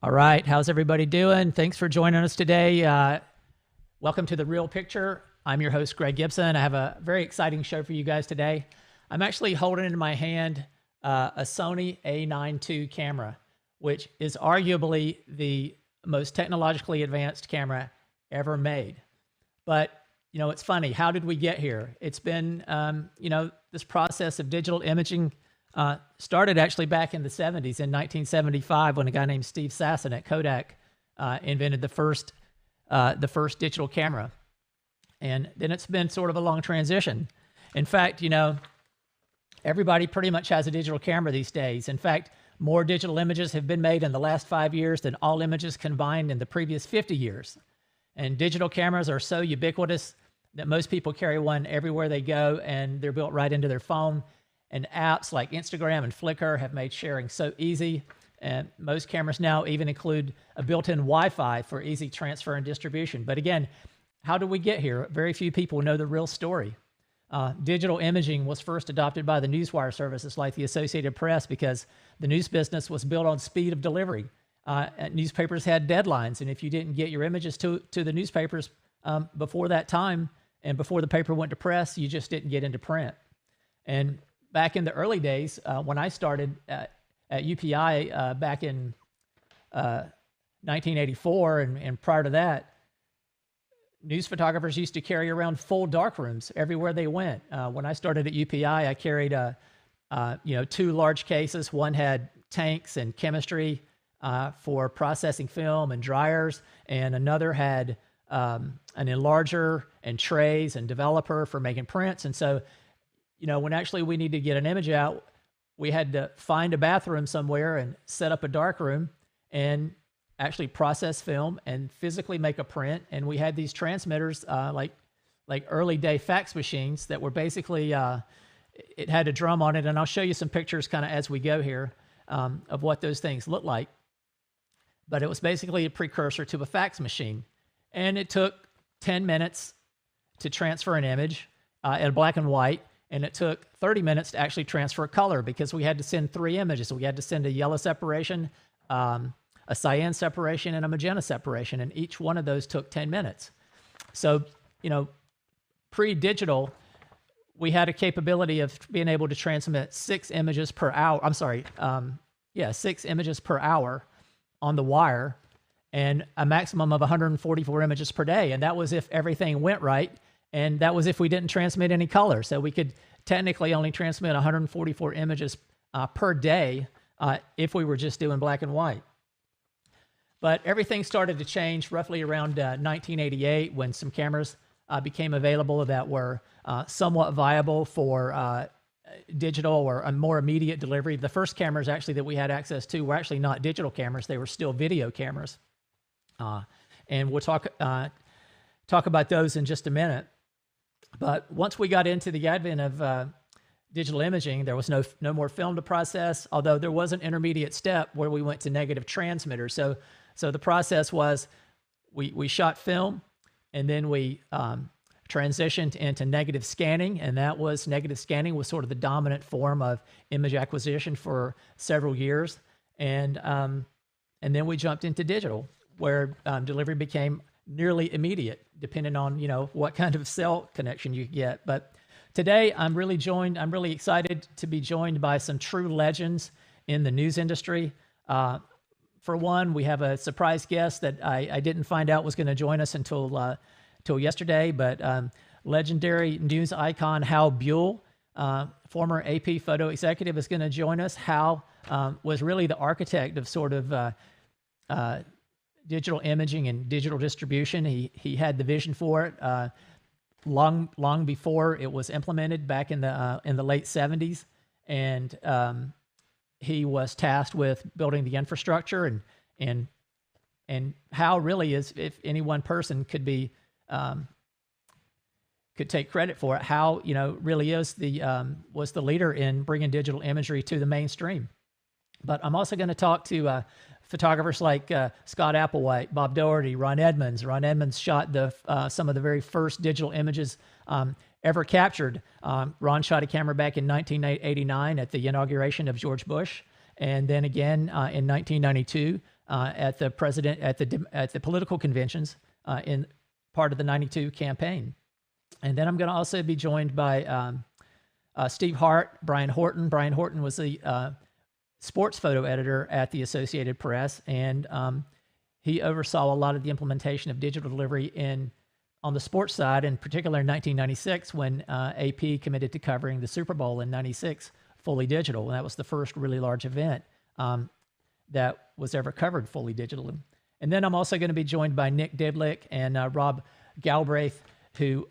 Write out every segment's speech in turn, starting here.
All right, how's everybody doing? Thanks for joining us today. Welcome to The Real Picture. I'm your host, Greg Gibson. I have a very exciting show for you guys today. I'm actually holding in my hand a Sony A9 II camera, which is arguably the most technologically advanced camera ever made. But, you know, it's funny, how did we get here? It's been, this process of digital imaging started actually back in the 70s, in 1975, when a guy named Steve Sasson at Kodak invented the first digital camera. And then it's been sort of a long transition. In fact, you know, everybody pretty much has a digital camera these days. In fact, more digital images have been made in the last 5 years than all images combined in the previous 50 years. And digital cameras are so ubiquitous that most people carry one everywhere they go, and they're built right into their phone. And apps like Instagram and Flickr have made sharing so easy. And most cameras now even include a built-in Wi-Fi for easy transfer and distribution. But again, how did we get here? Very few people know the real story. Digital imaging was first adopted by the newswire services like the Associated Press because the news business was built on speed of delivery. Newspapers had deadlines, and if you didn't get your images to the newspapers before that time and before the paper went to press, you just didn't get into print. And back in the early days, when I started at UPI back in 1984 and prior to that, news photographers used to carry around full darkrooms everywhere they went. When I started at UPI, I carried 2 large cases. One had tanks and chemistry for processing film and dryers, and another had an enlarger and trays and developer for making prints. And so, you know, when actually we needed to get an image out, we had to find a bathroom somewhere and set up a darkroom and actually process film and physically make a print. And we had these transmitters, like early day fax machines that were basically, it had a drum on it. And I'll show you some pictures kind of as we go here of what those things look like. But it was basically a precursor to a fax machine. And it took 10 minutes to transfer an image in black and white. And it took 30 minutes to actually transfer color because we had to send 3 images. We had to send a yellow separation, a cyan separation, and a magenta separation. And each one of those took 10 minutes. So, you know, pre-digital, we had a capability of being able to transmit 6 images per hour. 6 images per hour on the wire and a maximum of 144 images per day. And that was if everything went right. And that was if we didn't transmit any color. So we could technically only transmit 144 images per day if we were just doing black and white. But everything started to change roughly around 1988 when some cameras became available that were somewhat viable for digital or a more immediate delivery. The first cameras actually that we had access to were actually not digital cameras. They were still video cameras. And we'll talk about those in just a minute. But once we got into the advent of digital imaging, there was no more film to process, although there was an intermediate step where we went to negative transmitters. So the process was we shot film, and then we transitioned into negative scanning, and negative scanning was sort of the dominant form of image acquisition for several years. And then we jumped into digital, where delivery became nearly immediate, depending on, you know, what kind of cell connection you get. But today I'm really excited to be joined by some true legends in the news industry. For one, we have a surprise guest that I didn't find out was going to join us until yesterday, but legendary news icon Hal Buell, former AP photo executive, is going to join us. Hal was really the architect of sort of digital imaging and digital distribution. He had the vision for it long before it was implemented back in the late 70s, and he was tasked with building the infrastructure. And Hal really is, if any one person could take credit for it, Hal, you know, really is was the leader in bringing digital imagery to the mainstream. But I'm also going to talk to photographers like Scott Applewhite, Bob Daugherty, Ron Edmonds. Ron Edmonds shot some of the very first digital images ever captured. Ron shot a camera back in 1989 at the inauguration of George Bush, and then again in 1992 at the political conventions in part of the '92 campaign. And then I'm going to also be joined by Steve Hart, Brian Horton. Brian Horton was the sports photo editor at the Associated Press, and he oversaw a lot of the implementation of digital delivery on the sports side, in particular in 1996 when AP committed to covering the Super Bowl in '96 fully digital. And that was the first really large event that was ever covered fully digitally. And then I'm also going to be joined by Nick Didlick and Rob Galbraith, who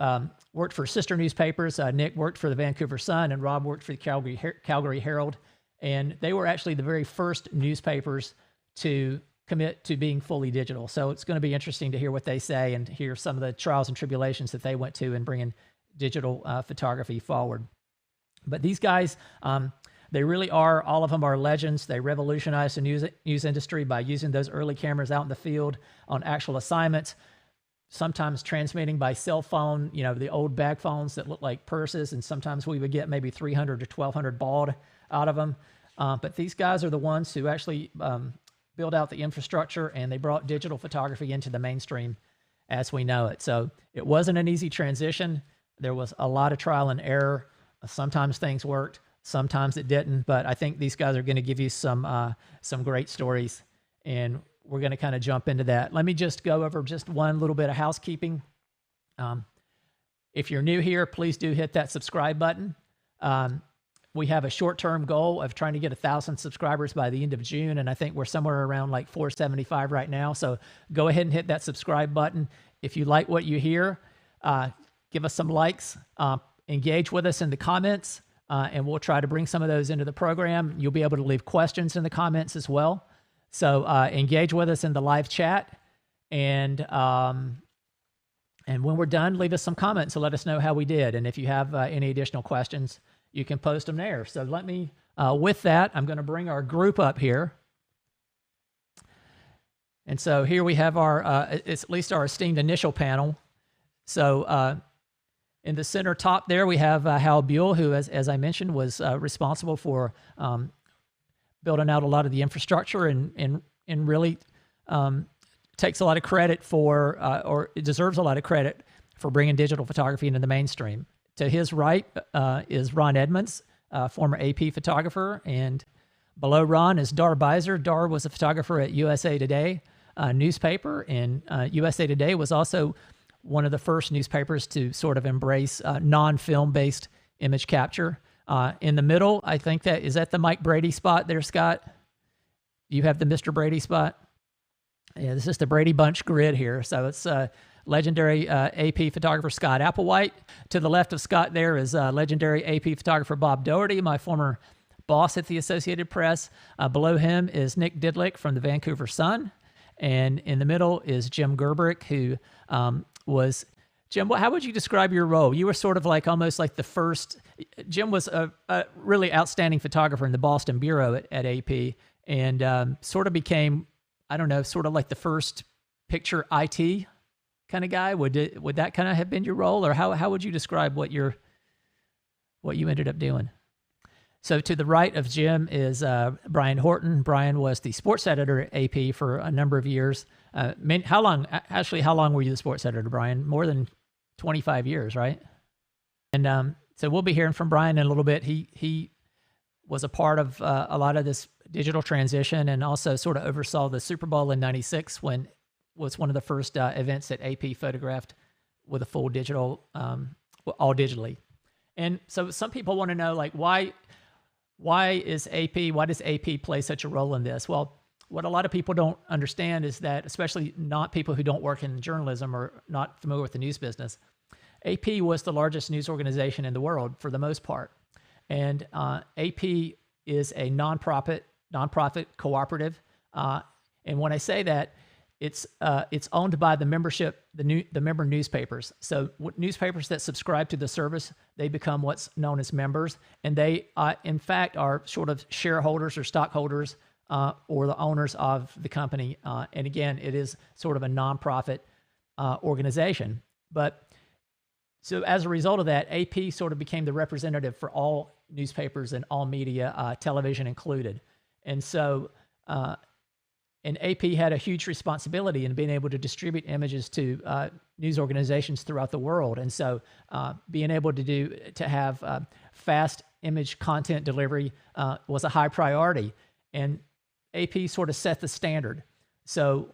worked for sister newspapers. Nick worked for the Vancouver Sun, and Rob worked for the Calgary Herald. And they were actually the very first newspapers to commit to being fully digital. So it's going to be interesting to hear what they say and hear some of the trials and tribulations that they went to in bringing digital photography forward. But these guys, they really are, all of them are legends. They revolutionized the news industry by using those early cameras out in the field on actual assignments, sometimes transmitting by cell phone, the old bag phones that look like purses, and sometimes we would get maybe 300 to 1,200 baud out of them. But these guys are the ones who actually build out the infrastructure, and they brought digital photography into the mainstream as we know it. So it wasn't an easy transition. There was a lot of trial and error. Sometimes things worked, sometimes it didn't, but I think these guys are going to give you some great stories, and we're going to kind of jump into that. Let me just go over just one little bit of housekeeping. If you're new here, please do hit that subscribe button. We have a short-term goal of trying to get 1,000 subscribers by the end of June, and I think we're somewhere around like 475 right now. So go ahead and hit that subscribe button. If you like what you hear, give us some likes, engage with us in the comments, and we'll try to bring some of those into the program. You'll be able to leave questions in the comments as well. So engage with us in the live chat, and when we're done, leave us some comments to let us know how we did. And if you have any additional questions, you can post them there. So let me, with that, I'm going to bring our group up here. And so here we have it's at least our esteemed initial panel. So in the center top there, we have Hal Buell, who, as I mentioned, was responsible for building out a lot of the infrastructure and really takes a lot of credit for, or deserves a lot of credit for bringing digital photography into the mainstream. To his right is Ron Edmonds, former AP photographer, and below Ron is Darr Beiser. Darr was a photographer at USA Today newspaper, and USA Today was also one of the first newspapers to sort of embrace non-film-based image capture. In the middle, I think is that the Mike Brady spot there, Scott? You have the Mr. Brady spot? Yeah, this is the Brady Bunch grid here. So it's legendary AP photographer Scott Applewhite. To the left of Scott there is legendary AP photographer Bob Daugherty, my former boss at the Associated Press. Below him is Nick Didlick from the Vancouver Sun. And in the middle is Jim Gerberich, who was... Jim, how would you describe your role? You were sort of like almost like the first... Jim was a really outstanding photographer in the Boston Bureau at AP, and sort of became, I don't know, sort of like the first picture IT kind of guy. Would that kind of have been your role, or how would you describe what you ended up doing? So to the right of Jim is Brian Horton. Brian was the sports editor at AP for a number of years. How long were you the sports editor, Brian? More than 25 years, right? And so we'll be hearing from Brian in a little bit. He was a part of a lot of this digital transition, and also sort of oversaw the Super Bowl in '96, when was one of the first events that AP photographed with a full digital, all digitally. And so some people want to know, like, why does AP play such a role in this? Well, what a lot of people don't understand is that, especially not people who don't work in journalism or not familiar with the news business, AP was the largest news organization in the world for the most part. And AP is a nonprofit cooperative. And when I say that, it's owned by the membership, the member newspapers. So newspapers that subscribe to the service, they become what's known as members, and they, in fact, are sort of shareholders or stockholders or the owners of the company. And again, it is sort of a nonprofit organization. But so as a result of that, AP sort of became the representative for all newspapers and all media, television included. And so and AP had a huge responsibility in being able to distribute images to news organizations throughout the world. And so being able to have fast image content delivery was a high priority. And AP sort of set the standard. So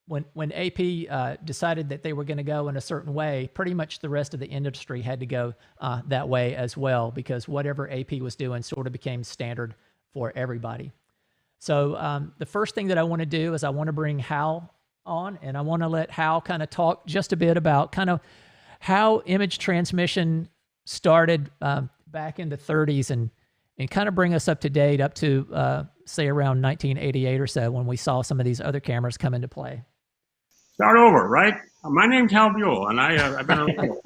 when AP decided that they were going to go in a certain way, pretty much the rest of the industry had to go that way as well, because whatever AP was doing sort of became standard for everybody. So the first thing that I want to do is I want to bring Hal on, and I want to let Hal kind of talk just a bit about kind of how image transmission started back in the 30s and kind of bring us up to date up to, say, around 1988 or so when we saw some of these other cameras come into play. Start over, right? My name's Hal Buell, and I've been around.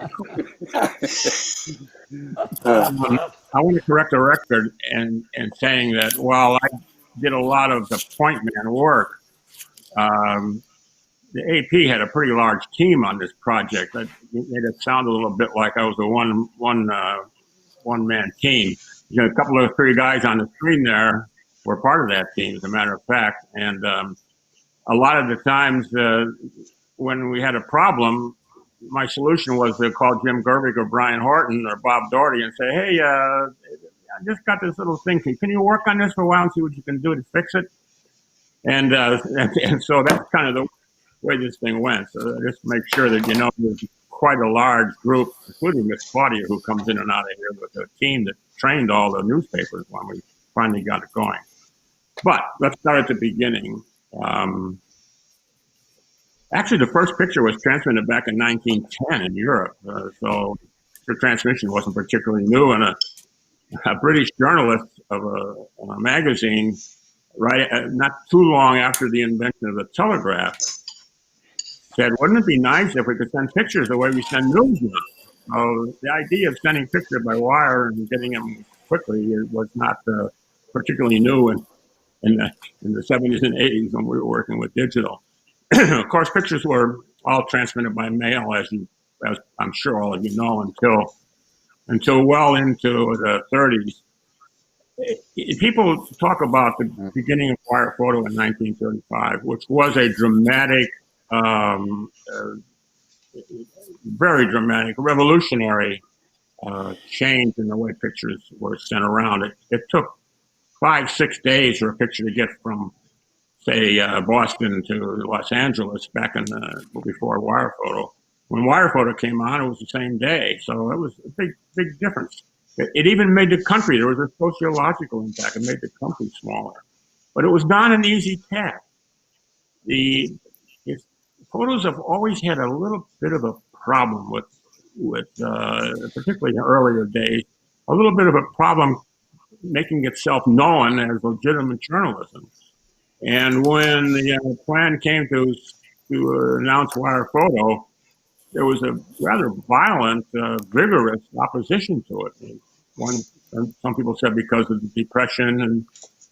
I want to correct the record and saying that while I did a lot of the point man work, the AP had a pretty large team on this project. That made it sound a little bit like I was a one man team. You know, a couple of three guys on the screen there were part of that team, as a matter of fact. And a lot of the times when we had a problem, my solution was to call Jim Gerberich or Brian Horton or Bob Daugherty and say, hey, I just got this little thing. Can you work on this for a while and see what you can do to fix it? And so that's kind of the way this thing went. So just make sure that you know there's quite a large group, including Miss Claudia, who comes in and out of here with a team that trained all the newspapers when we finally got it going. But let's start at the beginning. Actually, the first picture was transmitted back in 1910 in Europe. So the transmission wasn't particularly new, and a British journalist of a magazine, not too long after the invention of the telegraph, said, wouldn't it be nice if we could send pictures the way we send news now? So the idea of sending pictures by wire and getting them quickly was not particularly new in the 70s and 80s when we were working with digital. Of course, pictures were all transmitted by mail, as I'm sure all of you know, until well into the 30s. People talk about the beginning of wire photo in 1935, which was a dramatic, very dramatic, revolutionary change in the way pictures were sent around. It took 5-6 days for a picture to get from, say, Boston to Los Angeles back in before wire photo. When wire photo came on, it was the same day. So it was a big difference. It even made the country, there was a sociological impact. It made the country smaller. But it was not an easy task. Photos have always had a little bit of a problem with particularly in earlier days, a little bit of a problem making itself known as legitimate journalism. And when the plan came to announce wire photo, there was a rather violent, vigorous opposition to it. Some people said because of the Depression and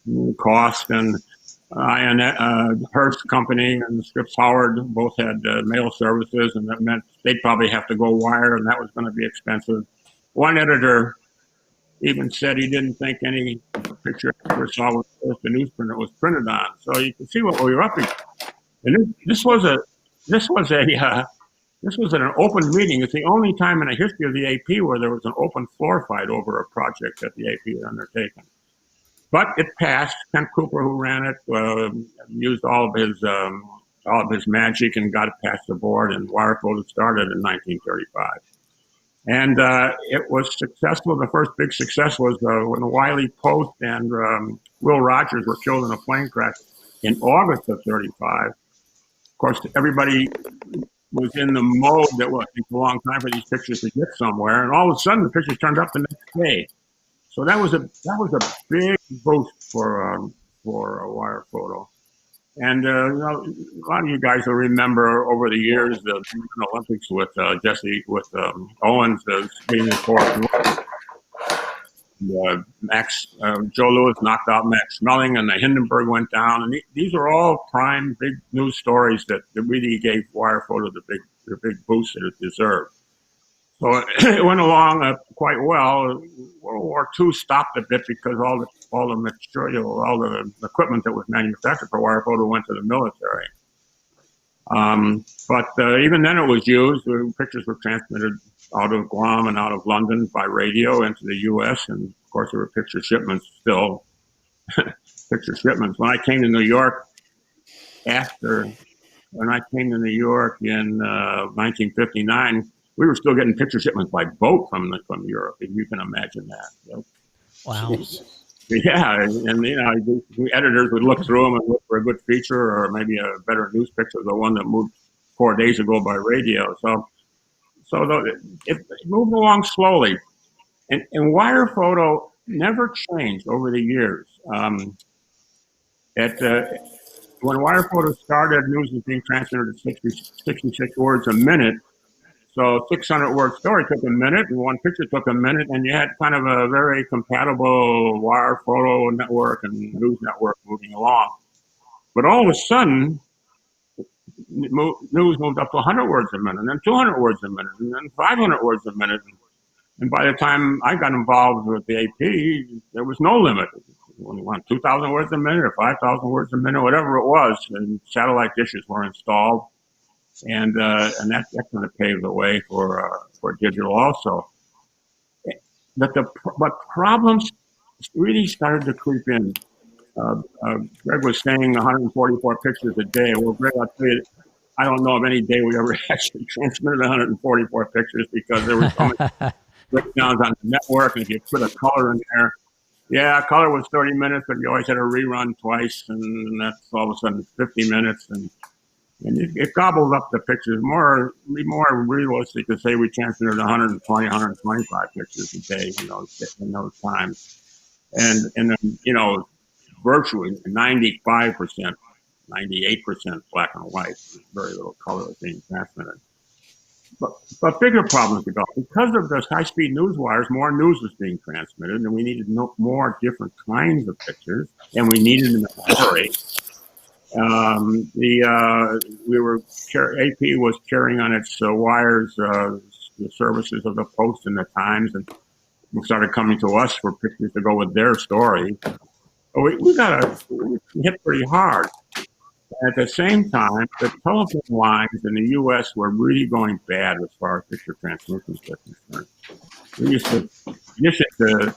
the cost, and Hearst Company and Scripps Howard both had mail services, and that meant they'd probably have to go wire, and that was going to be expensive. One editor even said he didn't think any picture I ever saw was the newsprint was printed on. So you can see what we were up against. And this was an open meeting. It's the only time in the history of the AP where there was an open floor fight over a project that the AP had undertaken. But it passed. Kent Cooper, who ran it, used all of his magic and got it past the board, and wire photo started in 1935. And it was successful. The first big success was when Wiley Post and Will Rogers were killed in a plane crash in August of 35. Of course, everybody was in the mode that it takes a long time for these pictures to get somewhere, and all of a sudden the pictures turned up the next day. So that was a big boost for a wire photo. And a lot of you guys will remember over the years the Olympics with Owens being in fourth. Joe Louis knocked out Max Schmeling, and the Hindenburg went down. And these are all prime big news stories that really gave wire photo the big boost that it deserved. So it went along quite well. World War II stopped a bit because all the material, all the equipment that was manufactured for wire photo went to the military. But even then it was used. The pictures were transmitted out of Guam and out of London by radio into the U.S. And of course there were picture shipments still. Picture shipments. When I came to New York when I came to New York in 1959, we were still getting picture shipments by boat from Europe, if you can imagine that. So, Wow. yeah, and the editors would look through them and look for a good feature or maybe a better news picture, the one that moved 4 days ago by radio. So it moved along slowly, and wire photo never changed over the years. When wire photo started, news was being transmitted at 66 words a minute. So 600-word story took a minute, and one picture took a minute, and you had kind of a very compatible wire photo network and news network moving along. But all of a sudden, news moved up to 100 words a minute, and then 200 words a minute, and then 500 words a minute. And by the time I got involved with the AP, there was no limit. When you want 2,000 words a minute or 5,000 words a minute, whatever it was, and satellite dishes were installed. And that kind of paved the way for digital also. But problems really started to creep in. Greg was saying 144 pictures a day. Well, Greg, I'll tell you, I don't know of any day we ever actually transmitted 144 pictures because there were so many breakdowns on the network, and if you put a color in there, yeah, color was 30 minutes, but you always had a rerun twice, and that's all of a sudden 50 minutes, and it gobbled up the pictures. More realistic to say we transmitted 120, 125 pictures a day, in those times. And then, virtually 95%, 98% black and white, very little color was being transmitted. But bigger problems developed. Because of those high-speed news wires, more news was being transmitted, and we needed more different kinds of pictures, and we needed them to hurry. AP was carrying on its wires the services of the Post and the Times, and we started coming to us for pictures to go with their story. We hit pretty hard. At the same time, the telephone lines in the U.S. were really going bad as far as picture transmissions were concerned. We used to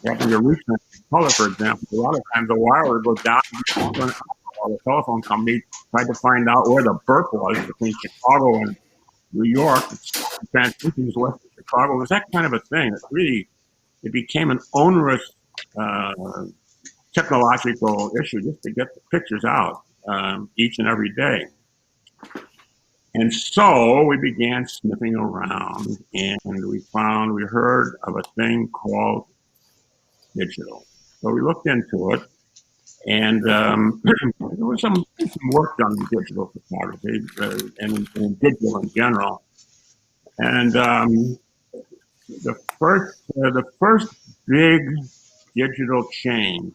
having to retransmit color, for example. A lot of times the wire would go down while the telephone company tried to find out where the burp was between Chicago and New York. Transmissions west of Chicago. It was that kind of a thing. It became an onerous technological issue just to get the pictures out each and every day. And so we began sniffing around, and we heard of a thing called digital. So we looked into it, and there was some work done in digital photography and in digital in general. And the first big digital change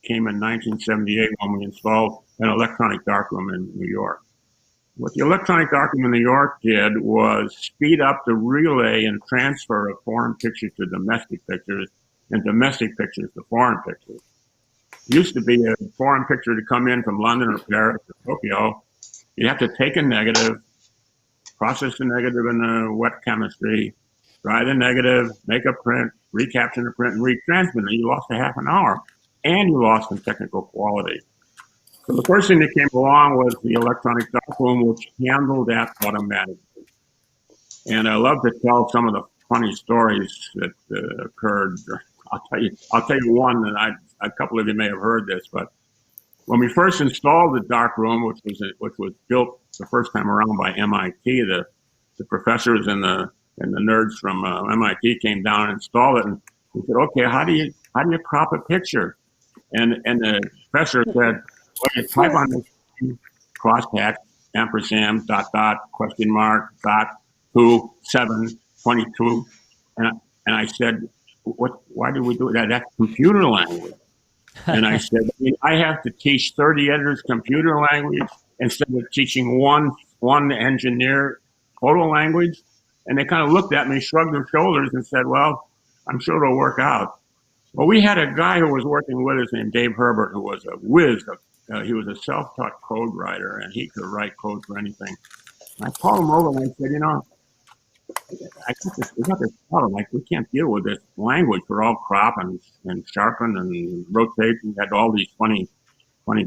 came in 1978 when we installed an electronic darkroom in New York. What the electronic darkroom in New York did was speed up the relay and transfer of foreign pictures to domestic pictures and domestic pictures to foreign pictures. It used to be a foreign picture to come in from London or Paris or Tokyo. You'd have to take a negative, process the negative in the wet chemistry, dry the negative, make a print, recapture the print, and retransmit it. You lost a half an hour, and you lost in technical quality. So the first thing that came along was the electronic darkroom, which handled that automatically. And I love to tell some of the funny stories that occurred. I'll tell you one, and a couple of you may have heard this, but when we first installed the darkroom, which was built the first time around by MIT, the professors and the nerds from MIT came down and installed it, and we said, "Okay, how do you crop a picture?" And the professor said, "Well, you type on this crosshatch, ampersand, dot, question mark, dot, 2, 7, 22. And I said, why do we do that? That's computer language. And I said, I have to teach 30 editors computer language instead of teaching one engineer photo language. And they kind of looked at me, shrugged their shoulders, and said, well, I'm sure it'll work out. Well, we had a guy who was working with us named Dave Herbert, who was a whiz. He was a self-taught code writer, and he could write code for anything. And I called him over and I said, you know, we got this problem. Like, we can't deal with this language. We're all crop and sharpen and rotate. We had all these funny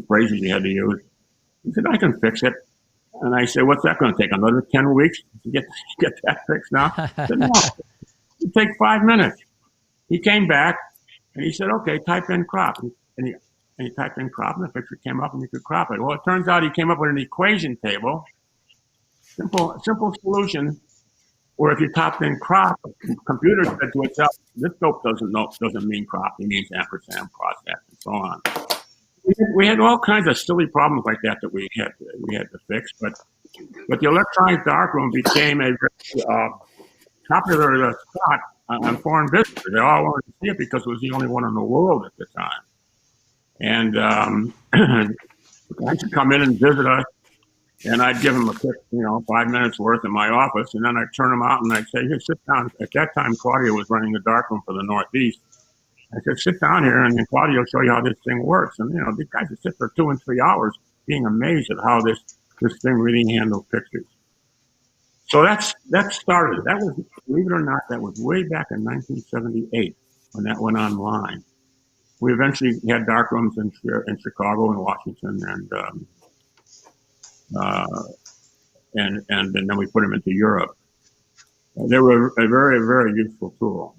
phrases you had to use. He said, I can fix it. And I said, what's that going to take? Another 10 weeks to get that fixed now? I said, no, it'll take 5 minutes. He came back and he said, okay, type in crop. And he typed in crop and the picture came up and you could crop it. Well, it turns out he came up with an equation table, simple solution, where if you typed in crop, the computer said to itself, this dope doesn't mean crop, it means ampersand process and so on. We had all kinds of silly problems like that we had to fix, but the electronic darkroom became a very popular spot on foreign visitors. They all wanted to see it because it was the only one in the world at the time. And guys would come in and visit us, and I'd give them a quick, 5 minutes worth in my office, and then I'd turn them out and I'd say, here, sit down. At that time, Claudia was running the darkroom for the Northeast. I said, sit down here, and then Claudia will show you how this thing works. And, these guys would sit for 2 and 3 hours being amazed at how this thing really handles pictures. So that started. That was, believe it or not, that was way back in 1978 when that went online. We eventually had darkrooms in Chicago and Washington, and then we put them into Europe. They were a very, very useful tool.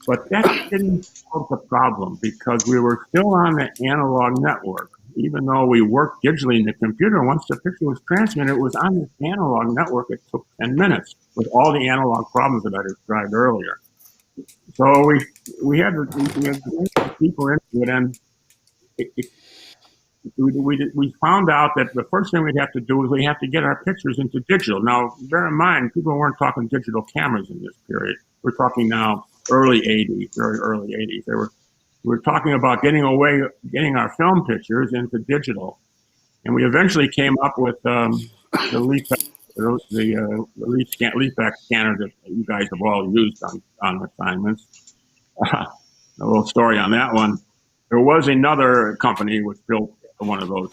But that didn't solve the problem because we were still on the analog network. Even though we worked digitally in the computer, once the picture was transmitted, it was on this analog network. It took 10 minutes with all the analog problems that I described earlier. So we had to get deeper into it, and we found out that the first thing we'd have to do is we have to get our pictures into digital. Now, bear in mind, people weren't talking digital cameras in this period. We're talking now early 80s, very early 80s. We were talking about getting our film pictures into digital. And we eventually came up with the Leafax, Leafax scanner that you guys have all used on assignments. A little story on that one. There was another company which built one of those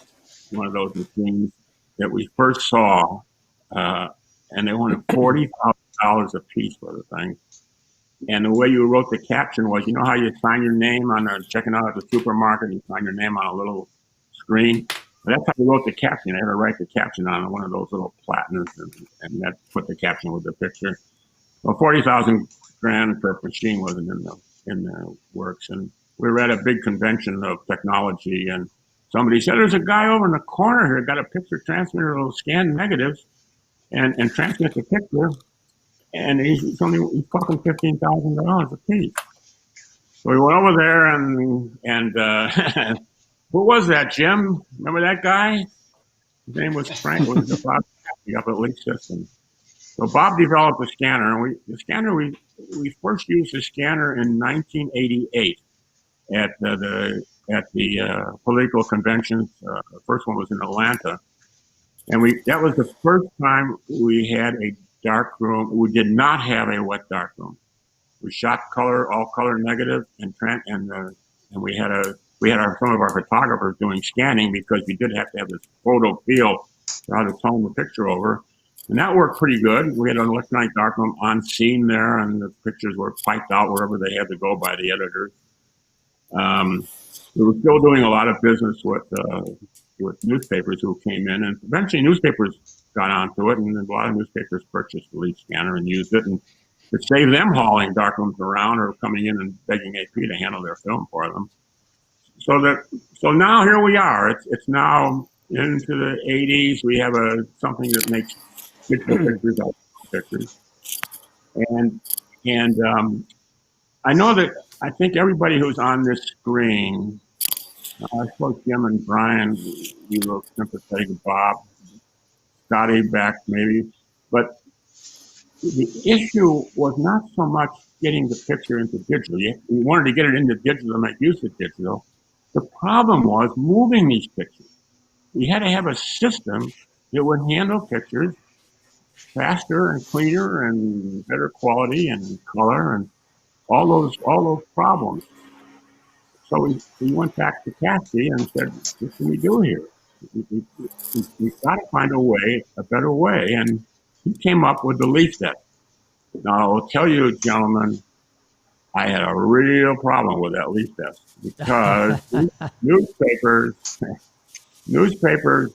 machines that we first saw, and they wanted $40,000 a piece for the thing. And the way you wrote the caption was, you know how you sign your name on checking out at the supermarket, you sign your name on a little screen? But that's how you wrote the caption. I had to write the caption on one of those little platinums, and that put the caption with the picture. Well, 40,000 grand per machine wasn't in the works. And we were at a big convention of technology, and somebody said, there's a guy over in the corner here, got a picture transmitter, will scan negatives and transmit the picture. And he's talking $15,000 a piece. So we went over there and who was that, Jim? Remember that guy? His name was Frank. It was Bob up at Leak Systems. So Bob developed a scanner, and we first used the scanner in 1988 at the political conventions. The first one was in Atlanta, and that was the first time we had a darkroom. We did not have a wet darkroom. We shot all color negative, and we had some of our photographers doing scanning because we did have to have this photo feel for how to tone the picture over, and that worked pretty good. We had an electronic darkroom on scene there, and the pictures were piped out wherever they had to go by the editors. We were still doing a lot of business with newspapers who came in, and eventually newspapers got onto it, and a lot of newspapers purchased the Leaf scanner and used it, and to save them hauling darkrooms around or coming in and begging AP to handle their film for them. So now here we are. It's now into the 80s. We have something that makes digital pictures out of pictures, and I know that I think everybody who's on this screen. I suppose Jim and Brian, you were sympathetic to Bob, Scotty back maybe, but the issue was not so much getting the picture into digital. We wanted to get it into digital and make use of digital. The problem was moving these pictures. We had to have a system that would handle pictures faster and cleaner and better quality and color and all those problems. So we went back to Cassie and said, what can we do here? We've got to find a better way. And he came up with the Leafax. Now, I'll tell you, gentlemen, I had a real problem with that Leafax because newspapers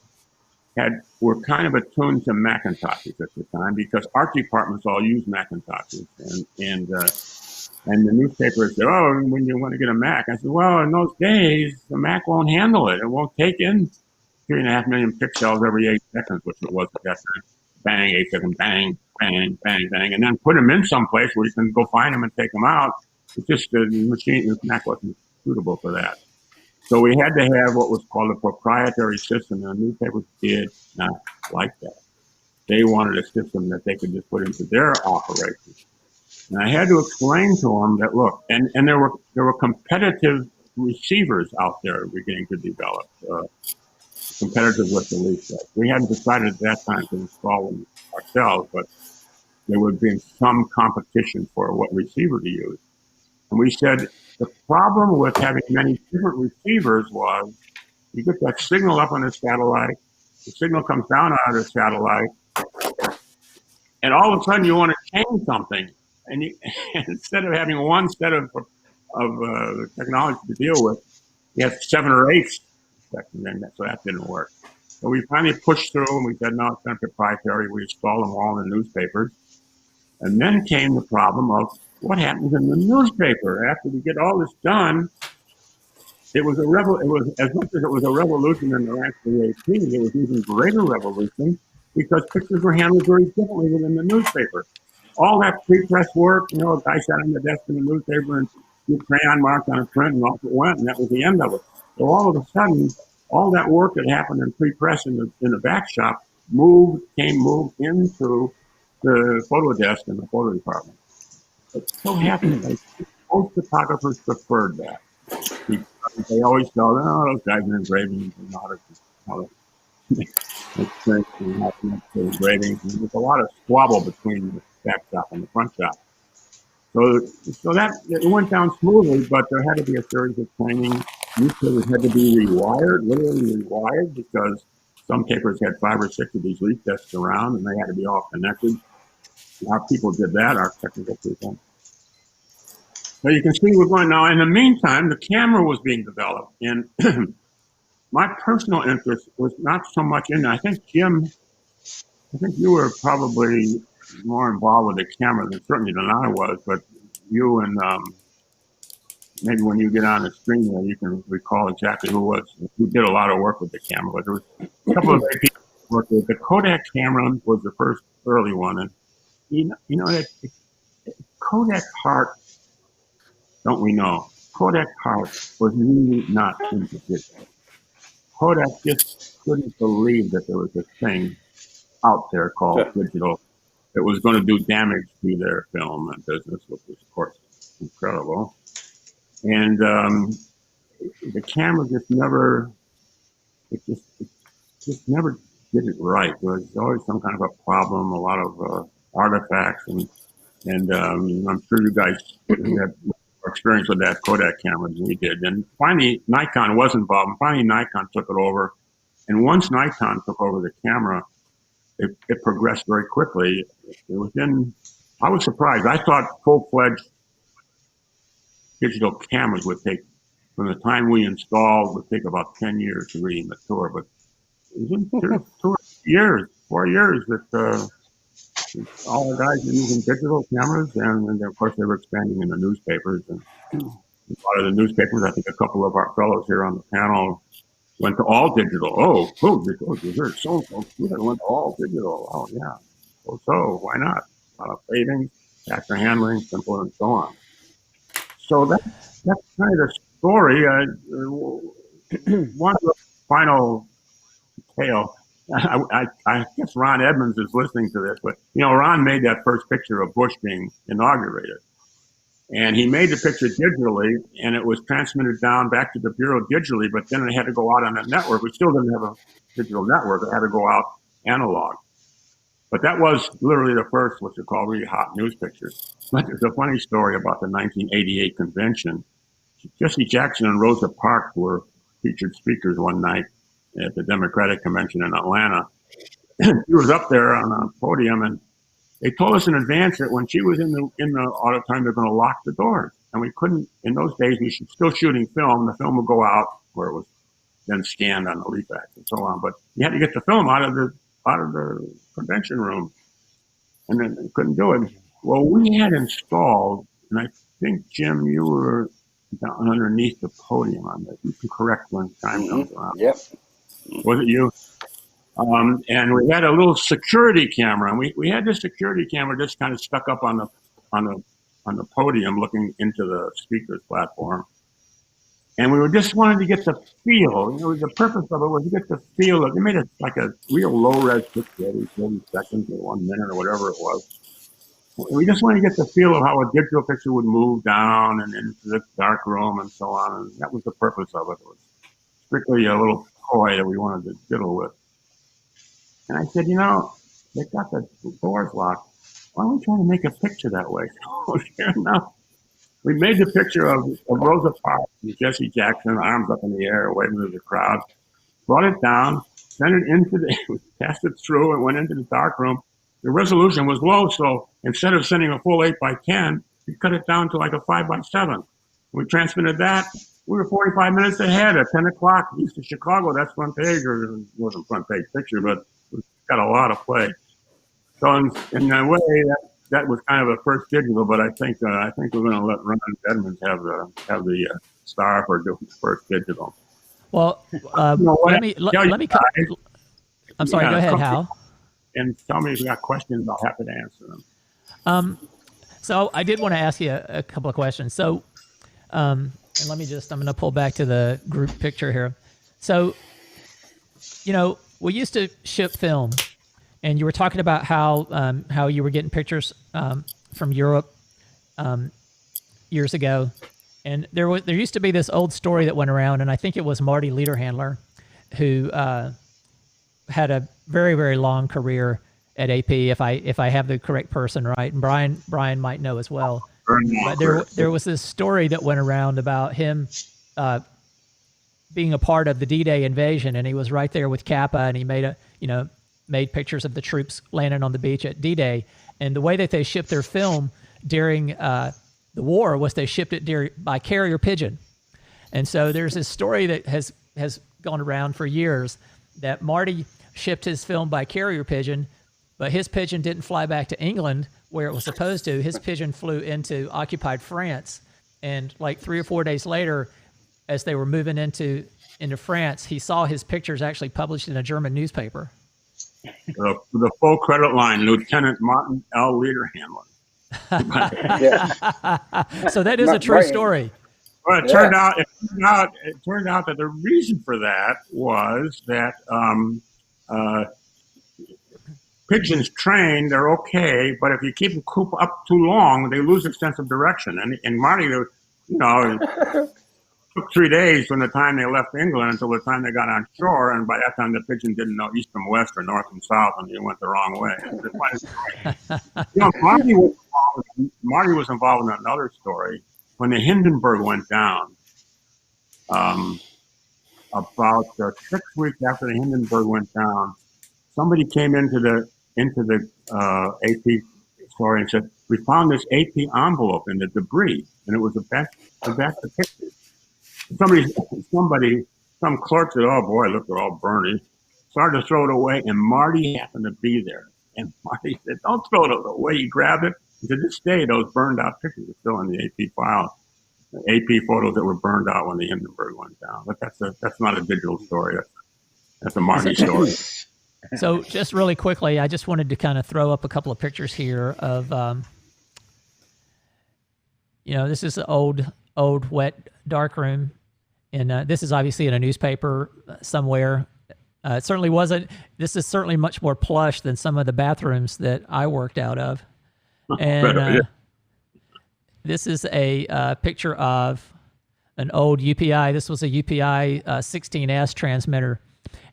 were kind of attuned to Macintoshes at the time because art departments all used Macintoshes, and the newspapers said, "Oh, when you want to get a Mac," I said, "Well, in those days, the Mac won't handle it. It won't take in 3.5 million pixels every 8 seconds, which it was at that time. Bang, 8 seconds, bang, bang, bang, bang, and then put them in some place where you can go find them and take them out. It's just the Mac wasn't suitable for that. So we had to have what was called a proprietary system, and the newspapers did not like that. They wanted a system that they could just put into their operations. And I had to explain to them that, look, and there were competitive receivers out there beginning to develop, competitive with the Leafax. We hadn't decided at that time to install them ourselves, but there would be some competition for what receiver to use. And we said, the problem with having many different receivers was you get that signal up on the satellite, the signal comes down out of the satellite, and all of a sudden you want to change something. And instead of having one set of technology to deal with, you have 7 or 8 sections, so that didn't work. So we finally pushed through and we said, no, it's not proprietary. We installed them all in the newspapers. And then came the problem of what happens in the newspaper. After we get all this done, it was as much as it was a revolution in the last AP, it was even greater revolution because pictures were handled very differently within the newspaper. All that pre-press work, a guy sat on the desk in the newspaper and did crayon marks on a print and off it went, and that was the end of it. So all of a sudden, all that work that happened in pre-press in the back shop moved into the photo desk in the photo department. It so happened that most photographers preferred that. Because they always felt, those guys are engraving and not how to engraving. There's a lot of squabble between the back shop and the front shop. So that it went down smoothly, but there had to be a series of training. Newspapers had to be rewired, literally rewired, because some papers had 5 or 6 of these leaf desks around, and they had to be all connected. Our people did that, our technical people. So you can see we're going now. In the meantime, the camera was being developed, and my personal interest was not so much in it. I think, Jim, you were probably more involved with the camera certainly than I was, but you and maybe when you get on the screen there, you can recall exactly who did a lot of work with the camera. But there was a couple of people who worked with it. The Kodak camera was the first early one, and that Kodak Hart, don't we know? Kodak Hart was really not into digital. Kodak just couldn't believe that there was a thing out there called digital that was going to do damage to their film and business, which was, of course, incredible. And the camera just never did it right. There was always some kind of a problem, a lot of artifacts, and I'm sure you guys had more experience with that Kodak camera than we did. And finally, Nikon was involved, and finally Nikon took it over. And once Nikon took over the camera, it progressed very quickly. I was surprised. I thought full-fledged digital cameras would take, from the time we installed, would take about 10 years to really mature. But it was in 4 years that all the guys were using digital cameras, and of course they were expanding in the newspapers. And a lot of the newspapers, I think a couple of our fellows here on the panel went to all digital. You heard so we went to all digital. Oh yeah. So why not? A lot of fading, faster handling, simple, and so on. So that's kind of the story. One final tale. I guess Ron Edmonds is listening to this, but Ron made that first picture of Bush being inaugurated. And he made the picture digitally, and it was transmitted down back to the Bureau digitally, but then it had to go out on a network. We still didn't have a digital network. It had to go out analog. But that was literally the first, what you call, really hot news picture. But there's a funny story about the 1988 convention. Jesse Jackson and Rosa Parks were featured speakers one night at the Democratic Convention in Atlanta. She was up there on a podium, and they told us in advance that when she was in the auditorium, they're going to lock the doors. And we couldn't, in those days, we were still shooting film. The film would go out where it was then scanned on the Leafax and so on. But you had to get the film out of the convention room, and then they couldn't do it. Well, we had installed, and I think, Jim, you were down underneath the podium on that. You can correct when time comes around. Yep. Was it you? And we had a little security camera, and we had this security camera just kind of stuck up on the podium, looking into the speaker's platform. And we were just wanted to get the feel. The purpose of it was to get the feel of. They made it like a real low-res picture every 30 seconds or 1 minute or whatever it was. We just wanted to get the feel of how a digital picture would move down and into the dark room and so on. And that was the purpose of it. It was strictly a little toy that we wanted to diddle with. And I said, they got the doors locked. Why don't we try to make a picture that way? So sure enough, we made the picture of Rosa Parks and Jesse Jackson, arms up in the air, waving to the crowd. Brought it down, sent it into passed it through, and went into the dark room. The resolution was low, so instead of sending a full 8x10, we cut it down to like a 5x7. We transmitted that. We were 45 minutes ahead at 10 o'clock east of Chicago. That's front page, or it wasn't front page picture, but it got a lot of play. So in a way, that was kind of a first digital, but I think we're going to let Ron Edmonds have the star for doing the first digital. Well, let me. I'm sorry. Go ahead, Hal. And tell me if you got questions. I'll happy to answer them. So I did want to ask you a couple of questions. So, and let me I'm going to pull back to the group picture here. So, we used to ship film, and you were talking about how you were getting pictures from Europe years ago, and there used to be this old story that went around, and I think it was Marty Lederhandler who had a very, very long career at AP, if I have the correct person right, and Brian might know as well. But there was this story that went around about him being a part of the D-Day invasion, and he was right there with Kappa, and he made pictures of the troops landing on the beach at D-Day. And the way that they shipped their film during the war was they shipped it by carrier pigeon. And so there's this story that has gone around for years that Marty shipped his film by carrier pigeon, but his pigeon didn't fly back to England where it was supposed to. His pigeon flew into occupied France, and like 3 or 4 days later, as they were moving into France, he saw his pictures actually published in a German newspaper. The full credit line, Lieutenant Martin L. Lederhandler. So that is a true story. Well, it turned out that the reason for that was that pigeons trained, they're okay, but if you keep them cooped up too long, they lose their sense of direction. And Marty, it took 3 days from the time they left England until the time they got on shore, and by that time the pigeon didn't know east from west or north and south, and he went the wrong way. Marty was involved in another story. When the Hindenburg went down, about 6 weeks after the Hindenburg went down, somebody came into the AP story and said, "We found this AP envelope in the debris," and it was a batch of pictures. Some clerk said, "Oh boy, look, they're all burny." Started to throw it away, and Marty happened to be there. And Marty said, "Don't throw it away." He grabbed it. And to this day, those burned out pictures are still in the AP file. The AP photos that were burned out when the Hindenburg went down. But that's not a digital story. That's a Marty story. So just really quickly, I just wanted to kind of throw up a couple of pictures here of, this is an old wet darkroom. And this is obviously in a newspaper somewhere. It certainly wasn't. This is certainly much more plush than some of the bathrooms that I worked out of. And this is a picture of an old UPI. This was a UPI 16S transmitter.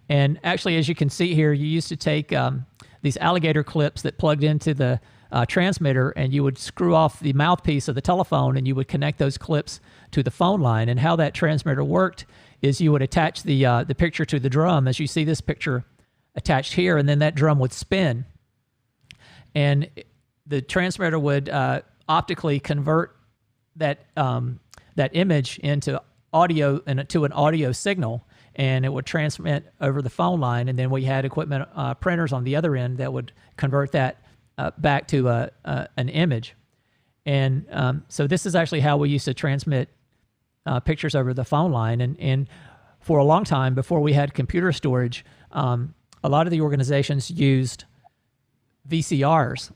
And actually, as you can see here, you used to take the these alligator clips that plugged into the transmitter, and you would screw off the mouthpiece of the telephone, and you would connect those clips to the phone line. And how that transmitter worked is you would attach the picture to the drum, as you see this picture attached here, and then that drum would spin, and the transmitter would optically convert that that image into audio and to an audio signal, and it would transmit over the phone line. And then we had equipment printers on the other end that would convert that back to an image. And so this is actually how we used to transmit pictures over the phone line. And for a long time, before we had computer storage, a lot of the organizations used VCRs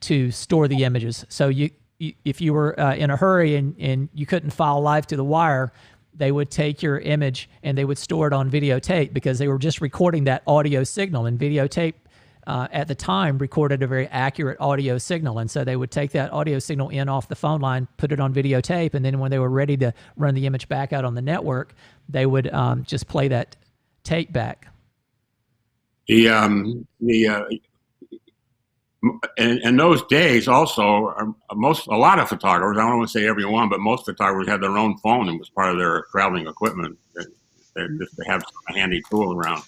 to store the images. So if you were in a hurry and you couldn't file live to the wire, they would take your image and they would store it on videotape, because they were just recording that audio signal. And videotape at the time recorded a very accurate audio signal. And so they would take that audio signal in off the phone line, put it on videotape, and then when they were ready to run the image back out on the network, they would just play that tape back. In those days, also, a lot of photographers, I don't want to say everyone, but most photographers had their own phone and was part of their traveling equipment. Just to have a handy tool around.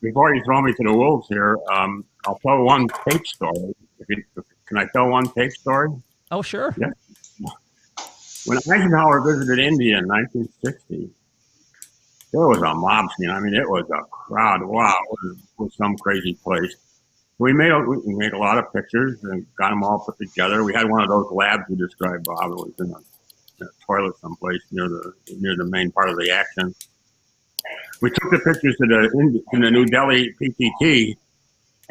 Before you throw me to the wolves here, I'll tell one tape story. Can I tell one tape story? Oh, sure. Yeah. When Eisenhower visited India in 1960, there was a mob scene. I mean, it was a crowd. Wow, it was some crazy place. We made a lot of pictures and got them all put together. We had one of those labs you described, Bob. It was in a toilet someplace near the main part of the action. We took the pictures to the New Delhi PTT,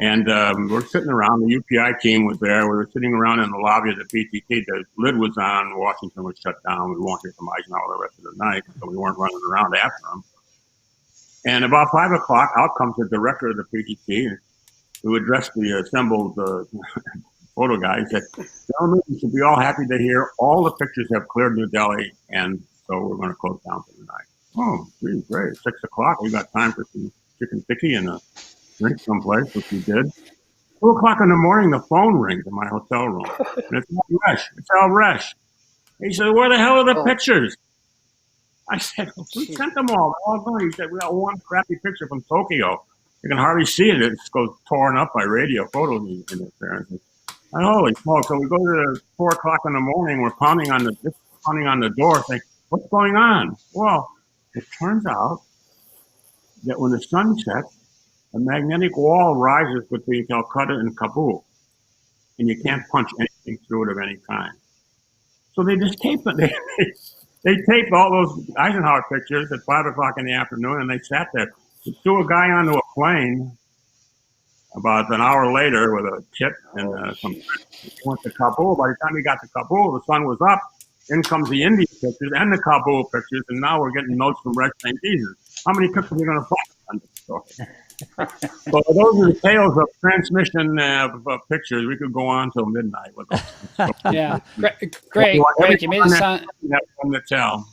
and we're sitting around. The UPI team was there. We were sitting around in the lobby of the PTT. The lid was on. Washington was shut down. We won't hear from Eisenhower the rest of the night, so we weren't running around after him. And about 5 o'clock, out comes the director of the PTT, who addressed the assembled photo guys. Said, "Gentlemen, you should be all happy to hear all the pictures have cleared New Delhi, and so we're going to close down for the night." Oh, geez, great. 6 o'clock, we got time for some chicken tikka and a drink someplace, which we did. 2 o'clock in the morning, the phone rings in my hotel room. And it's Al Resch. It's Al Resch. He said, "Where the hell are the pictures?" I said, "We sent them all. They're all gone." He said, "We got one crappy picture from Tokyo. You can hardly see it. It just goes torn up by radio photo interference." And holy smoke. So we go to 4 o'clock in the morning. We're pounding on the door saying, "What's going on?" Well, it turns out that when the sun sets, a magnetic wall rises between Calcutta and Kabul, and you can't punch anything through it of any kind. So they just taped it. They taped all those Eisenhower pictures at 5 o'clock in the afternoon, and they sat there. They threw a guy onto a plane about an hour later with a tip and some. Went to Kabul. By the time he got to Kabul, the sun was up. In comes the Indian pictures and the Kabul pictures, and now we're getting notes from Rex saying, "Jesus, how many pictures are you going to find on this story?" So those are the tales of transmission of pictures. We could go on till midnight with those. Yeah, great. You made it sound. That's one to tell.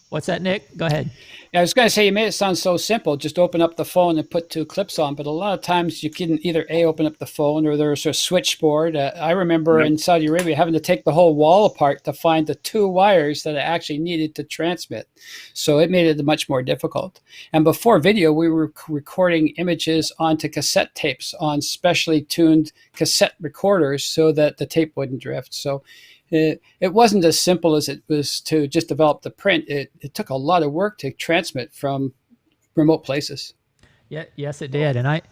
What's that, Nick? Go ahead. I was going to say, you made it sound so simple. Just open up the phone and put 2 clips on. But a lot of times you can either open up the phone, or there's a switchboard. I remember in Saudi Arabia having to take the whole wall apart to find the 2 wires that I actually needed to transmit. So it made it much more difficult. And before video, we were recording images onto cassette tapes on specially tuned cassette recorders so that the tape wouldn't drift. So it wasn't as simple as it was to just develop the print. It took a lot of work to transmit from remote places. Yeah, yes, it did. And I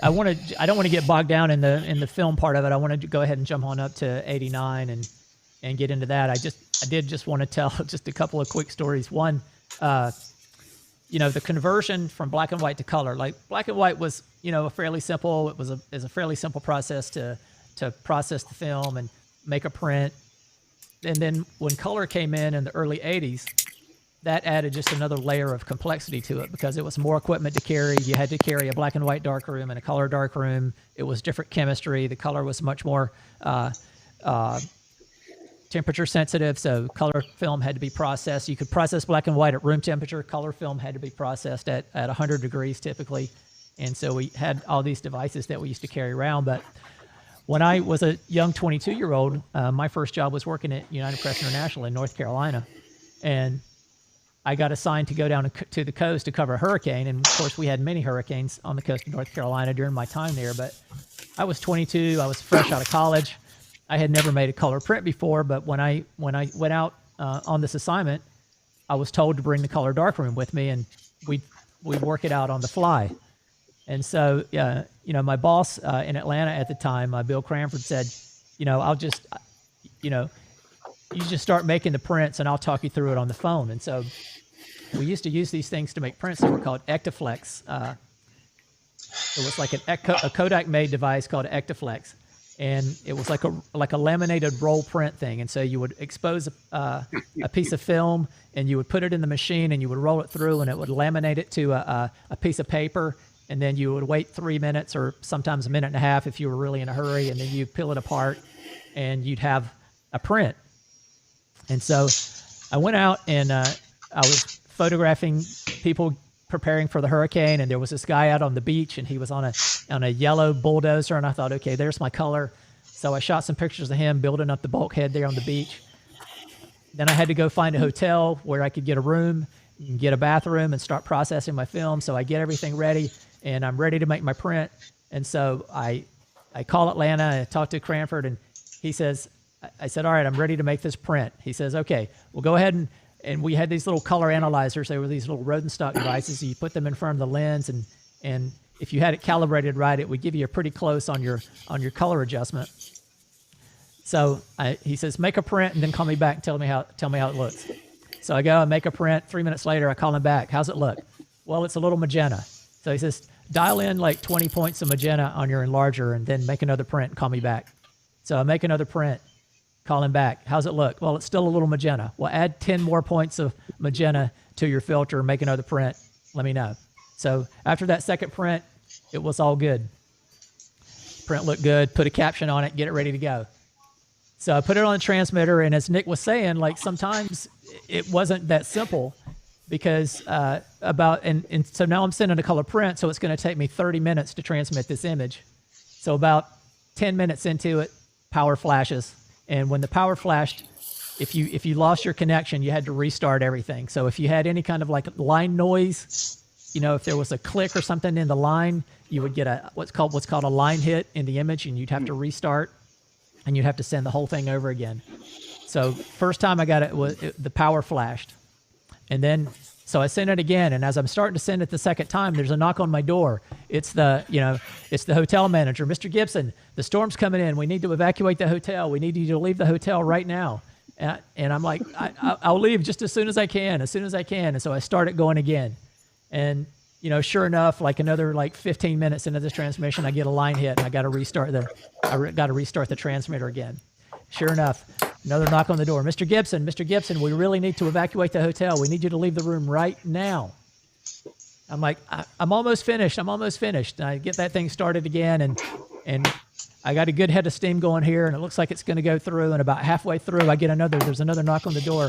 don't want to get bogged down in the film part of it. I want to go ahead and jump on up to 89 and get into that. I did just want to tell just a couple of quick stories. One, the conversion from black and white to color. Like black and white was, a fairly simple. It was a fairly simple process to process the film and make a print. And then when color came in the early 80s, that added just another layer of complexity to it, because it was more equipment to carry. You had to carry a black and white darkroom and a color darkroom. It was different chemistry. The color was much more temperature sensitive, so color film had to be processed. You could process black and white at room temperature. Color film had to be processed at 100 degrees typically. And so we had all these devices that we used to carry around. But when I was a young 22-year-old, my first job was working at United Press International in North Carolina. And I got assigned to go down to the coast to cover a hurricane. And of course, we had many hurricanes on the coast of North Carolina during my time there. But I was 22. I was fresh out of college. I had never made a color print before. But when I went out on this assignment, I was told to bring the color darkroom with me, and we'd work it out on the fly. And so, my boss in Atlanta at the time, Bill Cranford, said, I'll just, you just start making the prints and I'll talk you through it on the phone. And so we used to use these things to make prints that were called Ectaflex. It was like a Kodak-made device called Ectaflex. And it was like a laminated roll print thing. And so you would expose a piece of film and you would put it in the machine and you would roll it through and it would laminate it to a piece of paper. And then you would wait 3 minutes or sometimes a minute and a half if you were really in a hurry. And then you peel it apart and you'd have a print. And so I went out and I was photographing people preparing for the hurricane. And there was this guy out on the beach and he was on a yellow bulldozer. And I thought, okay, there's my color. So I shot some pictures of him building up the bulkhead there on the beach. Then I had to go find a hotel where I could get a room and get a bathroom and start processing my film. So I get everything ready and I'm ready to make my print. And so I call Atlanta, I talk to Cranford, and he says, I said, all right, I'm ready to make this print. He says, okay, we'll go ahead and we had these little color analyzers. They were these little Rodenstock devices. So you put them in front of the lens, and if you had it calibrated right, it would give you a pretty close on your color adjustment. So he says, make a print and then call me back and tell me how it looks. So I go and make a print. 3 minutes later, I call him back. How's it look? Well, it's a little magenta. So he says, dial in like 20 points of magenta on your enlarger and then make another print and call me back. So I make another print, call him back. How's it look? Well, it's still a little magenta. Well, add 10 more points of magenta to your filter, make another print. Let me know. So after that second print, it was all good. Print looked good, put a caption on it, get it ready to go. So I put it on the transmitter, and as Nick was saying, like sometimes it wasn't that simple because and so now I'm sending a color print, so it's going to take me 30 minutes to transmit this image. So about 10 minutes into it, power flashes. And when the power flashed, if you lost your connection, you had to restart everything. So if you had any kind of like line noise, if there was a click or something in the line, you would get what's called a line hit in the image, and you'd have to restart, and you'd have to send the whole thing over again. So first time I got it, the power flashed, and then so I sent it again, and as I'm starting to send it the second time, there's a knock on my door. It's the hotel manager, Mr. Gibson. The storm's coming in. We need to evacuate the hotel. We need you to leave the hotel right now. And I'm like, I'll leave just as soon as I can. And so I started going again, and sure enough, like another 15 minutes into this transmission, I get a line hit, and I got to restart the transmitter again. Sure enough, another knock on the door. Mr. Gibson, we really need to evacuate the hotel. We need you to leave the room right now. I'm like, I'm almost finished. And I get that thing started again, and I got a good head of steam going here, and it looks like it's going to go through. And about halfway through, there's another knock on the door,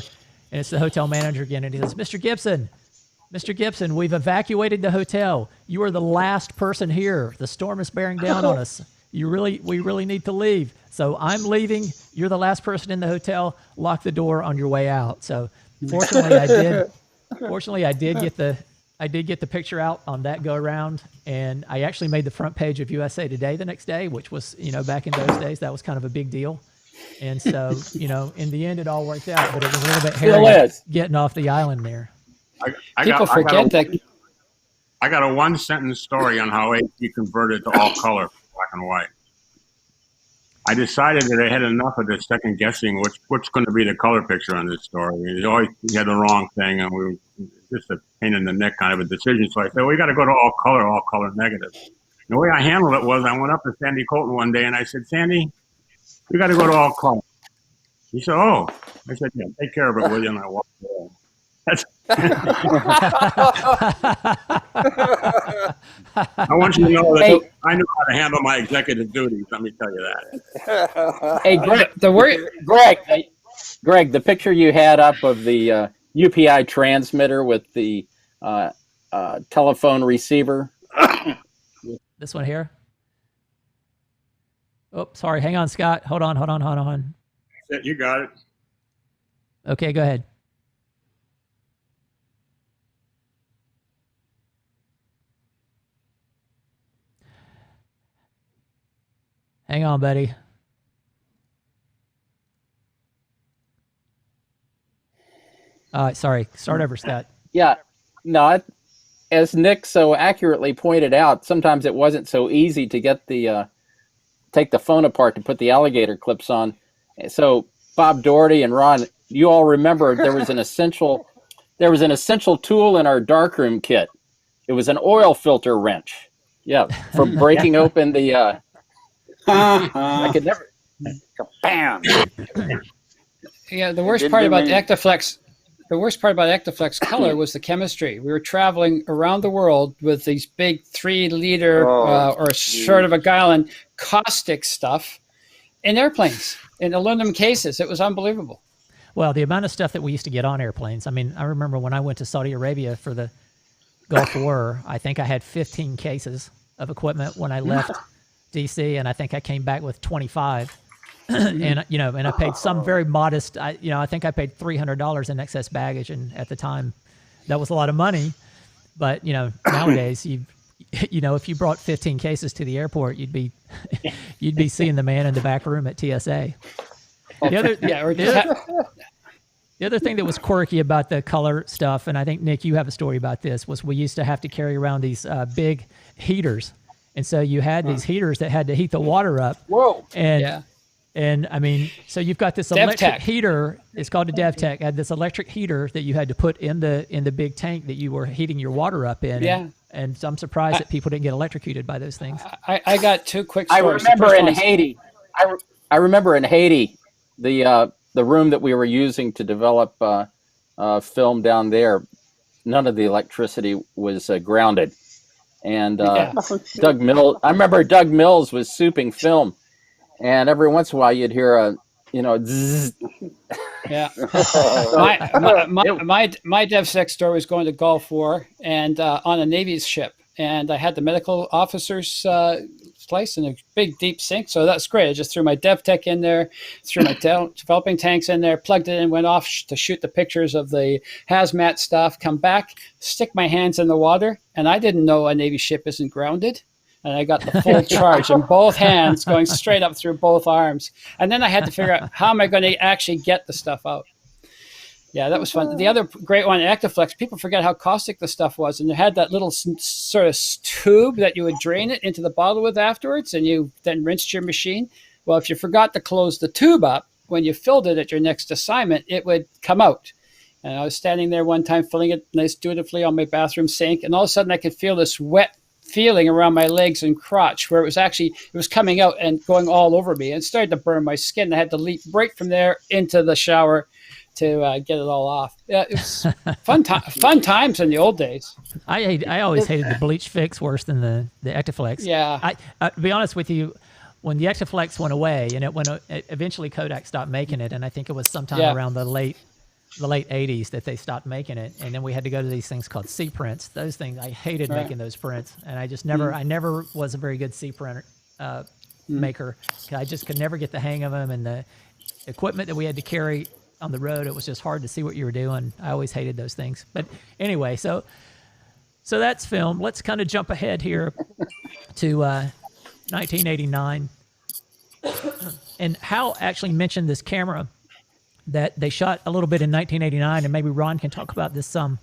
and it's the hotel manager again. And he says, Mr. Gibson, we've evacuated the hotel. You are the last person here. The storm is bearing down on us. We really need to leave. So I'm leaving. You're the last person in the hotel. Lock the door on your way out. So fortunately, I did. Fortunately, I did get the picture out on that go around, and I actually made the front page of USA Today the next day, which was back in those days that was kind of a big deal. And so in the end, it all worked out, but it was a little bit hairy getting off the island there. I got a one-sentence story on how AP converted to all color, black and white. I decided that I had enough of the second guessing what's going to be the color picture on this story. We had the wrong thing, and we were just a pain in the neck kind of a decision. So I said, we got to go to all color negative. And the way I handled it was I went up to Sandy Colton one day, and I said, Sandy, we got to go to all color. He said, oh. I said, yeah, take care of it, will you? And I walked away. I want you to know that I know how to handle my executive duties. Let me tell you that. Hey, Greg, the picture you had up of the UPI transmitter with the telephone receiver, This one here. Oh, sorry. Hang on, Scott. Hold on. You got it. Okay, go ahead. Hang on, buddy. Sorry. Start over, Scott. Yeah, no, as Nick so accurately pointed out, sometimes it wasn't so easy to get the take the phone apart to put the alligator clips on. So Bob, Daugherty, and Ron, you all remember there was an essential tool in our darkroom kit. It was an oil filter wrench. Yeah, for breaking open the. I could never. Bam. Yeah, the worst part about the Actiflex. The worst part about Actiflex color was the chemistry. We were traveling around the world with these big 3-liter or a short of a gallon caustic stuff in airplanes, in aluminum cases. It was unbelievable. Well, the amount of stuff that we used to get on airplanes. I mean, I remember when I went to Saudi Arabia for the Gulf War, I think I had 15 cases of equipment when I left DC, and I think I came back with 25. And I paid some very modest. I think I paid $300 in excess baggage, and at the time, that was a lot of money. But nowadays, if you brought 15 cases to the airport, you'd be seeing the man in the back room at TSA. The other thing that was quirky about the color stuff, and I think Nick, you have a story about this, was we used to have to carry around these big heaters, and so you had these heaters that had to heat the water up. Whoa! And I mean, so you've got this electric heater. It's called a DevTech. Had this electric heater that you had to put in the big tank that you were heating your water up in. Yeah. And so I'm surprised that people didn't get electrocuted by those things. I got two quick stories. I remember in Haiti, the room that we were using to develop film down there, none of the electricity was grounded. And Doug Mills, I remember Doug Mills was souping film. And every once in a while, you'd hear a, zzz. Yeah. my DevSec story was going to Gulf War and on a Navy ship. And I had the medical officer's place in a big, deep sink. So that's great. I just threw my DevTech in there, threw my developing tanks in there, plugged it in, went off to shoot the pictures of the hazmat stuff, come back, stick my hands in the water. And I didn't know a Navy ship isn't grounded. And I got the full charge in both hands going straight up through both arms. And then I had to figure out how am I going to actually get the stuff out. Yeah, that was fun. The other great one, Actiflex, people forget how caustic the stuff was. And you had that little sort of tube that you would drain it into the bottle with afterwards, and you then rinsed your machine. Well, if you forgot to close the tube up, when you filled it at your next assignment, it would come out. And I was standing there one time filling it nice dutifully on my bathroom sink, and all of a sudden I could feel this wet feeling around my legs and crotch where it was coming out and going all over me, and it started to burn my skin. I had to leap right from there into the shower to get it all off. Yeah, it was fun times in the old days. I always hated the bleach fix worse than the Actiflex. Yeah. To be honest with you, when the Actiflex went away, and eventually Kodak stopped making it, and I think it was sometime around the late 80s that they stopped making it, and then we had to go to these things called C prints. Those things, I hated making those prints, and I just never was a very good C printer maker. I just could never get the hang of them, and the equipment that we had to carry on the road, it was just hard to see what you were doing. I always hated those things. But anyway, so that's film. Let's kind of jump ahead here to 1989, and Hal actually mentioned this camera that they shot a little bit in 1989, and maybe Ron can talk about this some.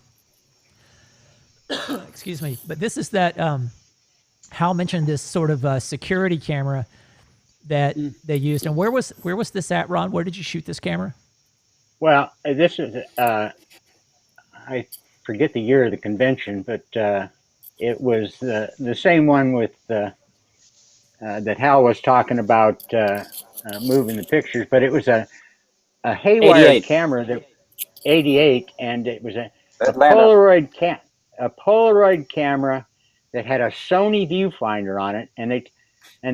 Excuse me, but this is that Hal mentioned this sort of security camera that they used. And where was this at, Ron? Where did you shoot this camera? Well, this is I forget the year of the convention, but it was the same one with that Hal was talking about moving the pictures, but it was a haywire camera that 88, and it was a Polaroid camera that had a Sony viewfinder on it, and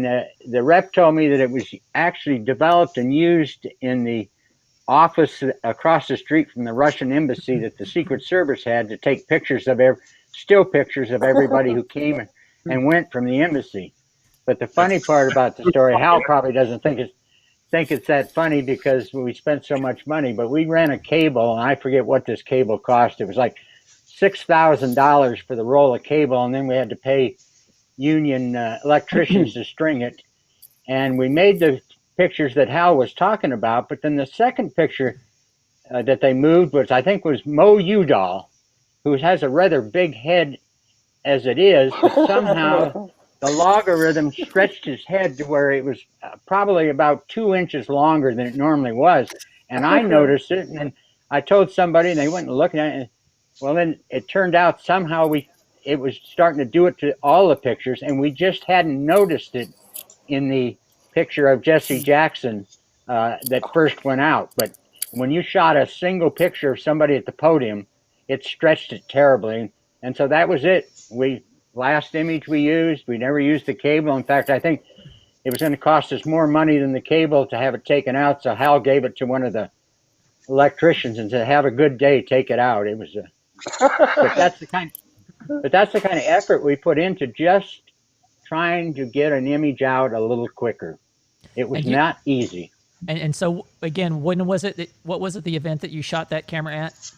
the rep told me that it was actually developed and used in the office across the street from the Russian embassy that the Secret Service had to take pictures of still pictures of everybody who came and went from the embassy. But the funny part about the story, Hal probably doesn't think it's that funny because we spent so much money, but we ran a cable, and I forget what this cable cost. It was like $6,000 for the roll of cable, and then we had to pay union electricians to string it. And we made the pictures that Hal was talking about, but then the second picture that they moved was, I think, was Mo Udall, who has a rather big head as it is, but somehow the logarithm stretched his head to where it was probably about 2 inches longer than it normally was. And I noticed it, and I told somebody, and they went and looked at it. And, well, then it turned out somehow it was starting to do it to all the pictures, and we just hadn't noticed it in the picture of Jesse Jackson that first went out. But when you shot a single picture of somebody at the podium, it stretched it terribly. And so that was it. Last image we used, we never used the cable. In fact, I think it was going to cost us more money than the cable to have it taken out. So Hal gave it to one of the electricians and said, "Have a good day, take it out." It was but that's the kind of effort we put into just trying to get an image out a little quicker. It was not easy. And so again, when was it? What was it? The event that you shot that camera at?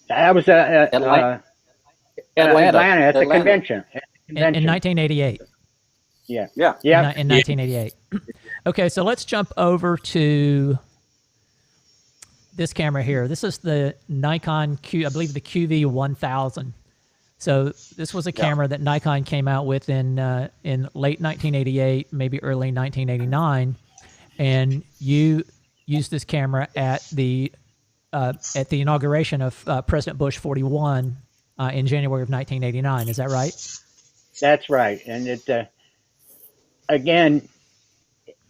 That was Atlanta at the convention. In 1988. Yeah. In 1988. Okay, so let's jump over to this camera here. This is the Nikon I believe the QV1000. So this was a camera that Nikon came out with in late 1988, maybe early 1989, and you used this camera at the inauguration of President Bush 41 in January of 1989. Is that right? That's right. And it again,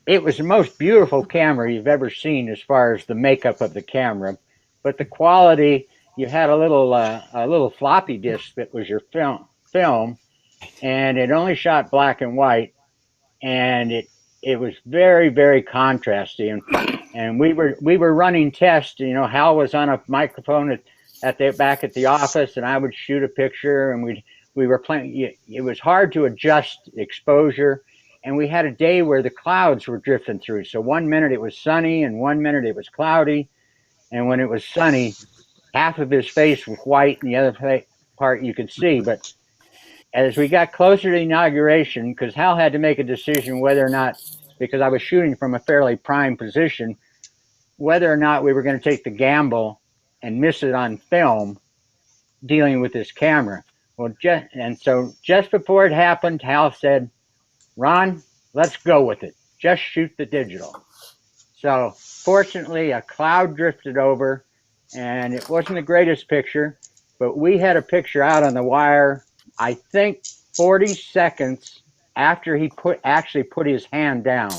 it was the most beautiful camera you've ever seen as far as the makeup of the camera, but the quality. You had a little floppy disk that was your film, and it only shot black and white, and it was very, very contrasty. And we were running tests. You know, Hal was on a microphone back at the office, and I would shoot a picture, and we were playing. It was hard to adjust exposure, and we had a day where the clouds were drifting through. So 1 minute it was sunny, and 1 minute it was cloudy, and when it was sunny, half of his face was white and the other part you could see. But as we got closer to the inauguration, because Hal had to make a decision whether or not, because I was shooting from a fairly prime position, whether or not we were going to take the gamble and miss it on film dealing with this camera. Well, so just before it happened, Hal said, "Ron, let's go with it. Just shoot the digital." So fortunately, a cloud drifted over, and it wasn't the greatest picture, but we had a picture out on the wire, I think 40 seconds after he actually put his hand down.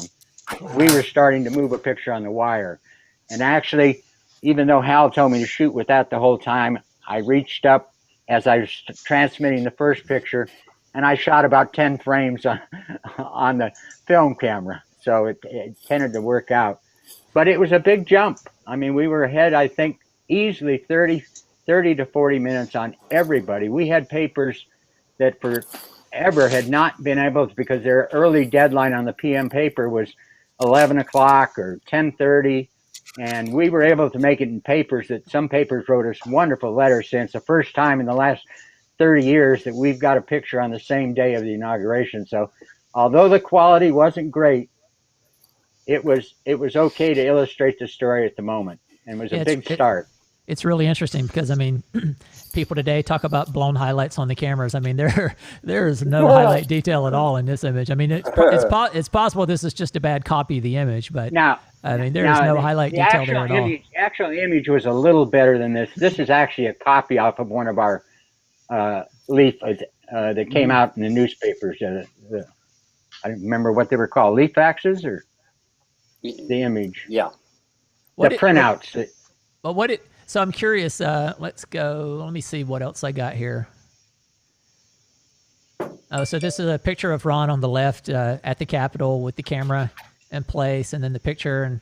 We were starting to move a picture on the wire. And actually, even though Hal told me to shoot with that the whole time, I reached up as I was transmitting the first picture, and I shot about 10 frames on the film camera. So it tended to work out. But it was a big jump. I mean, we were ahead, I think, easily 30 to 40 minutes on everybody. We had papers that forever had not been able to, because their early deadline on the PM paper was 11 o'clock or 10:30, and we were able to make it in papers that some papers wrote us wonderful letters saying it's the first time in the last 30 years that we've got a picture on the same day of the inauguration. So although the quality wasn't great, it was okay to illustrate the story at the moment, and it was a big start. It's really interesting because, I mean, people today talk about blown highlights on the cameras. I mean, there is no highlight detail at all in this image. I mean, it's possible this is just a bad copy of the image, but now, I mean, there is no highlight detail there at all. Actual image was a little better than this. This is actually a copy off of one of our Leaf that came out in the newspapers. I don't remember what they were called, Leafaxes or the image. Yeah. The printouts. So I'm curious, let's go, let me see what else I got here. Oh, so this is a picture of Ron on the left at the Capitol with the camera in place, and then the picture, and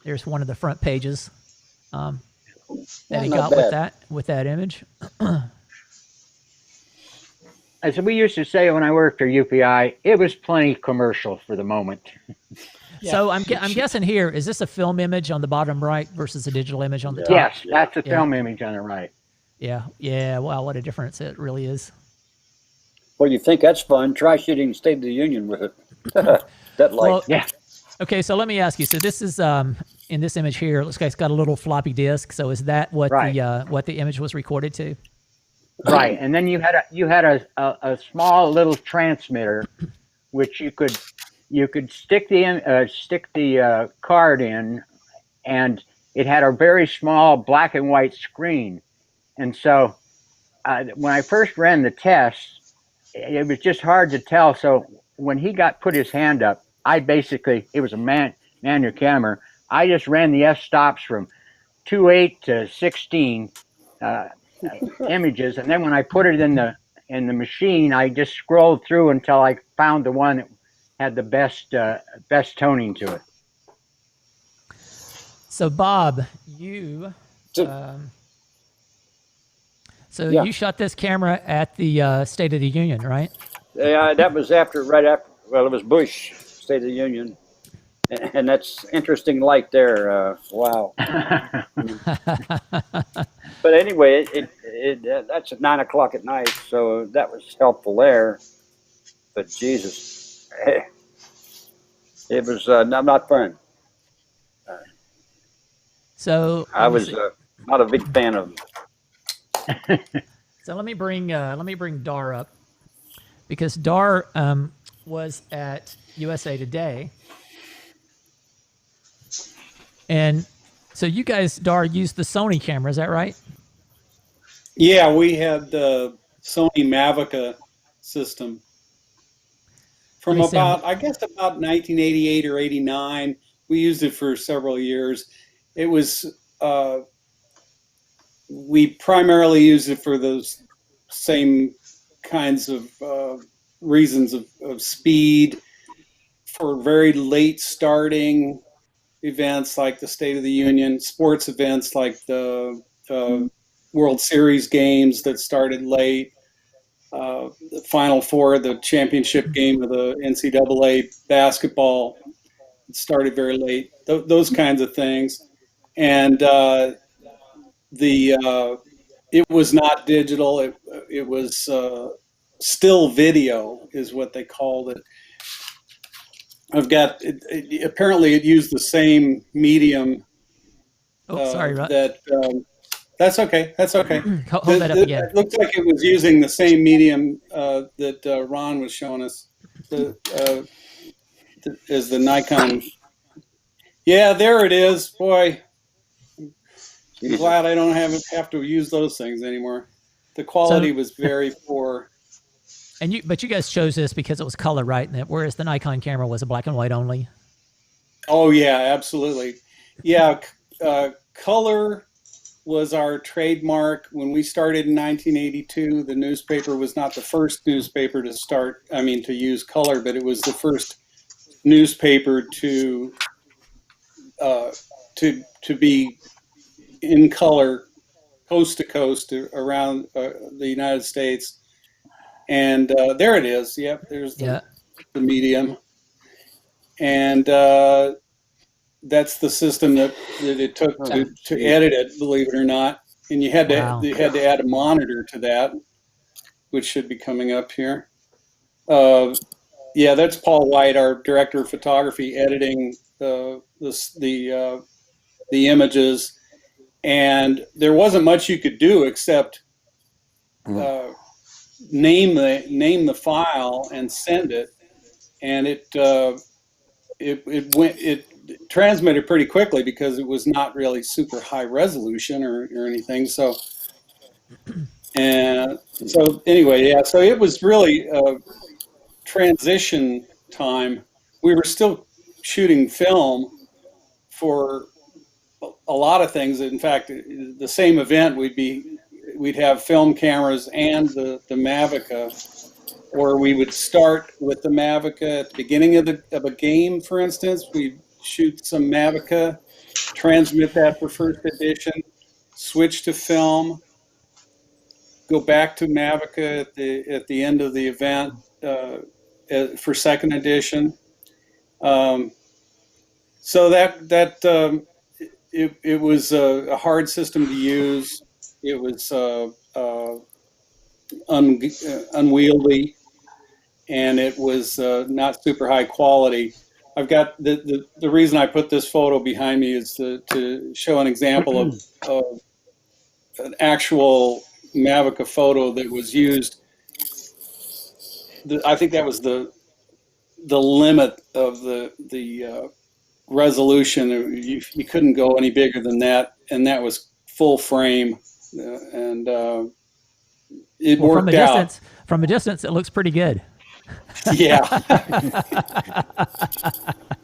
there's one of the front pages that he got with that image. as we used to say when I worked for UPI, it was plenty commercial for the moment. Yeah. So I'm guessing here, is this a film image on the bottom right versus a digital image on the top? Yes, that's a film image on the right. Yeah. Yeah. Wow, what a difference it really is. Well, you think that's fun? Try shooting State of the Union with it. That light. Well, Yeah. Okay, so let me ask you. So this is in this image here. It looks like it's got a little floppy disk. So is that what Right. the image was recorded to? Right, and then you had a small little transmitter, which you could stick the card in, and it had a very small black and white screen. And so when I first ran the test, it was just hard to tell. So when he put his hand up, it was a manual camera. I just ran the f-stops from 2.8 to 16 images, and then when I put it in the machine, I just scrolled through until I found the one that had the best toning to it. So Bob, you Yeah. you shot this camera at the State of the Union, right? Yeah, that was right after. Well, it was Bush, State of the Union, and that's interesting light there. Wow. But anyway, that's at 9 o'clock at night, so that was helpful there. But Jesus, it was not fun. So I was not a big fan of them. So let me bring Darr up, because Darr was at USA Today, and so you guys, Darr, used the Sony camera, is that right? Yeah, we had the Sony Mavica system from Let me see. about 1988 or 89. We used it for several years. It was we primarily used it for those same kinds of reasons of speed, for very late starting events like the State of the Union, sports events like the World Series games that started late, the Final Four, the championship game of the NCAA basketball started very late, those kinds of things. And it was not digital. It was still video is what they called it. I've got it, apparently it used the same medium. Oh, sorry, Rod. That's okay. That's okay. Hold that up again. It looked like it was using the same medium that Ron was showing us as the Nikon. Yeah, there it is. Boy, I'm glad I don't have to use those things anymore. The quality was very poor. But you guys chose this because it was color, right? Whereas the Nikon camera was a black and white only. Oh yeah, absolutely. Yeah, color was our trademark. When we started in 1982, the newspaper was not the first newspaper to use color, but it was the first newspaper to be in color, coast to coast around the United States. And there it is. Yep, there's the medium. And that's the system that it took to edit it, believe it or not. And you had to add a monitor to that, which should be coming up here. Yeah, that's Paul White, our director of photography, editing the images. And there wasn't much you could do except name the file and send it, and it transmitted pretty quickly because it was not really super high resolution or anything. So anyway, yeah. So it was really a transition time. We were still shooting film for a lot of things. In fact, the same event we'd have film cameras and the Mavica, or we would start with the Mavica at the beginning of a game, for instance. We'd shoot some Mavica, transmit that for first edition, switch to film, go back to Mavica at the end of the event for second edition. So it was a hard system to use. It was unwieldy, and it was not super high quality. I've got the reason I put this photo behind me is to show an example of an actual Mavica photo that was used. I think that was the limit of the resolution. You couldn't go any bigger than that, and that was full frame, and it worked out. From a distance, it looks pretty good. Yeah,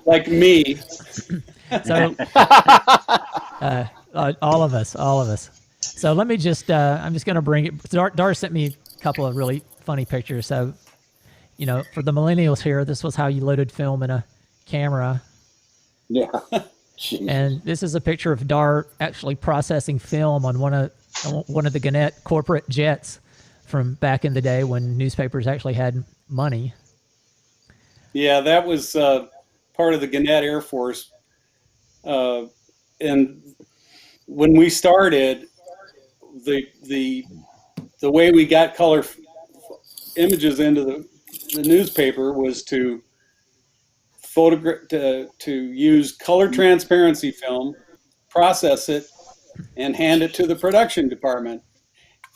like me. So all of us. So let me just, I'm just going to bring it. Darr sent me a couple of really funny pictures. So, you know, for the millennials here, this was how you loaded film in a camera. Yeah. And this is a picture of Darr actually processing film on one of the Gannett corporate jets from back in the day when newspapers actually had money. Yeah, that was part of the Gannett Air Force. And when we started, the way we got color images into the newspaper was to photograph, to use color transparency film, process it, and hand it to the production department.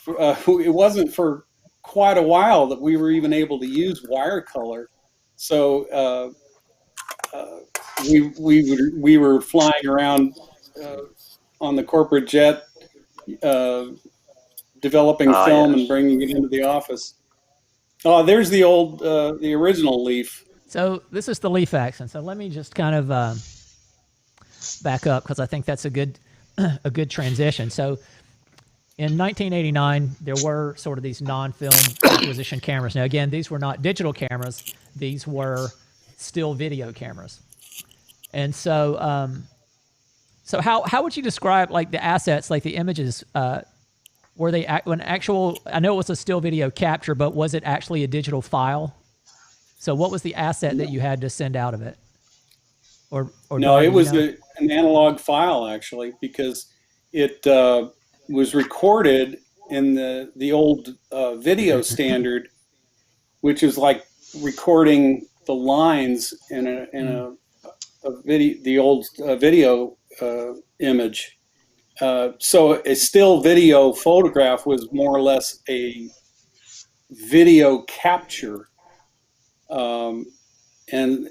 It wasn't for quite a while that we were even able to use wire color. So we were flying around on the corporate jet, developing film and bringing it into the office. Oh, there's the old, the original Leaf. So this is the Leafax, and so let me just kind of back up because I think that's a good transition. So in 1989, there were sort of these non-film acquisition cameras. Now, again, these were not digital cameras; these were still video cameras. And so, so how would you describe like the assets, like the images? Were they an actual? I know it was a still video capture, but was it actually a digital file? So what was the asset that you had to send out of it? Or no, it was an analog file actually, because it was recorded in the old video standard, which is like recording the lines in a video, the old video image. So a still video photograph was more or less a video capture. And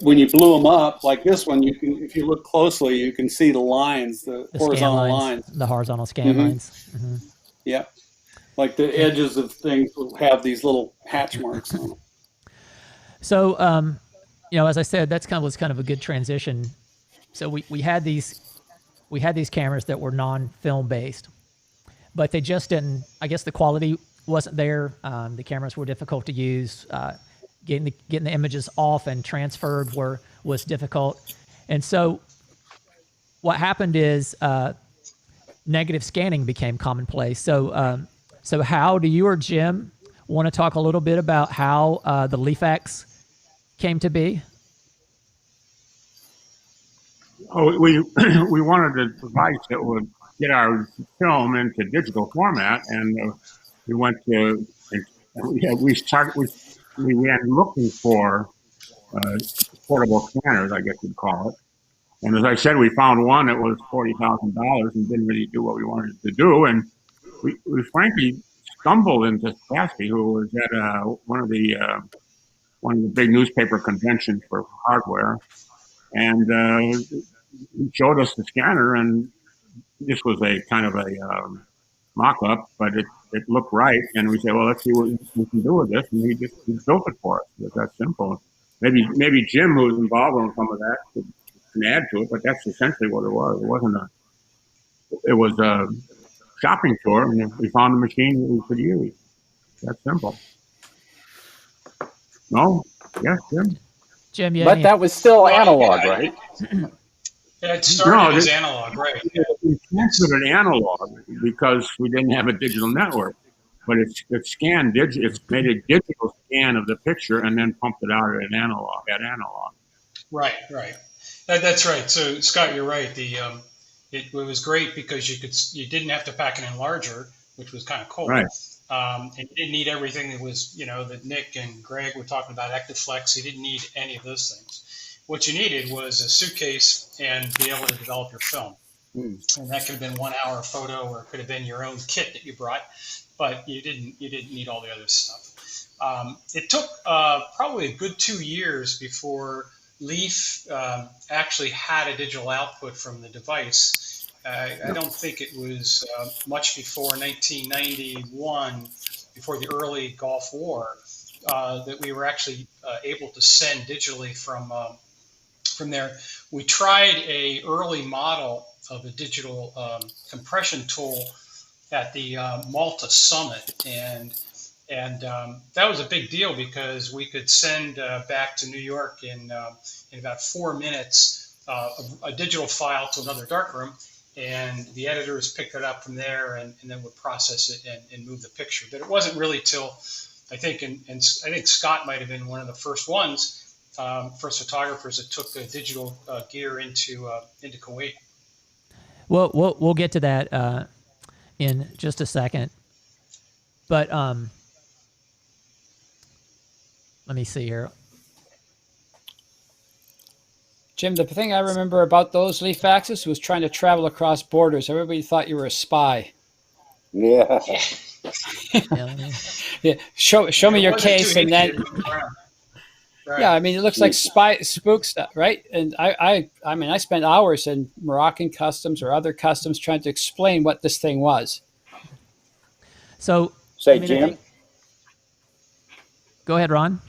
when you blew them up like this one, you can, if you look closely, you can see the lines, the horizontal lines, the horizontal scan lines. Mm-hmm. Yeah, like the edges of things will have these little hatch marks on them. So, you know, as I said, was kind of a good transition. So we had these cameras that were non-film based, but they just didn't. I guess the quality wasn't there. The cameras were difficult to use. Getting the images off and transferred was difficult. And so what happened is negative scanning became commonplace. So so how do you or Jim want to talk a little bit about how the Leafax came to be? Oh, we wanted a device that would get our film into digital format, and we went to we went looking for portable scanners, I guess you'd call it. And as I said, we found one that was $40,000 and didn't really do what we wanted it to do. And we frankly stumbled into Spassky, who was at one of the big newspaper conventions for hardware, and he showed us the scanner, and this was a kind of a mock-up, but it looked right, and we said, well, let's see what we can do with this, and he built it for us. It's that simple. Maybe Jim, who was involved in some of that, can add to it, but that's essentially what it was. It was a shopping tour, and we found a machine that we could use. That's simple. No? Yes, Jim? Jim, yeah. But that was still analog, right? It started as analog, right? We transmitted analog because we didn't have a digital network, but it scanned it made a digital scan of the picture and then pumped it out at analog. Right. That's right. So Scott, you're right. It was great because you didn't have to pack an enlarger, which was kind of cool. Right. And you didn't need everything that was, that Nick and Greg were talking about, Actiflex. You didn't need any of those things. What you needed was a suitcase and be able to develop your film. And that could have been 1 hour photo, or it could have been your own kit that you brought, but you didn't need all the other stuff. It took probably a good 2 years before Leaf actually had a digital output from the device. I don't think it was much before 1991, before the early Gulf War, that we were actually able to send digitally from there. We tried a early model of a digital compression tool at the Malta Summit, and that was a big deal because we could send back to New York in about 4 minutes a digital file to another darkroom, and the editors picked it up from there and then would process it and move the picture. But it wasn't really till I think, and I think Scott might have been one of the first ones. First photographers that took the digital gear into Kuwait. Well, we'll get to that in just a second. But let me see here. Jim, the thing I remember about those Leafaxes was trying to travel across borders. Everybody thought you were a spy. Yeah. Yeah. Show me your case, and then. Right. Yeah, I mean, it looks like spook stuff, right? And I mean, I spent hours in Moroccan customs or other customs trying to explain what this thing was. So, Jim. Go ahead, Ron.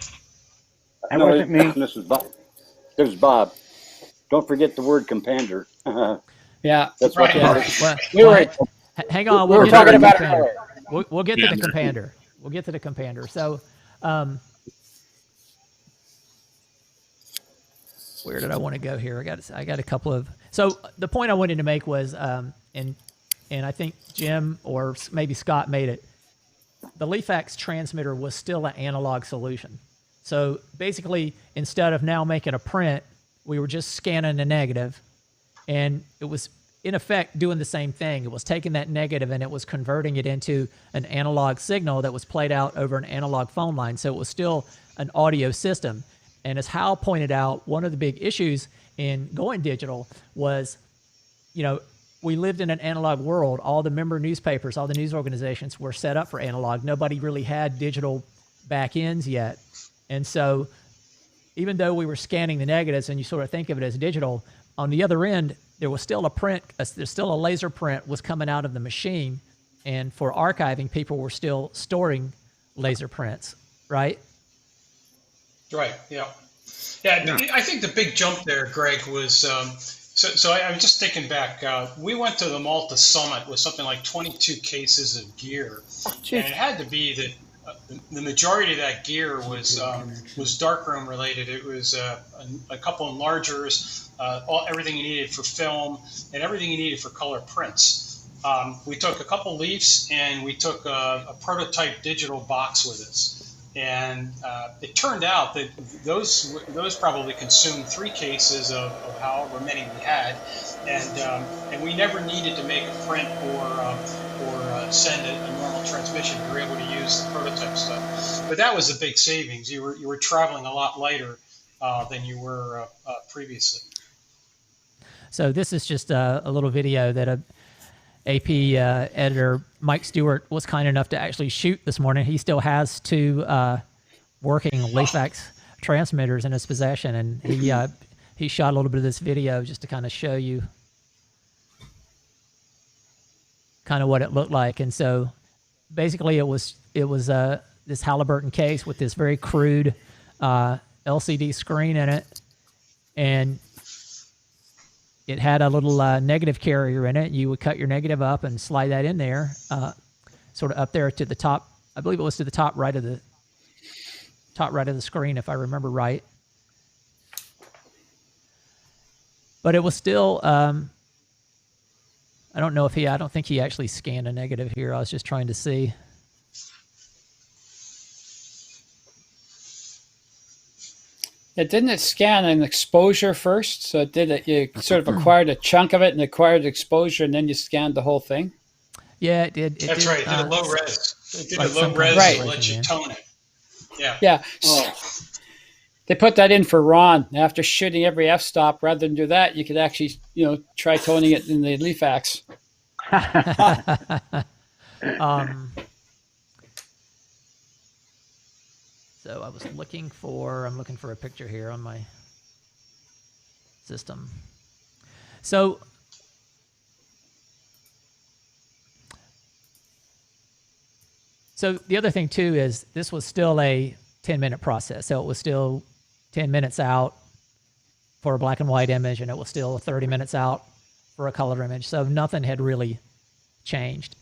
That wasn't me. This is Bob. Don't forget the word compander. Yeah, that's right. what. Hang on. We were talking about it earlier. We'll get to the compander. We'll get to the compander. So. Where did I want to go here? I got a couple of. So the point I wanted to make was, and I think Jim or maybe Scott made it. The Leafax transmitter was still an analog solution. So basically, instead of now making a print, we were just scanning a negative, and it was in effect doing the same thing. It was taking that negative and it was converting it into an analog signal that was played out over an analog phone line. So it was still an audio system. And as Hal pointed out, one of the big issues in going digital was, we lived in an analog world. All the member newspapers, all the news organizations were set up for analog. Nobody really had digital back ends yet. And so even though we were scanning the negatives and you sort of think of it as digital, on the other end, there was still a print, there's still a laser print was coming out of the machine. And for archiving, people were still storing laser prints, right? Right. Yeah. I think the big jump there, Greg, was so I was just thinking back. We went to the Malta Summit with something like 22 cases of gear, and it had to be that the majority of that gear was darkroom related. It was a couple enlargers, everything you needed for film, and everything you needed for color prints. We took a couple Leafs, and we took a prototype digital box with us. And it turned out that those probably consumed 3 cases of however many we had, and we never needed to make a print or send a normal transmission. We were able to use the prototype stuff. But that was a big savings. You were traveling a lot lighter than you were previously. So this is just a little video that AP editor Mike Stewart was kind enough to actually shoot this morning. He still has 2 working Leafax transmitters in his possession, and he shot a little bit of this video just to kind of show you kind of what it looked like. And so basically it was this Halliburton case with this very crude LCD screen in it, and it had a little negative carrier in it. You would cut your negative up and slide that in there, sort of up there to the top. I believe it was to the top right of the screen, if I remember right. But it was still, I don't know if I don't think he actually scanned a negative here. I was just trying to see. Yeah, didn't it scan an exposure first? So it did it. You sort of acquired a chunk of it and acquired exposure, and then you scanned the whole thing. Yeah, it did. That's right. It did a low res. It did like a low res Right. to let you tone it. Yeah. Yeah. Oh, They put that in for Ron. After shooting every f-stop, rather than do that, you could actually, try toning it in the Leafax. So I was looking for, I'm looking for a picture here on my system. So the other thing too is this was still a 10-minute process. So it was still 10 minutes out for a black and white image, and it was still 30 minutes out for a color image. So nothing had really changed.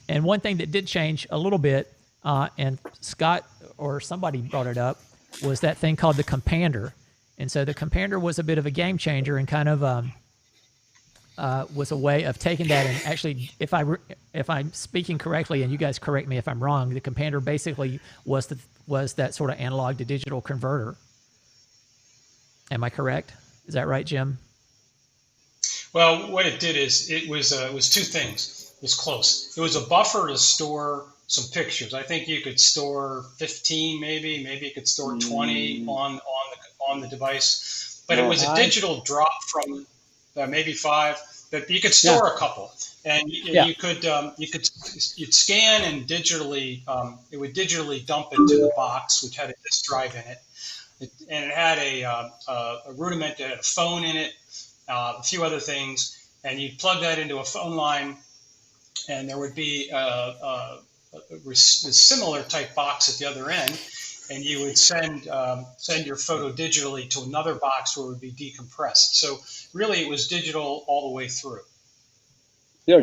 And one thing that did change a little bit, and Scott or somebody brought it up, was that thing called the compander. And so the compander was a bit of a game changer, and kind of was a way of taking that and actually, if I'm speaking correctly, and you guys correct me if I'm wrong, the compander basically was that sort of analog to digital converter. Am I correct? Is that right, Jim? Well, what it did is it was two things. It was close. It was a buffer to store some pictures. I think you could store 15, maybe you could store 20 on the device. But it was a digital drop from maybe 5. But you could store a couple, and you'd scan and digitally it would digitally dump it to the box, which had a disk drive in it. And it had a rudiment that had a phone in it, a few other things, and you'd plug that into a phone line, and there would be a similar type box at the other end, and you would send your photo digitally to another box where it would be decompressed. So really, it was digital all the way through.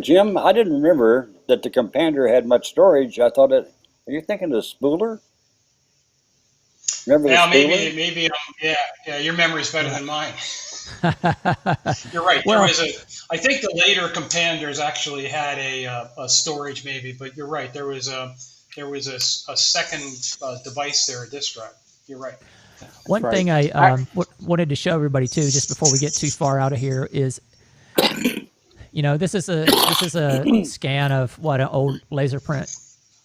Jim, I didn't remember that the compander had much storage. I thought are you thinking of the spooler? Remember the spooler? Maybe, yeah. Your memory's better than mine. You're right. Well, I think the later companders actually had a storage, maybe, but you're right. There was a second device there, a disk drive. You're right. One thing I wanted to show everybody too, just before we get too far out of here, is this is a scan of what an old laser print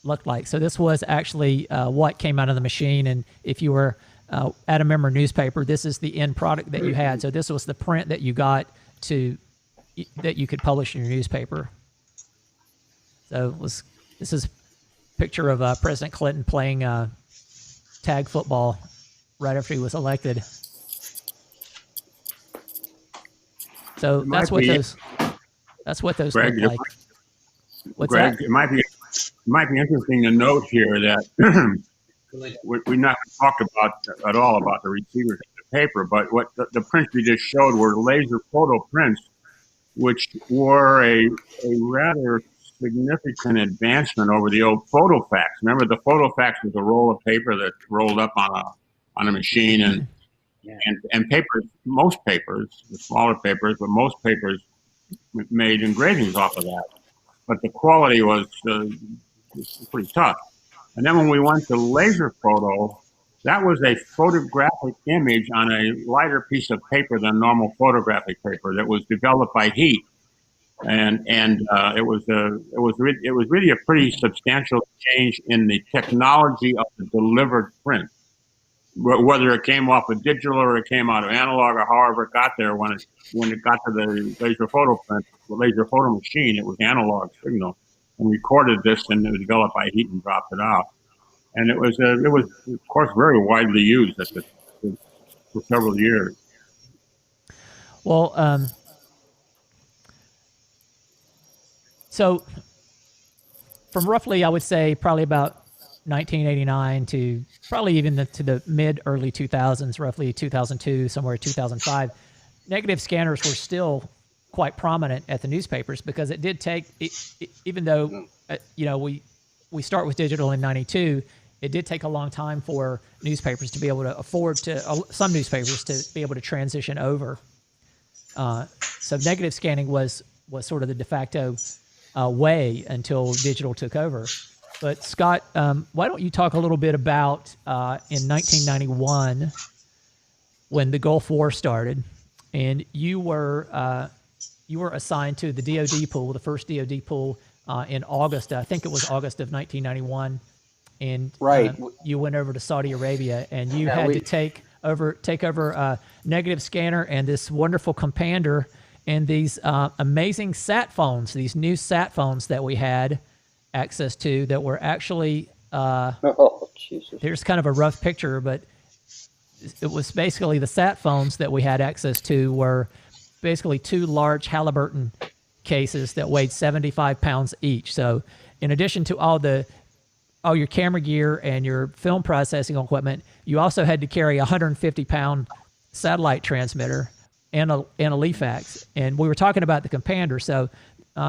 looked like. So this was actually what came out of the machine, and if you were at a member newspaper, this is the end product that you had. So this was the print that you got that you could publish in your newspaper. So this is a picture of President Clinton playing tag football right after he was elected. So that's what those Greg, look like. What's Greg, that? it might be interesting to note here that we're not talked about at all about the receivers and the paper, but what the prints we just showed were laser photo prints, which were a rather significant advancement over the old photofax. Remember, the photofax was a roll of paper that rolled up on a machine, and papers, most papers, the smaller papers, but most papers made engravings off of that. But the quality was pretty tough. And then when we went to laser photo, that was a photographic image on a lighter piece of paper than normal photographic paper that was developed by heat. And it was really a pretty substantial change in the technology of the delivered print, whether it came off of digital or it came out of analog or however it got there. When it got to the laser photo print, the laser photo machine, it was analog signal, and recorded this, and it was developed by heat and dropped it out. And it was of course very widely used for several years. Well, so from roughly, I would say probably about 1989 to probably even to the mid-early 2000s, roughly 2002, somewhere 2005, negative scanners were still quite prominent at the newspapers, because it did take, even though we start with digital in 92, it did take a long time for newspapers to be able to afford to, some newspapers to be able to transition over. So negative scanning was sort of the de facto way until digital took over. But Scott, why don't you talk a little bit about in 1991 when the Gulf War started, and you were assigned to the DoD pool, the first DoD pool, in August. I think it was August of 1991, and you went over to Saudi Arabia, and you had to take over negative scanner and this wonderful Compander and these amazing sat phones, these new sat phones that we had access to that were actually Oh, Jesus. there's kind of a rough picture, but it was basically the sat phones that we had access to were basically two large Halliburton cases that weighed 75 pounds each. So in addition to all your camera gear and your film processing equipment, you also had to carry a 150-pound satellite transmitter and a Leafax. And we were talking about the Compander. So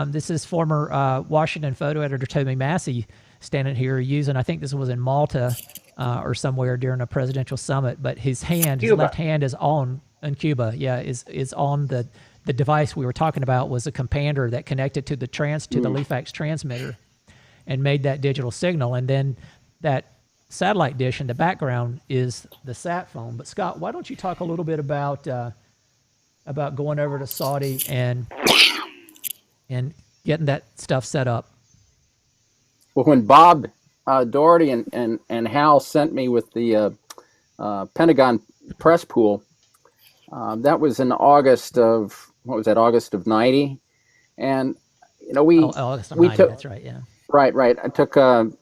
this is former Washington photo editor Toby Massey standing here using, I think this was in Malta or somewhere during a presidential summit, but his left hand is on, in Cuba, is on the device we were talking about was a Compander that connected to the Leafax transmitter and made that digital signal. And then that satellite dish in the background is the sat phone. But Scott, why don't you talk a little bit about going over to Saudi and getting that stuff set up? Well, when Bob Daugherty and Hal sent me with the Pentagon press pool, that was in August of, August of 90. And, August of 90, that's right, yeah. Right. I took 3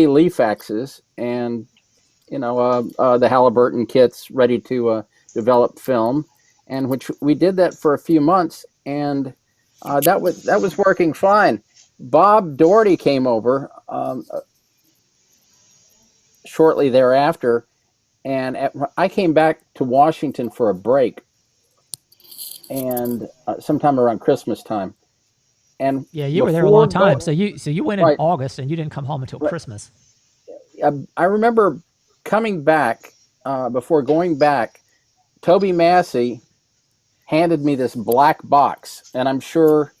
Leafaxes and, the Halliburton kits ready to develop film, and which we did that for a few months, and that was working fine. Bob Daugherty came over shortly thereafter, and I came back to Washington for a break, and sometime around Christmas time. And yeah, you were there a long time. So you went in August, and you didn't come home until Christmas. I remember coming back, before going back, Toby Massey handed me this black box, and I'm sure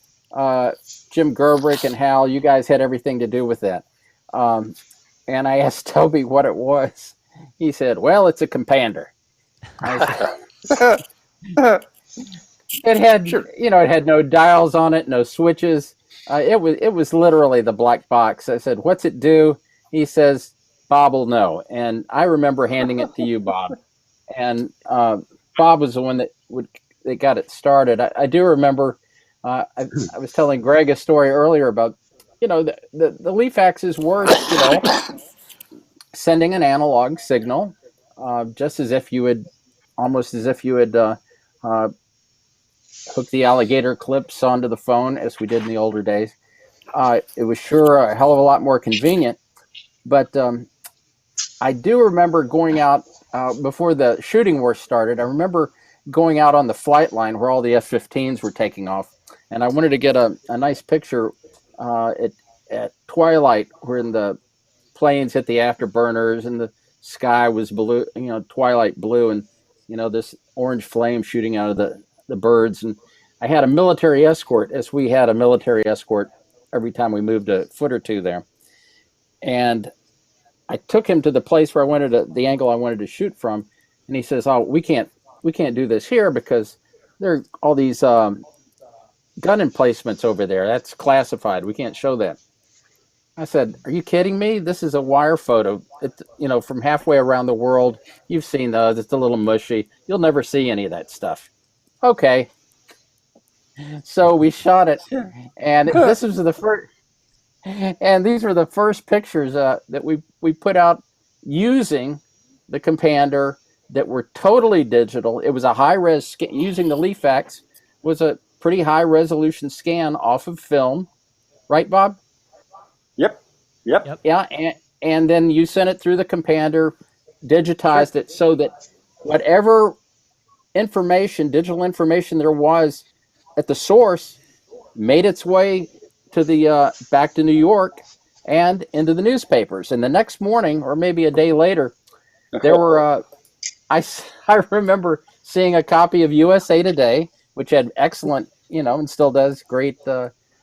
Jim Gerberich and Hal, you guys had everything to do with that. And I asked Toby what it was. He said, "Well, it's a Compander." I said, it had, it had no dials on it, no switches. It was literally the black box. I said, "What's it do?" He says, "Bob will know." And I remember handing it to you, Bob. And Bob was the one that got it started. I do remember. I was telling Greg a story earlier about, the Leafaxes were, sending an analog signal, just as if you had, hook the alligator clips onto the phone as we did in the older days. It was sure a hell of a lot more convenient, but I do remember going out before the shooting war started. I remember going out on the flight line where all the F-15s were taking off, and I wanted to get a nice picture at twilight when the planes hit the afterburners and the sky was blue, twilight blue, and this orange flame shooting out of the birds. And I had a military escort, as we had a military escort every time we moved a foot or two there. And I took him to the place where the angle I wanted to shoot from, and he says, "Oh, we can't do this here because there are all these gun emplacements over there. That's classified. We can't show that." I said, "Are you kidding me? This is a wire photo. From halfway around the world. You've seen those. It's a little mushy. You'll never see any of that stuff." Okay. So we shot it, and this was the first. And these were the first pictures that we put out using the Compander that were totally digital. It was a high-res scan. Using the Leafax was a pretty high-resolution scan off of film. Right, Bob? Yep. Yeah, and then you sent it through the Compander, digitized it so that whatever digital information there was at the source made its way to the back to New York and into the newspapers. And the next morning, or maybe a day later, there were I remember seeing a copy of USA Today which had excellent, and still does great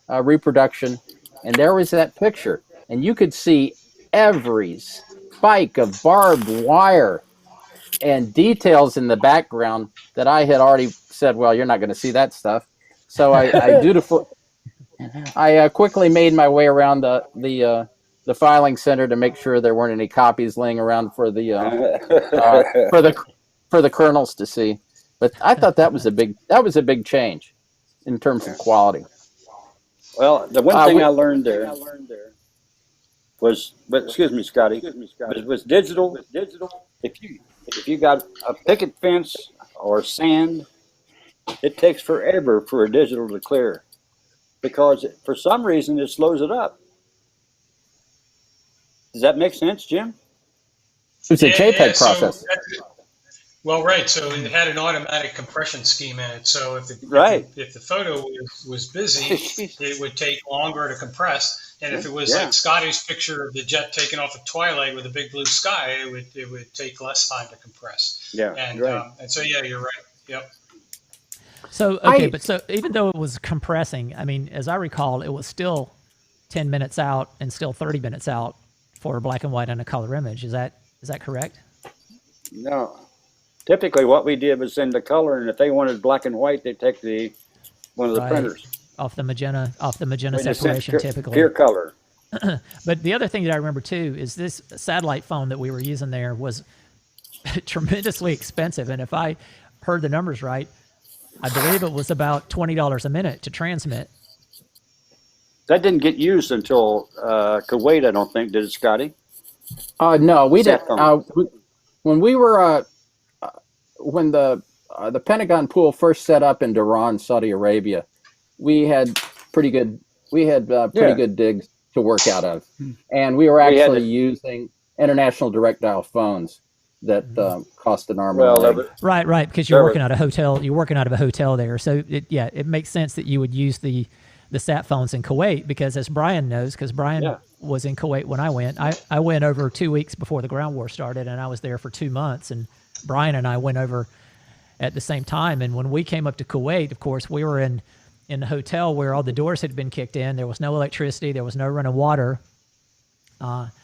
reproduction. And there was that picture, and you could see every spike of barbed wire and details in the background that I had already said, well, you're not going to see that stuff. So I quickly made my way around the filing center to make sure there weren't any copies laying around for the for the colonels to see. But I thought that was a big change in terms of quality. Well, the one thing I learned there was, but excuse me, Scotty, was digital. If you got a picket fence or sand, it takes forever for a digital to clear, because for some reason it slows it up. Does that make sense, Jim? It's a JPEG process. Well, right. So it had an automatic compression scheme in it. So if the photo was busy, it would take longer to compress. And if it was like Scotty's picture of the jet taking off at twilight with a big blue sky, it would take less time to compress. Yeah. And so you're right. Yep. So so even though it was compressing, I mean, as I recall, it was still 10 minutes out and still 30 minutes out for a black and white and a color image. Is that correct? No. Typically, what we did was send the color, and if they wanted black and white, they take one of the printers off the magenta separation, typically pure color. But the other thing that I remember too is this satellite phone that we were using there was tremendously expensive, and if I heard the numbers right, I believe it was about $20 a minute to transmit. That didn't get used until Kuwait, I don't think, did it, Scotty? No, we didn't. When we were when the Pentagon pool first set up in Darr, Saudi Arabia, we had pretty good good digs to work out of, and we were actually using international direct dial phones that cost an arm and a leg. Right, because you're working out of a hotel. You're working out of a hotel there, so it makes sense that you would use the sat phones in Kuwait, because as Brian knows, because Brian was in Kuwait when I went. I went over 2 weeks before the ground war started, and I was there for 2 months, and Brian and I went over at the same time. And when we came up to Kuwait, of course, we were in the hotel where all the doors had been kicked in. There was no electricity. There was no running water.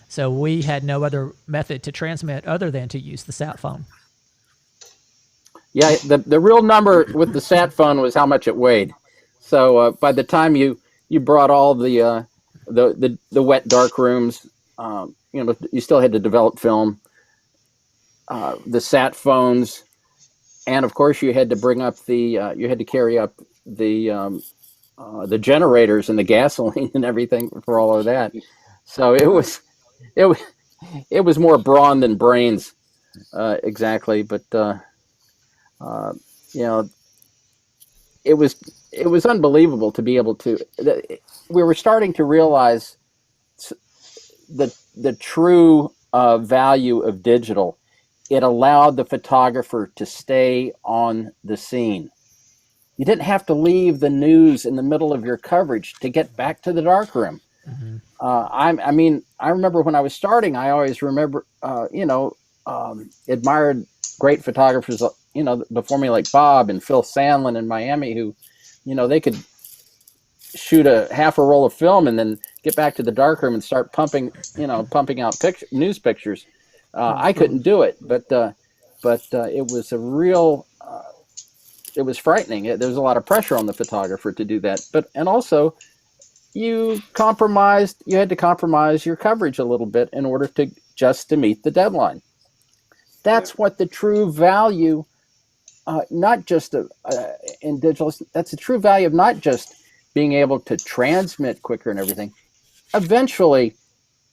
So we had no other method to transmit other than to use the sat phone. Yeah, the real number with the sat phone was how much it weighed. So by the time you brought all the wet dark rooms, you still had to develop film. The sat phones, and of course you had to bring up you had to carry up the generators and the gasoline and everything for all of that. So it was more brawn than brains, exactly. But it was unbelievable to be able to. We were starting to realize the true value of digital. It allowed the photographer to stay on the scene. You didn't have to leave the news in the middle of your coverage to get back to the darkroom. Mm-hmm. I remember when I was starting, I always admired great photographers, before me, like Bob and Phil Sandlin in Miami, who, they could shoot a half a roll of film and then get back to the darkroom and start pumping out news pictures. I couldn't do it, but it was a real. It was frightening. There was a lot of pressure on the photographer to do that, and also you had to compromise your coverage a little bit in order to meet the deadline. That's what the true value, not just in digital. That's the true value of not just being able to transmit quicker and everything. Eventually,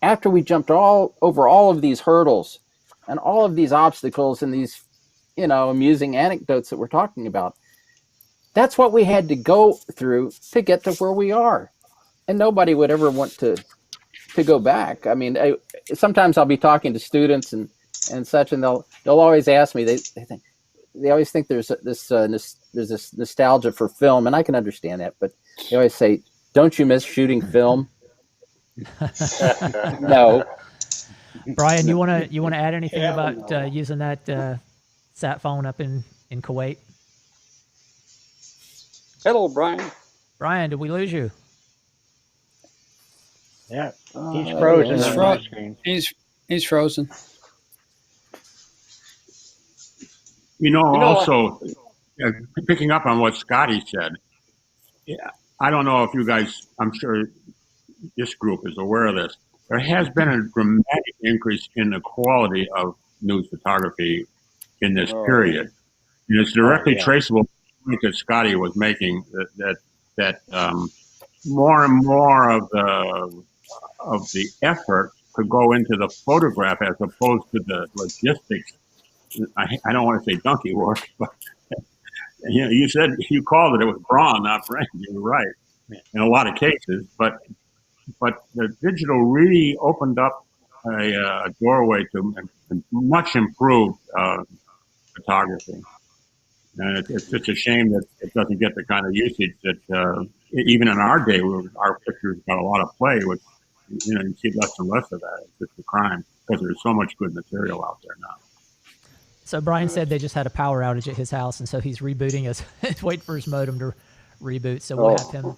after we jumped over all of these hurdles and all of these obstacles and these, amusing anecdotes that we're talking about, that's what we had to go through to get to where we are. And nobody would ever want to go back. I mean, sometimes I'll be talking to students and such, and they'll always ask me. They always think there's this nostalgia for film, and I can understand that. But they always say, "Don't you miss shooting film?" No. Brian, you want to add anything about using that sat phone up in Kuwait? Hello, Brian. Brian, did we lose you? Yeah, he's frozen He's on fro- my screen. He's frozen. Also, picking up on what Scotty said, yeah, I don't know if you guys, I'm sure this group is aware of this. There has been a dramatic increase in the quality of news photography in this period. And it's directly traceable to the point that Scotty was making, that more and more of the effort could go into the photograph as opposed to the logistics. I don't want to say donkey work, but you called it was brawn, not brain. You're right in a lot of cases, but the digital really opened up a doorway to much improved photography. And it's such a shame that it doesn't get the kind of usage that even in our day, our pictures got a lot of play, which you see less and less of that. It's just a crime because there's so much good material out there now. So Brian said they just had a power outage at his house, and so he's rebooting us. Waiting for his modem to reboot. So we'll have him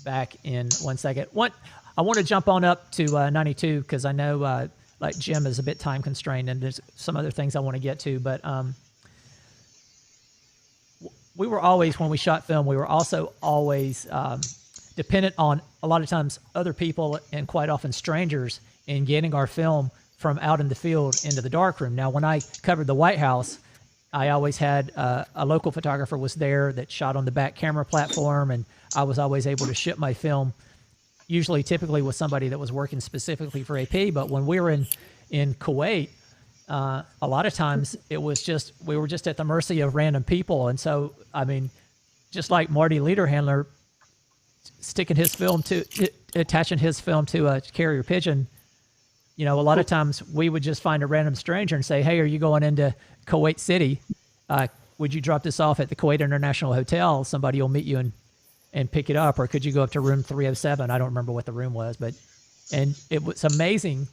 back in 1 second. I want to jump on up to 92 because I know like Jim is a bit time constrained, and there's some other things I want to get to. But we were always, when we shot film, we were also always dependent on a lot of times other people and quite often strangers in getting our film from out in the field into the darkroom. Now, when I covered the White House, I always had a local photographer was there that shot on the back camera platform, and I was always able to ship my film, typically with somebody that was working specifically for AP. But when we were in Kuwait, a lot of times we were just at the mercy of random people. And so, I mean, just like Marty Lederhandler attaching his film to a carrier pigeon, a lot of times we would just find a random stranger and say, hey, are you going into Kuwait City? Would you drop this off at the Kuwait International Hotel? Somebody will meet you and pick it up. Or could you go up to room 307? I don't remember what the room was, and it was amazing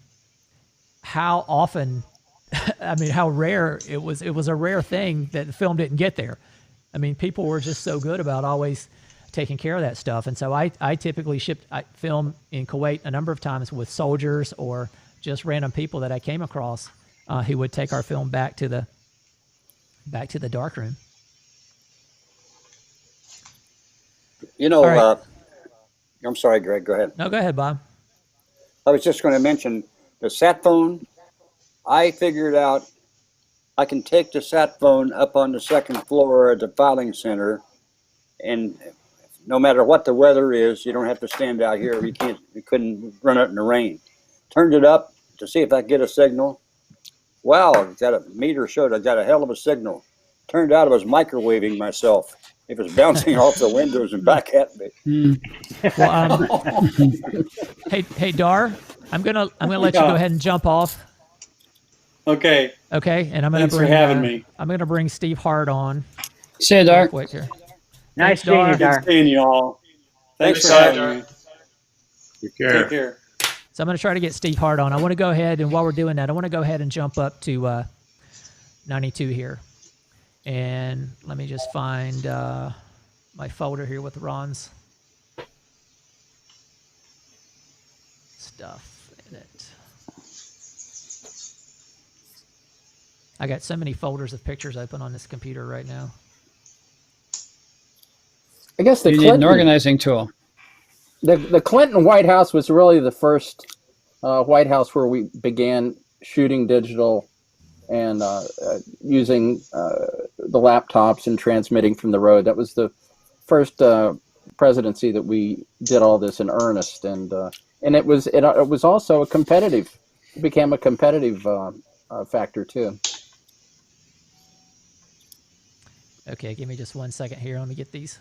how often, how rare it was. It was a rare thing that the film didn't get there. I mean, people were just so good about always taking care of that stuff. And so I typically shipped film in Kuwait a number of times with soldiers or just random people that I came across who would take our film back to the darkroom. Right. I'm sorry, Greg, go ahead. No, go ahead, Bob. I was just going to mention the sat phone. I figured out I can take the sat phone up on the second floor at the filing center, and no matter what the weather is, you don't have to stand out here. You couldn't run it in the rain. Turned it up to see if I could get a signal. Wow, got a meter showed I got a hell of a signal. Turned out I was microwaving myself. It was bouncing off the windows and back at me. Well, hey, Darr, I'm gonna let you go ahead and jump off. Okay. Okay, and Thanks for having me. I'm gonna bring Steve Hart on. Say, Darr. Quick here. Nice seeing you, Darr. Good seeing you all. Thanks for having me. Take care. Take care. So I'm going to try to get Steve Hart on. I want to go ahead, and while we're doing that, I want to go ahead and jump up to 92 here. And let me just find my folder here with Ron's stuff in it. I got so many folders of pictures open on this computer right now. I guess you need an organizing tool. The Clinton White House was really the first White House where we began shooting digital and using the laptops and transmitting from the road. That was the first presidency that we did all this in earnest, and it was also it became a competitive factor too. Okay, give me just 1 second here. Let me get these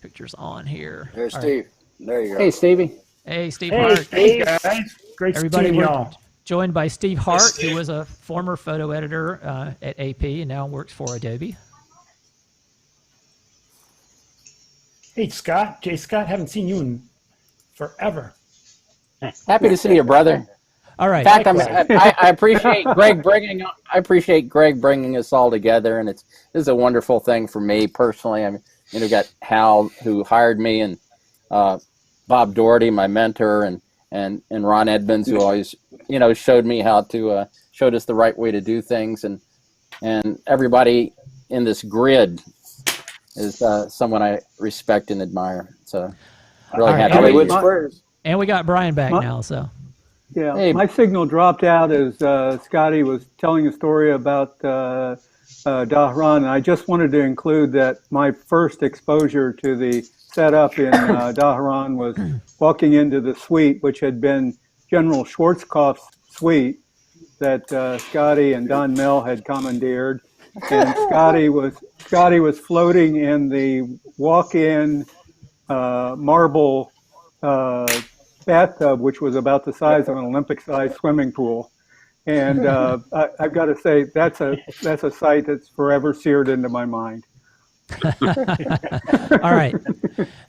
pictures on here. There's Steve. Right. There you go. Hey, Stevie. Hey, Steve Hart. Hey, guys. Great Everybody, seeing y'all. Joined by Steve Hart, who was a former photo editor at AP and now works for Adobe. Hey, Scott. Jay Scott, haven't seen you in forever. Happy to see you, brother. All right. In fact, I appreciate Greg bringing us all together, and this is a wonderful thing for me personally. I mean, got Hal, who hired me, and Bob Daugherty, my mentor, and Ron Edmonds, who always, showed me how to, showed us the right way to do things. And everybody in this grid is someone I respect and admire. So really happy. Hollywood Squares. And we got Brian back now, so. Yeah, hey. My signal dropped out as Scotty was telling a story about Daugherty, and I just wanted to include that my first exposure to the setup in Daugherty was walking into the suite, which had been General Schwarzkopf's suite that Scotty and Don Mell had commandeered, and Scotty was floating in the walk-in marble bathtub, which was about the size of an Olympic-sized swimming pool. And I've got to say, that's a sight that's forever seared into my mind. All right.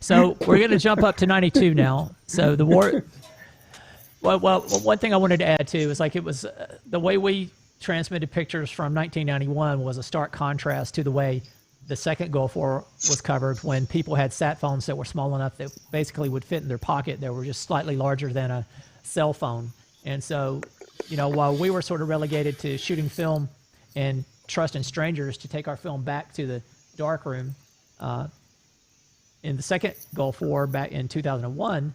So we're going to jump up to 92 now. So the war. Well, one thing I wanted to add too is it was the way we transmitted pictures from 1991 was a stark contrast to the way the second Gulf War was covered, when people had sat phones that were small enough that basically would fit in their pocket. They were just slightly larger than a cell phone. And so, while we were sort of relegated to shooting film and trusting strangers to take our film back to the darkroom, in the second Gulf War back in 2001,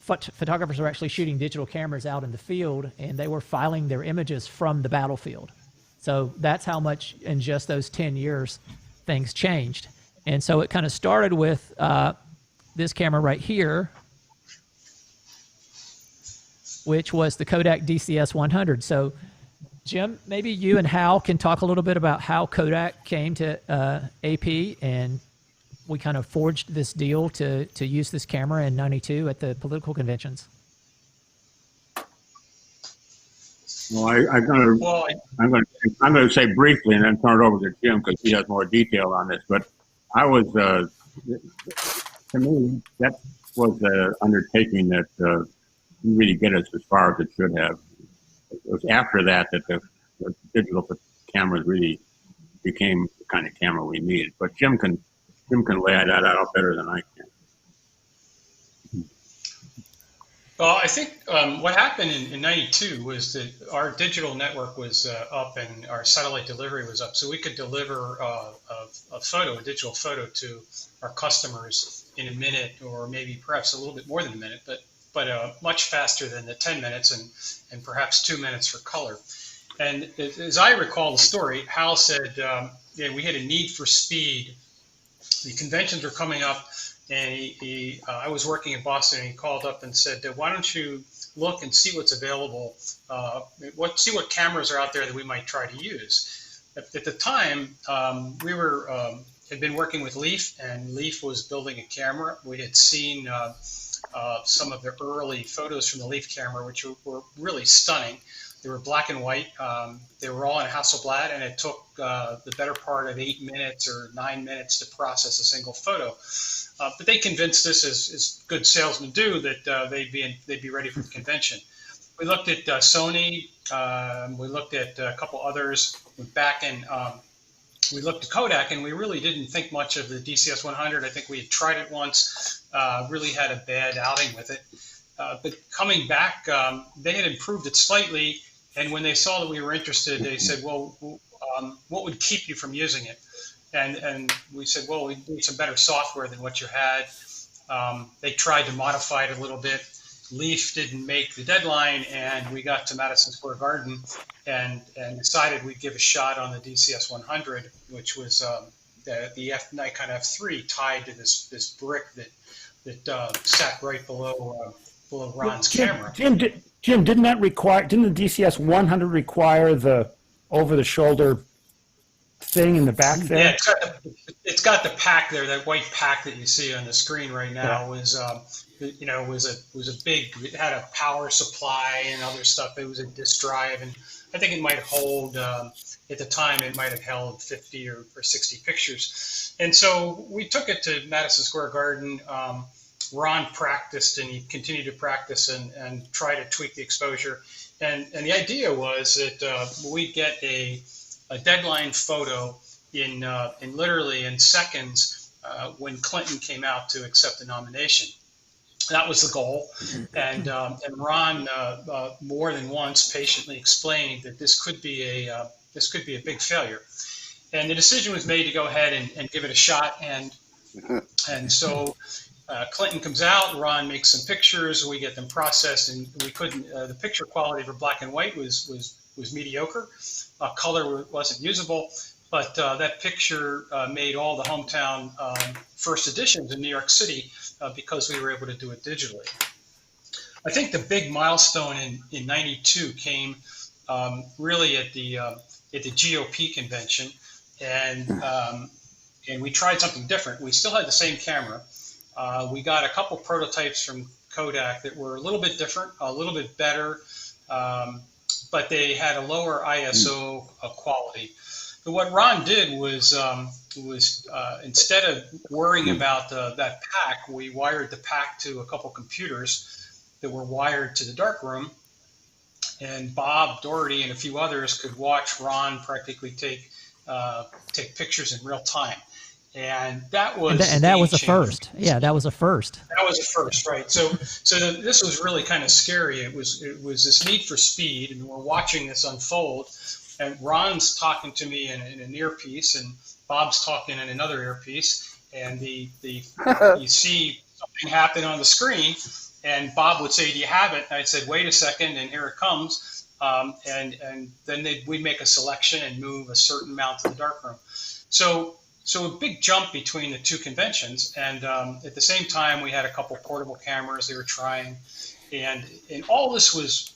photographers were actually shooting digital cameras out in the field, and they were filing their images from the battlefield. So that's how much in just those 10 years things changed. And so it kind of started with this camera right here, which was the Kodak DCS520. So Jim, maybe you and Hal can talk a little bit about how Kodak came to AP, and we kind of forged this deal to use this camera in '92 at the political conventions. Well, I'm going to say briefly and then turn it over to Jim because he has more detail on this. But I was, to me, that was an undertaking that didn't really get us as far as it should have. It was after that the digital cameras really became the kind of camera we needed. But Jim can lay that out better than I can. Well, I think what happened in '92 was that our digital network was up and our satellite delivery was up, so we could deliver a digital photo to our customers in a minute, or maybe perhaps a little bit more than a minute, but much faster than the 10 minutes and perhaps 2 minutes for color. And as I recall the story, Hal said, we had a need for speed. The conventions were coming up, and I was working in Boston, and he called up and said, why don't you look and see what's available, see what cameras are out there that we might try to use. At the time, we had been working with Leaf, and Leaf was building a camera. We had seen some of the early photos from the Leaf camera, which were really stunning. They were black and white. They were all in Hasselblad, and it took the better part of 8 minutes or 9 minutes to process a single photo. But they convinced us, as good salesmen do, that they'd be ready for the convention. We looked at Sony. We looked at a couple others. Went back and we looked at Kodak, and we really didn't think much of the DCS520. I think we had tried it once. Really had a bad outing with it. But coming back, they had improved it slightly. And when they saw that we were interested, they said, well, what would keep you from using it? And we said, well, we need some better software than what you had. They tried to modify it a little bit. Leaf didn't make the deadline, and we got to Madison Square Garden and decided we'd give a shot on the DCS520, which was the Nikon F3 tied to this brick that sat right below Ron's camera. Jim, didn't the DCS520 require the over-the-shoulder thing in the back there? Yeah, it's got the pack there. That white pack that you see on the screen right now was a big. It had a power supply and other stuff. It was a disk drive, and I think it might hold. At the time, it might have held 50 or 60 pictures. And so we took it to Madison Square Garden. Ron practiced, and he continued to practice and try to tweak the exposure. And the idea was that we'd get a deadline photo in literally in seconds, when Clinton came out to accept the nomination. That was the goal, and Ron more than once patiently explained that this could be a big failure, and the decision was made to go ahead and give it a shot, and so Clinton comes out, Ron makes some pictures, we get them processed, and we couldn't. The picture quality for black and white was mediocre, color wasn't usable. But that picture made all the hometown first editions in New York City because we were able to do it digitally. I think the big milestone in '92 came really at the GOP convention, and we tried something different. We still had the same camera. We got a couple prototypes from Kodak that were a little bit different, a little bit better, but they had a lower ISO quality. But what Ron did was instead of worrying about that pack, we wired the pack to a couple computers that were wired to the darkroom, and Bob, Daugherty, and a few others could watch Ron practically take pictures in real time. And that was a first. Yeah, that was a first. That was a first, right? So this was really kind of scary. It was this need for speed, and we're watching this unfold. And Ron's talking to me in an earpiece, and Bob's talking in another earpiece, and you see something happen on the screen, and Bob would say, "Do you have it?" And I said, "Wait a second," and here it comes. And then we'd make a selection and move a certain amount to the darkroom. So a big jump between the two conventions, and at the same time we had a couple portable cameras they were trying, and all this was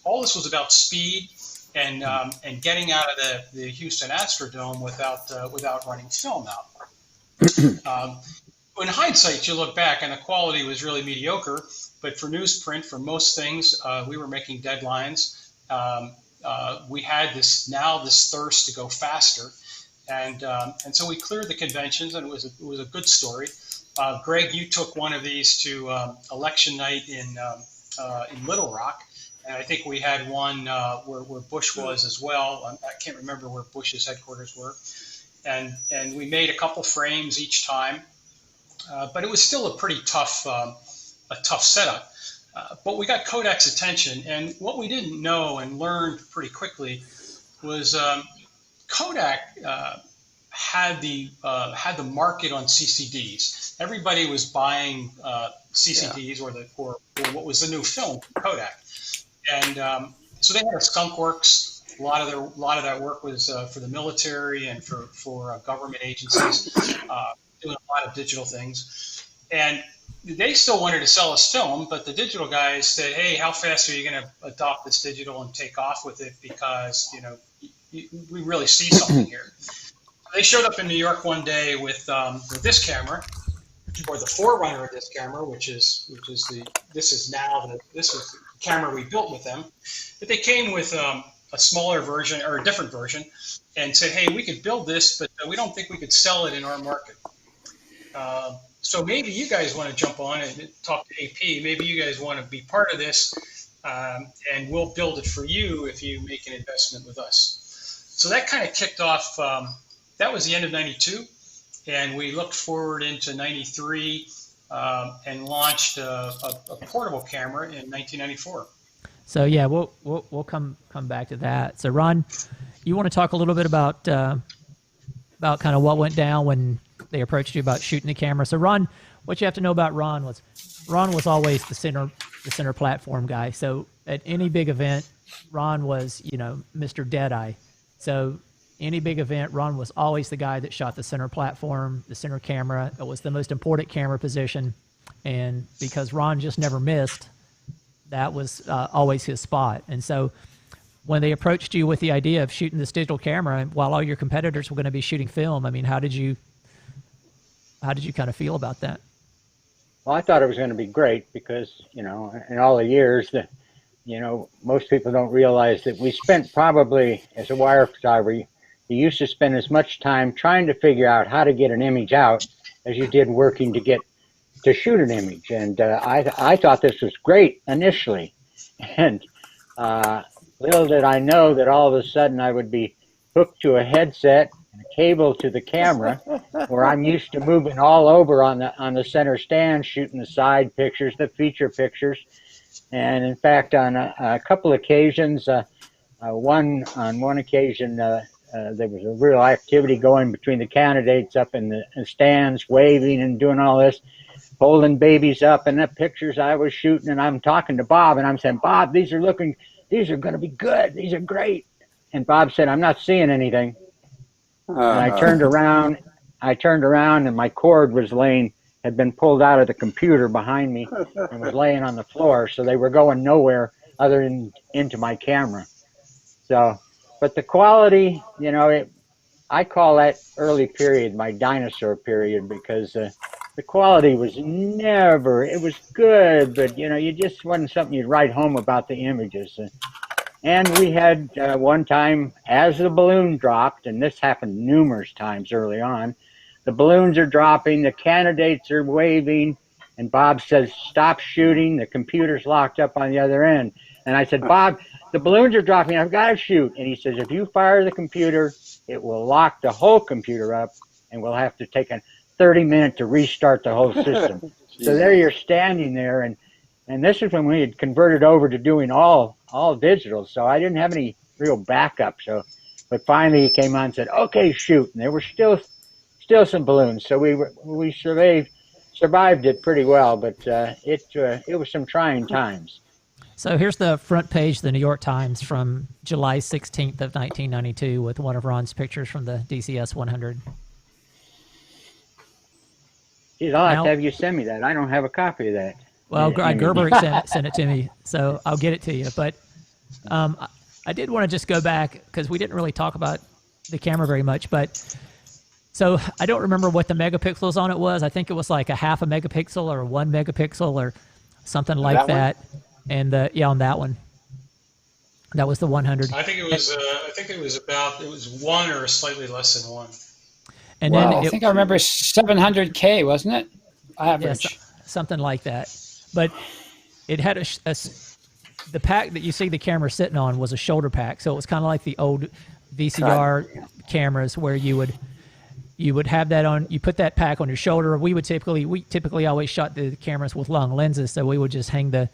about speed. And getting out of the Houston Astrodome without running film out. In hindsight, you look back and the quality was really mediocre. But for newsprint, for most things, we were making deadlines. We had this thirst to go faster, and so we cleared the conventions, and it was a good story. Greg, you took one of these to election night in Little Rock. And I think we had one where Bush was as well. I can't remember where Bush's headquarters were. And we made a couple frames each time, but it was still a pretty tough setup. But we got Kodak's attention, and what we didn't know and learned pretty quickly was Kodak had the market on CCDs. Everybody was buying CCDs or what was the new film from Kodak. And so they had a skunk works. A lot of that work was for the military and for government agencies, doing a lot of digital things. And they still wanted to sell us film, but the digital guys said, "Hey, how fast are you going to adopt this digital and take off with it? Because we really see something here." They showed up in New York one day with this camera, or the forerunner of this camera, which is the camera we built with them. But they came with a smaller version or a different version and said, "Hey, we could build this, but we don't think we could sell it in our market. So maybe you guys want to jump on and talk to AP. Maybe you guys want to be part of this, and we'll build it for you if you make an investment with us." So that kind of kicked off. That was the end of '92, and we looked forward into '93. And launched a portable camera in 1994. So yeah, we'll come back to that. So Ron, you want to talk a little bit about kind of what went down when they approached you about shooting the camera. So Ron, what you have to know about Ron was always the center platform guy. So at any big event, Ron was Mr. Deadeye. So any big event, Ron was always the guy that shot the center platform, the center camera. It was the most important camera position. And because Ron just never missed, that was always his spot. And so when they approached you with the idea of shooting this digital camera while all your competitors were going to be shooting film, I mean, how did you kind of feel about that? Well, I thought it was going to be great because, in all the years that, most people don't realize that we spent probably, as a wire photographer, you used to spend as much time trying to figure out how to get an image out as you did working to shoot an image. And I thought this was great initially. And little did I know that all of a sudden I would be hooked to a headset and a cable to the camera, where I'm used to moving all over on the center stand, shooting the side pictures, the feature pictures. And in fact, on a couple occasions, on one occasion, there was a real activity going between the candidates up in the stands, waving and doing all this, holding babies up, and the pictures I was shooting, and I'm talking to Bob, and I'm saying, Bob, these are going to be good. These are great. And Bob said, I'm not seeing anything. And I turned around, and my cord had been pulled out of the computer behind me and was laying on the floor. So they were going nowhere other than into my camera. So, but the quality, you know, I call that early period my dinosaur period, because the quality was it was good, but, you know, you just wasn't something you'd write home about the images. And we had one time, as the balloon dropped, and this happened numerous times early on, the balloons are dropping, the candidates are waving, and Bob says, stop shooting, the computer's locked up on the other end. And I said, Bob, the balloons are dropping, I've got to shoot. And he says, if you fire the computer, it will lock the whole computer up, and we'll have to take a 30-minute to restart the whole system. So there you're standing there, and this is when we had converted over to doing all digital, so I didn't have any real backup. But finally he came on and said, okay, shoot. And there were still some balloons, so we survived it pretty well, but it was some trying times. So here's the front page of the New York Times from July 16th of 1992 with one of Ron's pictures from the DCS520. Geez, I'll have to have you send me that. I don't have a copy of that. Well, Gerberich sent it to me, so I'll get it to you. But I did want to just go back, because we didn't really talk about the camera very much. But so I don't remember what the megapixels on it was. I think it was like a 0.5 megapixel or 1 megapixel or something like that. And on that one, that was the 100. I think it was 1 or slightly less than 1. And wow. then I think I remember 700K, wasn't it? Average. Yeah, something like that. But it had the pack that you see the camera sitting on was a shoulder pack, so it was kind of like the old VCR cameras where you would have that on. You put that pack on your shoulder. We typically always shot the cameras with long lenses, so we would just hang the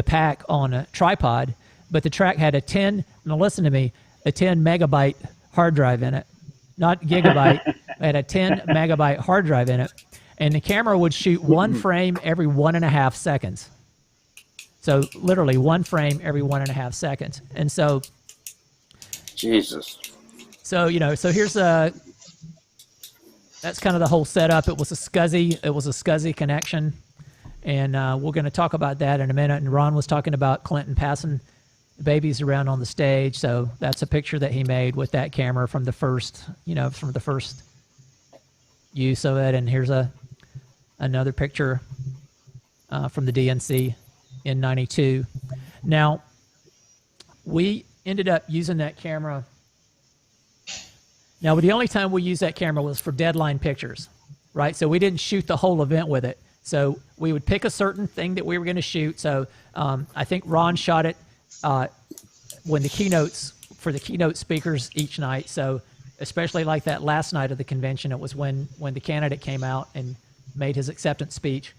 pack on a tripod. But the track had a 10 megabyte hard drive in it, not gigabyte. It had a 10 megabyte hard drive in it. And the camera would shoot one frame every 1.5 seconds. So literally one frame every 1.5 seconds. And so, Jesus. So, you know, so here's that's kind of the whole setup. It was a SCSI connection. And we're going to talk about that in a minute. And Ron was talking about Clinton passing babies around on the stage. So that's a picture that he made with that camera from the first use of it. And here's another picture from the DNC in '92. Now, we ended up using that camera. Now, the only time we used that camera was for deadline pictures, right? So we didn't shoot the whole event with it. So we would pick a certain thing that we were going to shoot. So I think Ron shot it when the keynote speakers each night. So especially like that last night of the convention, it was when the candidate came out and made his acceptance speech.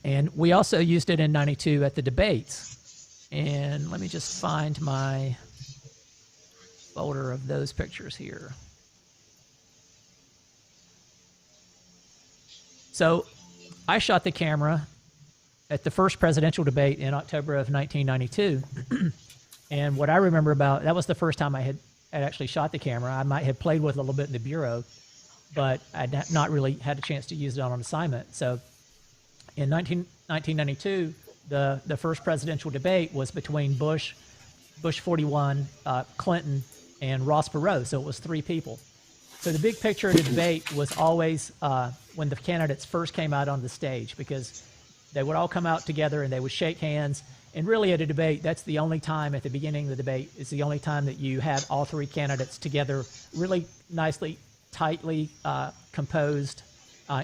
And we also used it in '92 at the debates. And let me just find my folder of those pictures here. So I shot the camera at the first presidential debate in October of 1992. And what I remember that was the first time I had actually shot the camera. I might have played with it a little bit in the bureau, but I'd not really had a chance to use it on an assignment. So in 1992, the first presidential debate was between Bush 41, Clinton, and Ross Perot. So it was 3 people. So the big picture of the debate was always when the candidates first came out on the stage, because they would all come out together and they would shake hands. And really at a debate, that's the only time at the beginning of the debate is the only time that you had all 3 candidates together, really nicely, tightly composed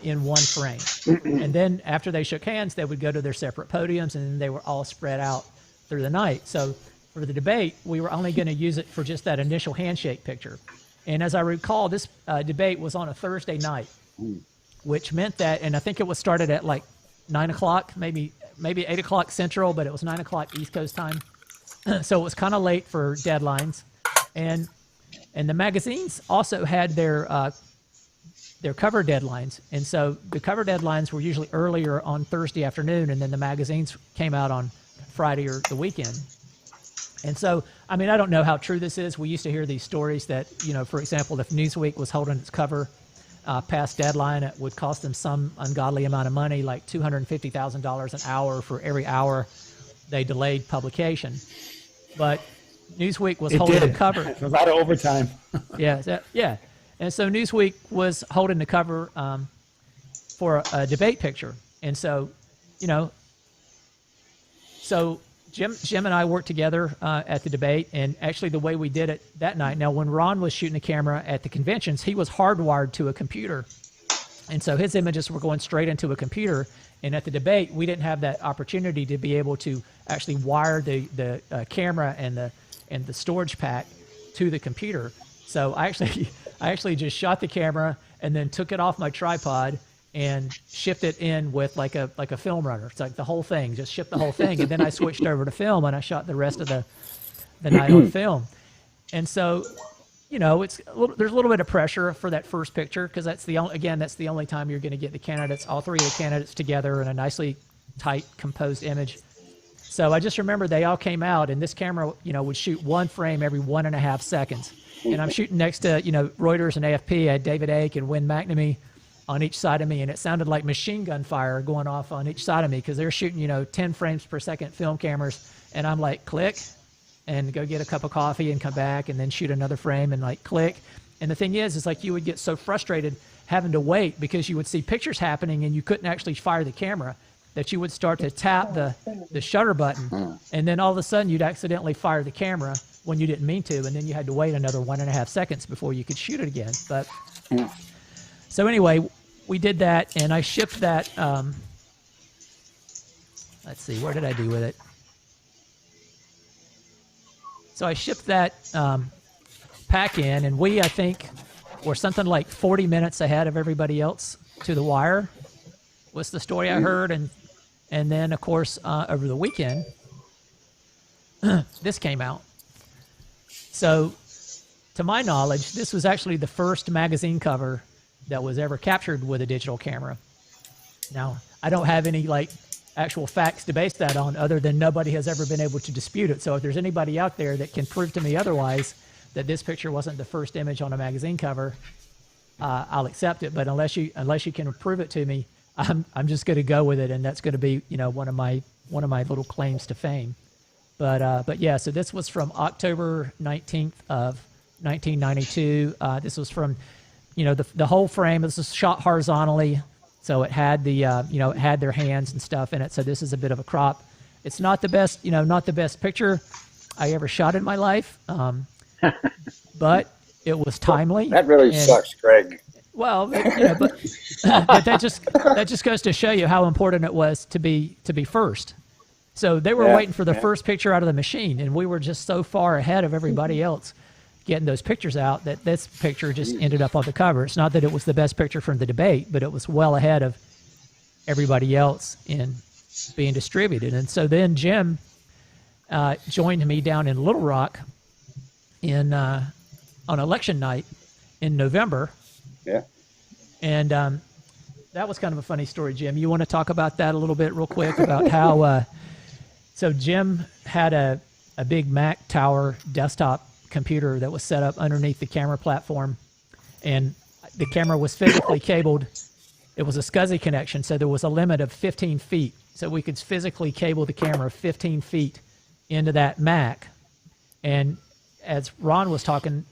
in one frame. And then after they shook hands, they would go to their separate podiums, and then they were all spread out through the night. So for the debate, we were only going to use it for just that initial handshake picture. And as I recall, this debate was on a Thursday night, which meant that, and I think it was started at like 9 o'clock, maybe 8 o'clock Central, but it was 9 o'clock East Coast time. So it was kind of late for deadlines. And the magazines also had their cover deadlines. And so the cover deadlines were usually earlier on Thursday afternoon, and then the magazines came out on Friday or the weekend. And so, I mean, I don't know how true this is. We used to hear these stories that, you know, for example, if Newsweek was holding its cover past deadline, it would cost them some ungodly amount of money, like $250,000 an hour for every hour they delayed publication. But Newsweek was holding the cover. A lot of overtime. Yeah. And so Newsweek was holding the cover for a debate picture. And so, you know, so Jim and I worked together at the debate, and actually the way we did it that night. Now, when Ron was shooting the camera at the conventions, he was hardwired to a computer, and so his images were going straight into a computer. And at the debate, we didn't have that opportunity to be able to actually wire the camera and the storage pack to the computer. So I actually just shot the camera and then took it off my tripod and shipped it in with like a film runner. It's like the whole thing, just shipped the whole thing. And then I switched over to film, and I shot the rest of the night on film. And so, you know, there's a little bit of pressure for that first picture, because that's the only time you're going to get the candidates, all three of the candidates together in a nicely tight composed image. So I just remember they all came out, and this camera, you know, would shoot one frame every 1.5 seconds. And I'm shooting next to, you know, Reuters and AFP. I had David Ake and Wynn McNamee on each side of me, and it sounded like machine gun fire going off on each side of me, because they're shooting, you know, 10 frames per second film cameras, and I'm like, click, and go get a cup of coffee and come back and then shoot another frame and like click. And the thing is like you would get so frustrated having to wait, because you would see pictures happening and you couldn't actually fire the camera, that you would start to tap the shutter button, and then all of a sudden you'd accidentally fire the camera when you didn't mean to, and then you had to wait another 1.5 seconds before you could shoot it again. But so anyway, we did that, and I shipped that. Let's see, where did I do with it? So I shipped that pack in, and I think, were something like 40 minutes ahead of everybody else to the wire, was the story I heard. And then, of course, over the weekend, this came out. So, to my knowledge, this was actually the first magazine cover that was ever captured with a digital camera. Now, I don't have any like actual facts to base that on, other than nobody has ever been able to dispute it. So if there's anybody out there that can prove to me otherwise, that this picture wasn't the first image on a magazine cover, I'll accept it. But unless you can prove it to me, I'm just going to go with it, and that's going to be, you know, one of my little claims to fame. But yeah, so this was from October 19th of 1992. This was from, you know, the whole frame. This was shot horizontally, so it had the it had their hands and stuff in it. So this is a bit of a crop. It's not the best, not the best picture I ever shot in my life, but it was timely. That really sucks, Greg. Well, but that just goes to show you how important it was to be first. So they were waiting for the first picture out of the machine, and we were just so far ahead of everybody else getting those pictures out that this picture just ended up on the cover. It's not that it was the best picture from the debate, but it was well ahead of everybody else in being distributed. And so then Jim joined me down in Little Rock on election night in November. Yeah. And that was kind of a funny story, Jim. You want to talk about that a little bit real quick, about how so Jim had a big Mac Tower desktop computer that was set up underneath the camera platform, and the camera was physically cabled. It was a SCSI connection, so there was a limit of 15 feet. So we could physically cable the camera 15 feet into that Mac. And as Ron was talking,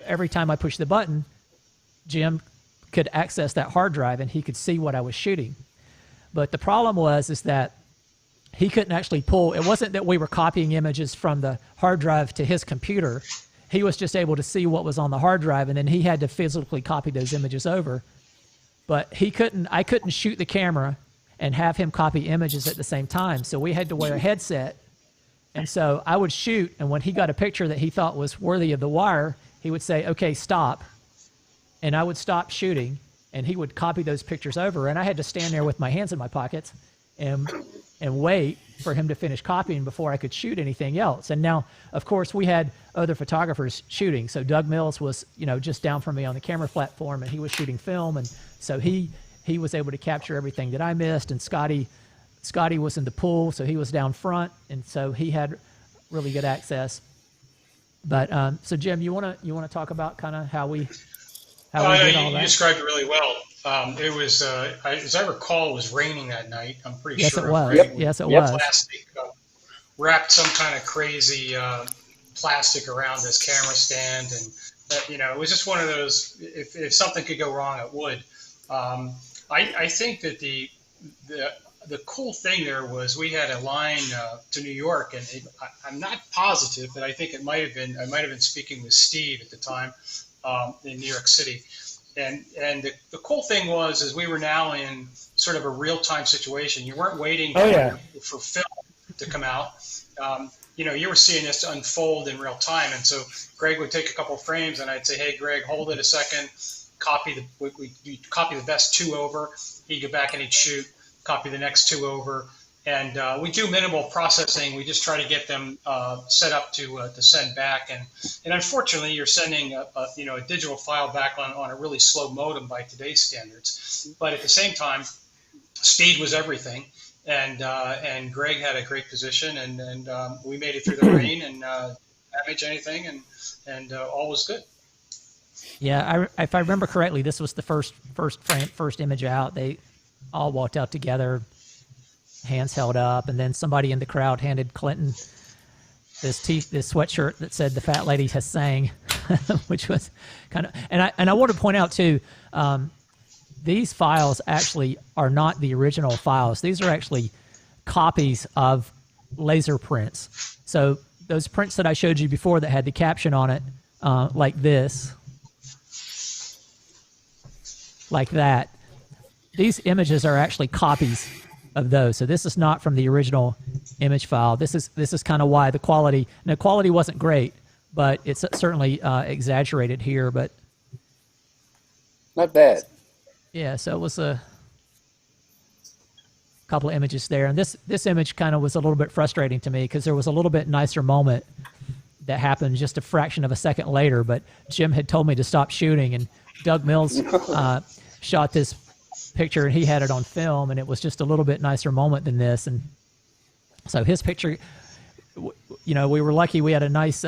every time I pushed the button, Jim could access that hard drive and he could see what I was shooting. But the problem is that he couldn't actually pull. It wasn't that we were copying images from the hard drive to his computer. He was just able to see what was on the hard drive, and then he had to physically copy those images over. But I couldn't shoot the camera and have him copy images at the same time. So we had to wear a headset. And so I would shoot, and when he got a picture that he thought was worthy of the wire, he would say, okay, stop. And I would stop shooting, and he would copy those pictures over. And I had to stand there with my hands in my pockets and wait for him to finish copying before I could shoot anything else. And now, of course, we had other photographers shooting. So Doug Mills was, just down from me on the camera platform, and he was shooting film. And so he was able to capture everything that I missed. And Scotty was in the pool, so he was down front. And so he had really good access. But so Jim, you want to talk about kind of how we did all that? You described it really well. It was, as I recall, it was raining that night. I'm pretty Yes, sure. it was. Right? Yes, it was. Plastic, wrapped some kind of crazy plastic around this camera stand, and it was just one of those. If something could go wrong, it would. I think that the cool thing there was we had a line to New York, and I'm not positive, but I think I might have been speaking with Steve at the time in New York City. And the cool thing is we were now in sort of a real-time situation. You weren't waiting for film to come out. You were seeing this unfold in real time. And so Greg would take a couple of frames, and I'd say, hey, Greg, hold it a second. Copy the best two over. He'd go back and he'd shoot. Copy the next two over. And we do minimal processing. We just try to get them set up to send back. And unfortunately, you're sending a digital file back on a really slow modem by today's standards. But at the same time, speed was everything. And Greg had a great position, and we made it through the rain and damage anything, and all was good. Yeah, if I remember correctly, this was the first image out. They all walked out together, hands held up, and then somebody in the crowd handed Clinton this sweatshirt that said "The Fat Lady Has Sang," which was kind of. And I want to point out too, these files actually are not the original files. These are actually copies of laser prints. So those prints that I showed you before that had the caption on it, like this, like that. These images are actually copies of those. So this is not from the original image file. This is kind of why the quality wasn't great, but it's certainly exaggerated here, but not bad. Yeah, so it was a couple of images there. And this image kind of was a little bit frustrating to me because there was a little bit nicer moment that happened just a fraction of a second later, but Jim had told me to stop shooting, and Doug Mills shot this picture, and he had it on film, and it was just a little bit nicer moment than this. And so his picture, we were lucky we had a nice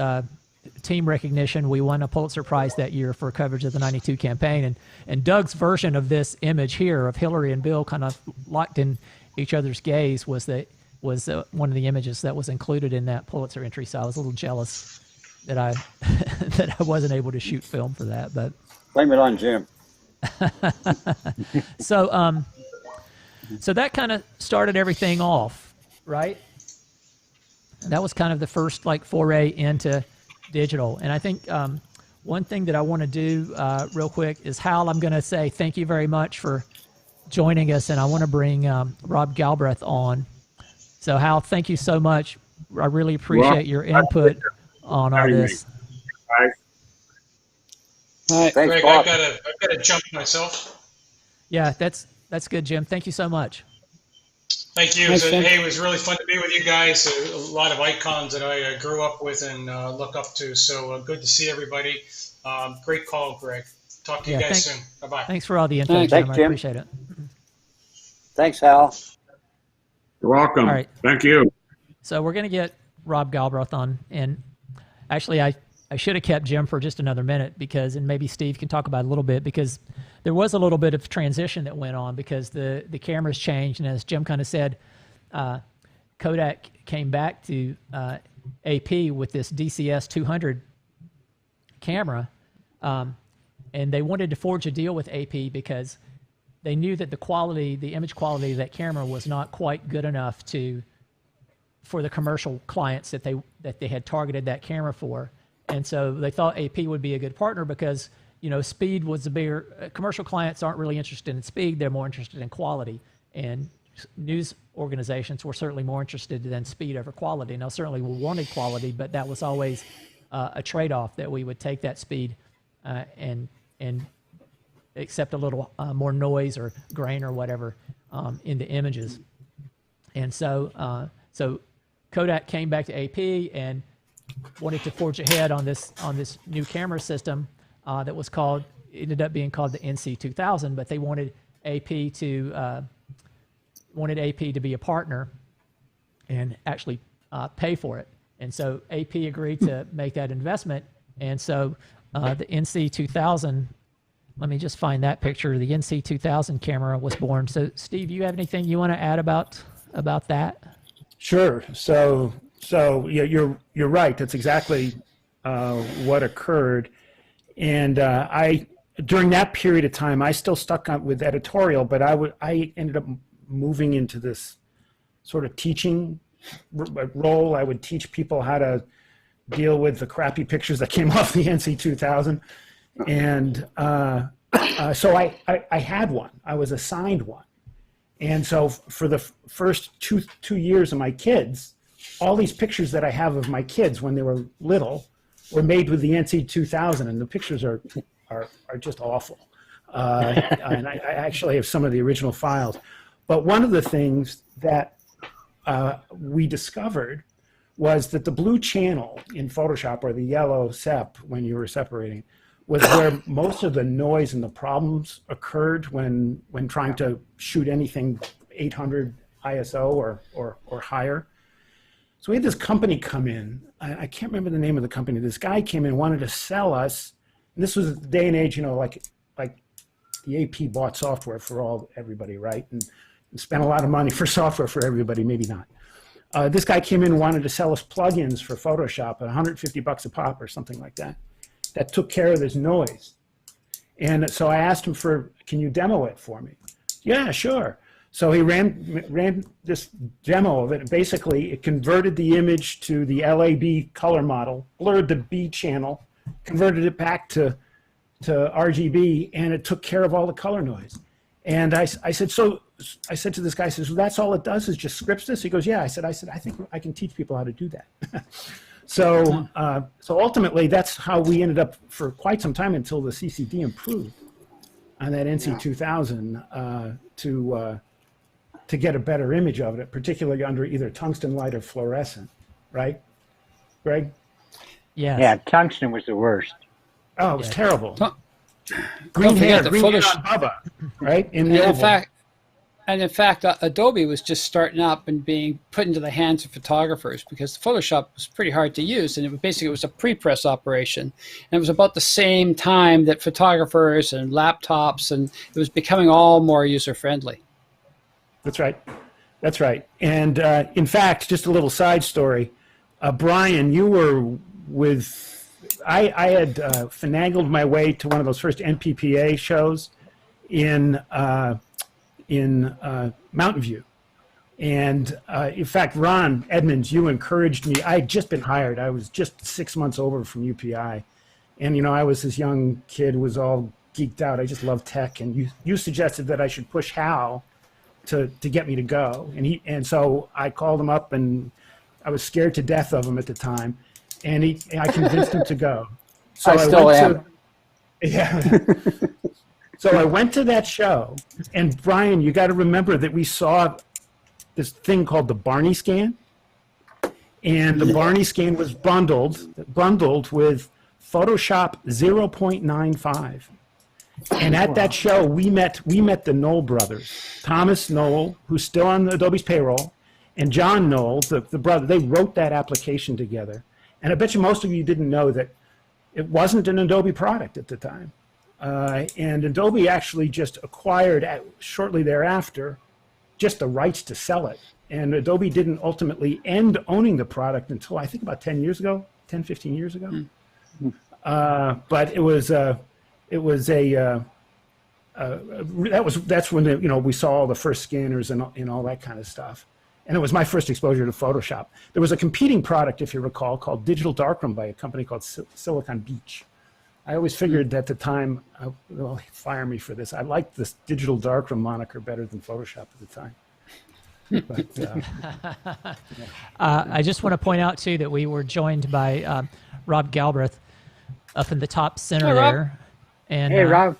team recognition. We won a Pulitzer Prize that year for coverage of the '92 campaign, and Doug's version of this image here of Hillary and Bill kind of locked in each other's gaze was one of the images that was included in that Pulitzer entry. So I was a little jealous that I that I wasn't able to shoot film for that, but blame it on Jim. So that kind of started everything off, right? That was kind of the first foray into digital. And I think one thing that I want to do real quick is, Hal, I'm going to say thank you very much for joining us, and I want to bring Rob Galbraith on. So Hal, thank you so much. I really appreciate your input on all this. All right, Greg, I've got to jump myself. Yeah, that's good, Jim. Thank you so much. Thank you. It was really fun to be with you guys. A lot of icons that I grew up with and look up to. So good to see everybody. Great call, Greg. Talk to you guys soon. Bye-bye. Thanks for all the info, Jim. I appreciate it. Thanks, Hal. You're welcome. All right. Thank you. So we're going to get Rob Galbraith on. And actually, I should have kept Jim for just another minute and maybe Steve can talk about it a little bit, because there was a little bit of transition that went on because the cameras changed. And as Jim kind of said, Kodak came back to AP with this DCS520 camera. And they wanted to forge a deal with AP because they knew that the image quality of that camera was not quite good enough for the commercial clients that they had targeted that camera for. And so they thought AP would be a good partner because, speed was commercial clients aren't really interested in speed. They're more interested in quality. And news organizations were certainly more interested in speed over quality. Now, certainly we wanted quality, but that was always a trade-off that we would take that speed and accept a little more noise or grain or whatever in the images. And so Kodak came back to AP and wanted to forge ahead on this new camera system that was ended up being called the NC2000, but they wanted AP to be a partner and actually pay for it. And so AP agreed to make that investment. And so the NC2000, let me just find that picture. The NC2000 camera was born. So Steve, you have anything you want to add about that? Sure. So yeah, you're right. That's exactly what occurred. And during that period of time, I still stuck on with editorial, but I ended up moving into this sort of teaching role. I would teach people how to deal with the crappy pictures that came off the NC2000. And so I had one. I was assigned one. And so for the first two years of my kids, all these pictures that I have of my kids when they were little were made with the NC2000, and the pictures are just awful. And I actually have some of the original files. But one of the things that we discovered was that the blue channel in Photoshop, or the yellow sep when you were separating, was where most of the noise and the problems occurred when trying to shoot anything 800 ISO or higher. So we had this company come in. I can't remember the name of the company. This guy came in, wanted to sell us. And this was the day and age, like the AP bought software for everybody, right? And spent a lot of money for software for everybody, maybe not. This guy came in and wanted to sell us plugins for Photoshop at $150 a pop or something like that. That took care of this noise. And so I asked him can you demo it for me? Yeah, sure. So he ran this demo of it. Basically, it converted the image to the LAB color model, blurred the B channel, converted it back to RGB, and it took care of all the color noise. And I said to this guy, I said, so that's all it does is just scripts this? He goes, yeah. I said, I think I can teach people how to do that. So ultimately, that's how we ended up for quite some time until the CCD improved on that NC2000 to get a better image of it, particularly under either tungsten light or fluorescent, right, Greg? Yes. Yeah, tungsten was the worst. Oh, it was terrible. Green hair on Bubba, right? In fact, Adobe was just starting up and being put into the hands of photographers because Photoshop was pretty hard to use, and it was a pre-press operation. And it was about the same time that photographers and laptops, and it was becoming all more user-friendly. That's right. That's right. And in fact, just a little side story. Brian, you were with... I had finagled my way to one of those first NPPA shows in Mountain View. And in fact, Ron Edmonds, you encouraged me. I had just been hired. I was just 6 months over from UPI. And, I was this young kid, was all geeked out. I just loved tech. And you suggested that I should push Hal to get me to go. And so I called him up, and I was scared to death of him at the time. And I convinced him to go. So I still am. Yeah. So I went to that show, and Brian, you got to remember that we saw this thing called the Barney scan, and the Barney scan was bundled with Photoshop 0.95. And at that show, we met the Knoll brothers, Thomas Knoll, who's still on Adobe's payroll, and John Knoll, the brother. They wrote that application together. And I bet you most of you didn't know that it wasn't an Adobe product at the time. And Adobe actually just acquired, shortly thereafter, just the rights to sell it. And Adobe didn't ultimately end owning the product until I think about 10 years ago, 10, 15 years ago. But that's when we saw all the first scanners and all that kind of stuff. And it was my first exposure to Photoshop. There was a competing product, if you recall, called Digital Darkroom by a company called Silicon Beach. I always figured at the time, they'll fire me for this, I liked this Digital Darkroom moniker better than Photoshop at the time. But, I just want to point out, too, that we were joined by Rob Galbraith up in the top center Hey, Rob. there. And Hey, Rob.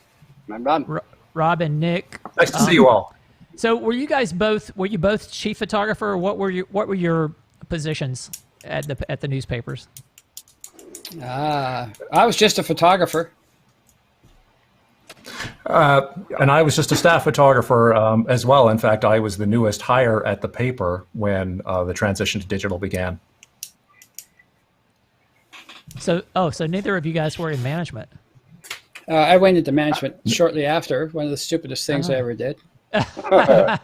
I'm Rob. Rob and Nick. Nice to see you all. So were you both chief photographer, or what were your positions at the newspapers? I was just a photographer. And I was just a staff photographer as well. In fact, I was the newest hire at the paper when the transition to digital began. So neither of you guys were in management. I went into management shortly after. One of the stupidest things I ever did. I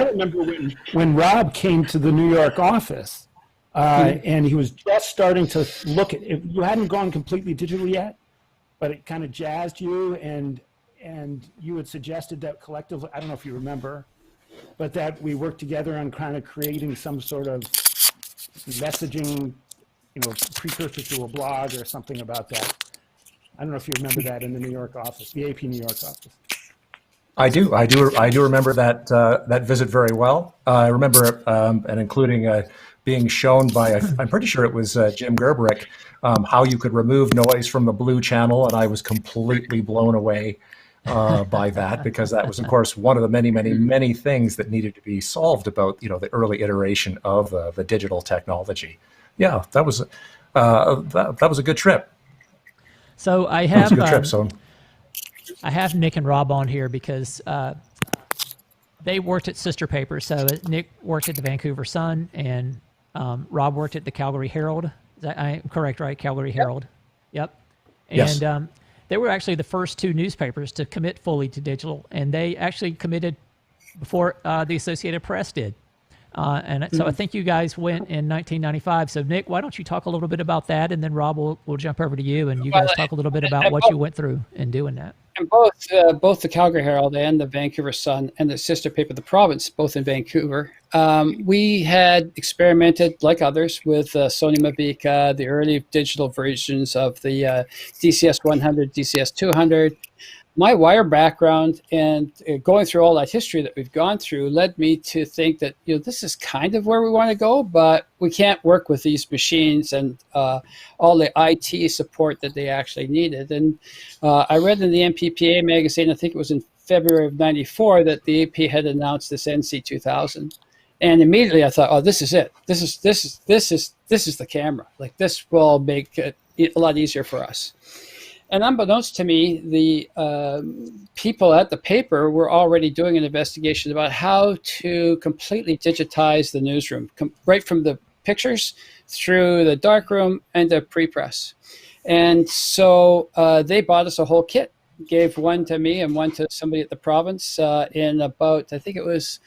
remember when Rob came to the New York office, and he was just starting to look at it. You hadn't gone completely digital yet, but it kind of jazzed you, and you had suggested that collectively, I don't know if you remember, but that we worked together on kind of creating some sort of messaging, precursor to a blog or something about that. I don't know if you remember that in the New York office, the AP New York office. I do remember that visit very well. I remember and including being shown by, I'm pretty sure it was Jim Gerberich, how you could remove noise from the blue channel, and I was completely blown away by that, because that was, of course, one of the many things that needed to be solved about the early iteration of the digital technology. Yeah, that was a good trip. So I have I have Nick and Rob on here because they worked at sister papers. So Nick worked at the Vancouver Sun, and Rob worked at the Calgary Herald. Is that I'm correct, right? Calgary Herald. Yep. And Yes. They were actually the first two newspapers to commit fully to digital, and they actually committed before the Associated Press did. And so I think you guys went in 1995. So Nick, why don't you talk a little bit about that, and then Rob will jump over to you, and you guys talk a little bit about what you went through in doing that. And both the Calgary Herald and the Vancouver Sun and the sister paper, The Province, both in Vancouver, we had experimented, like others, with Sony Mavica, the early digital versions of the DCS100, DCS200. My wire background and going through all that history that we've gone through led me to think that this is kind of where we want to go, but we can't work with these machines and all the IT support that they actually needed. And I read in the MPPA magazine, I think it was in February of '94, that the AP had announced this NC2000, and immediately I thought, oh, this is it. This is the camera. Like, this will make it a lot easier for us. And unbeknownst to me, the people at the paper were already doing an investigation about how to completely digitize the newsroom, right from the pictures through the darkroom and the pre-press. And so they bought us a whole kit, gave one to me and one to somebody at the Province in about, I think it was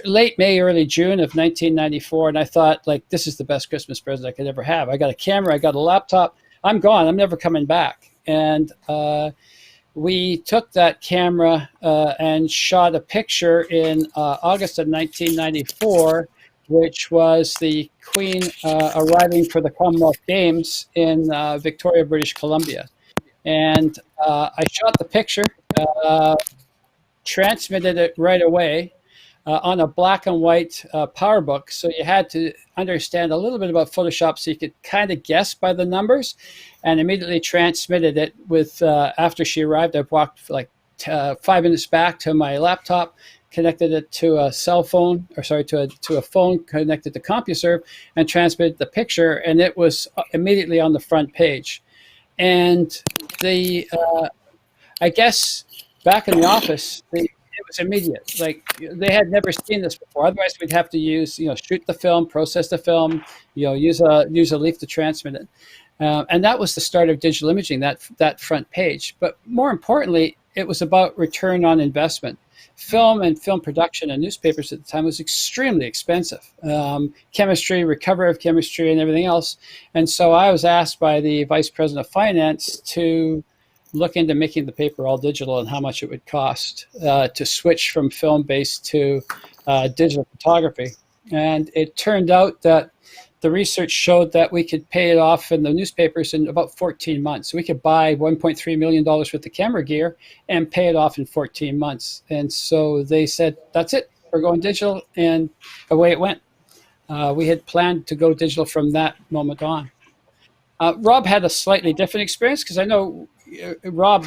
late May, early June of 1994. And I thought, like, this is the best Christmas present I could ever have. I got a camera, I got a laptop. I'm gone. I'm never coming back. And we took that camera and shot a picture in August of 1994, which was the Queen arriving for the Commonwealth Games in Victoria, British Columbia. And I shot the picture, transmitted it right away on a black and white PowerBook. So you had to understand a little bit about Photoshop so you could kind of guess by the numbers, and immediately transmitted it with, after she arrived, I walked for like 5 minutes back to my laptop, connected it to a cell phone, or sorry, to a phone connected to CompuServe, and transmitted the picture, and it was immediately on the front page. And the, I guess back in the office, it was immediate. Like, they had never seen this before. Otherwise, we'd have to use, shoot the film, process the film, use a leaf to transmit it. And that was the start of digital imaging, that front page. But more importantly, it was about return on investment. Film and film production and newspapers at the time was extremely expensive. Chemistry, recovery of chemistry, and everything else. And so I was asked by the Vice President of Finance to look into making the paper all digital and how much it would cost to switch from film-based to digital photography. And it turned out that the research showed that we could pay it off in the newspapers in about 14 months. So we could buy $1.3 million worth of camera gear and pay it off in 14 months. And so they said, that's it, we're going digital, and away it went. We had planned to go digital from that moment on. Rob had a slightly different experience because I know, Rob,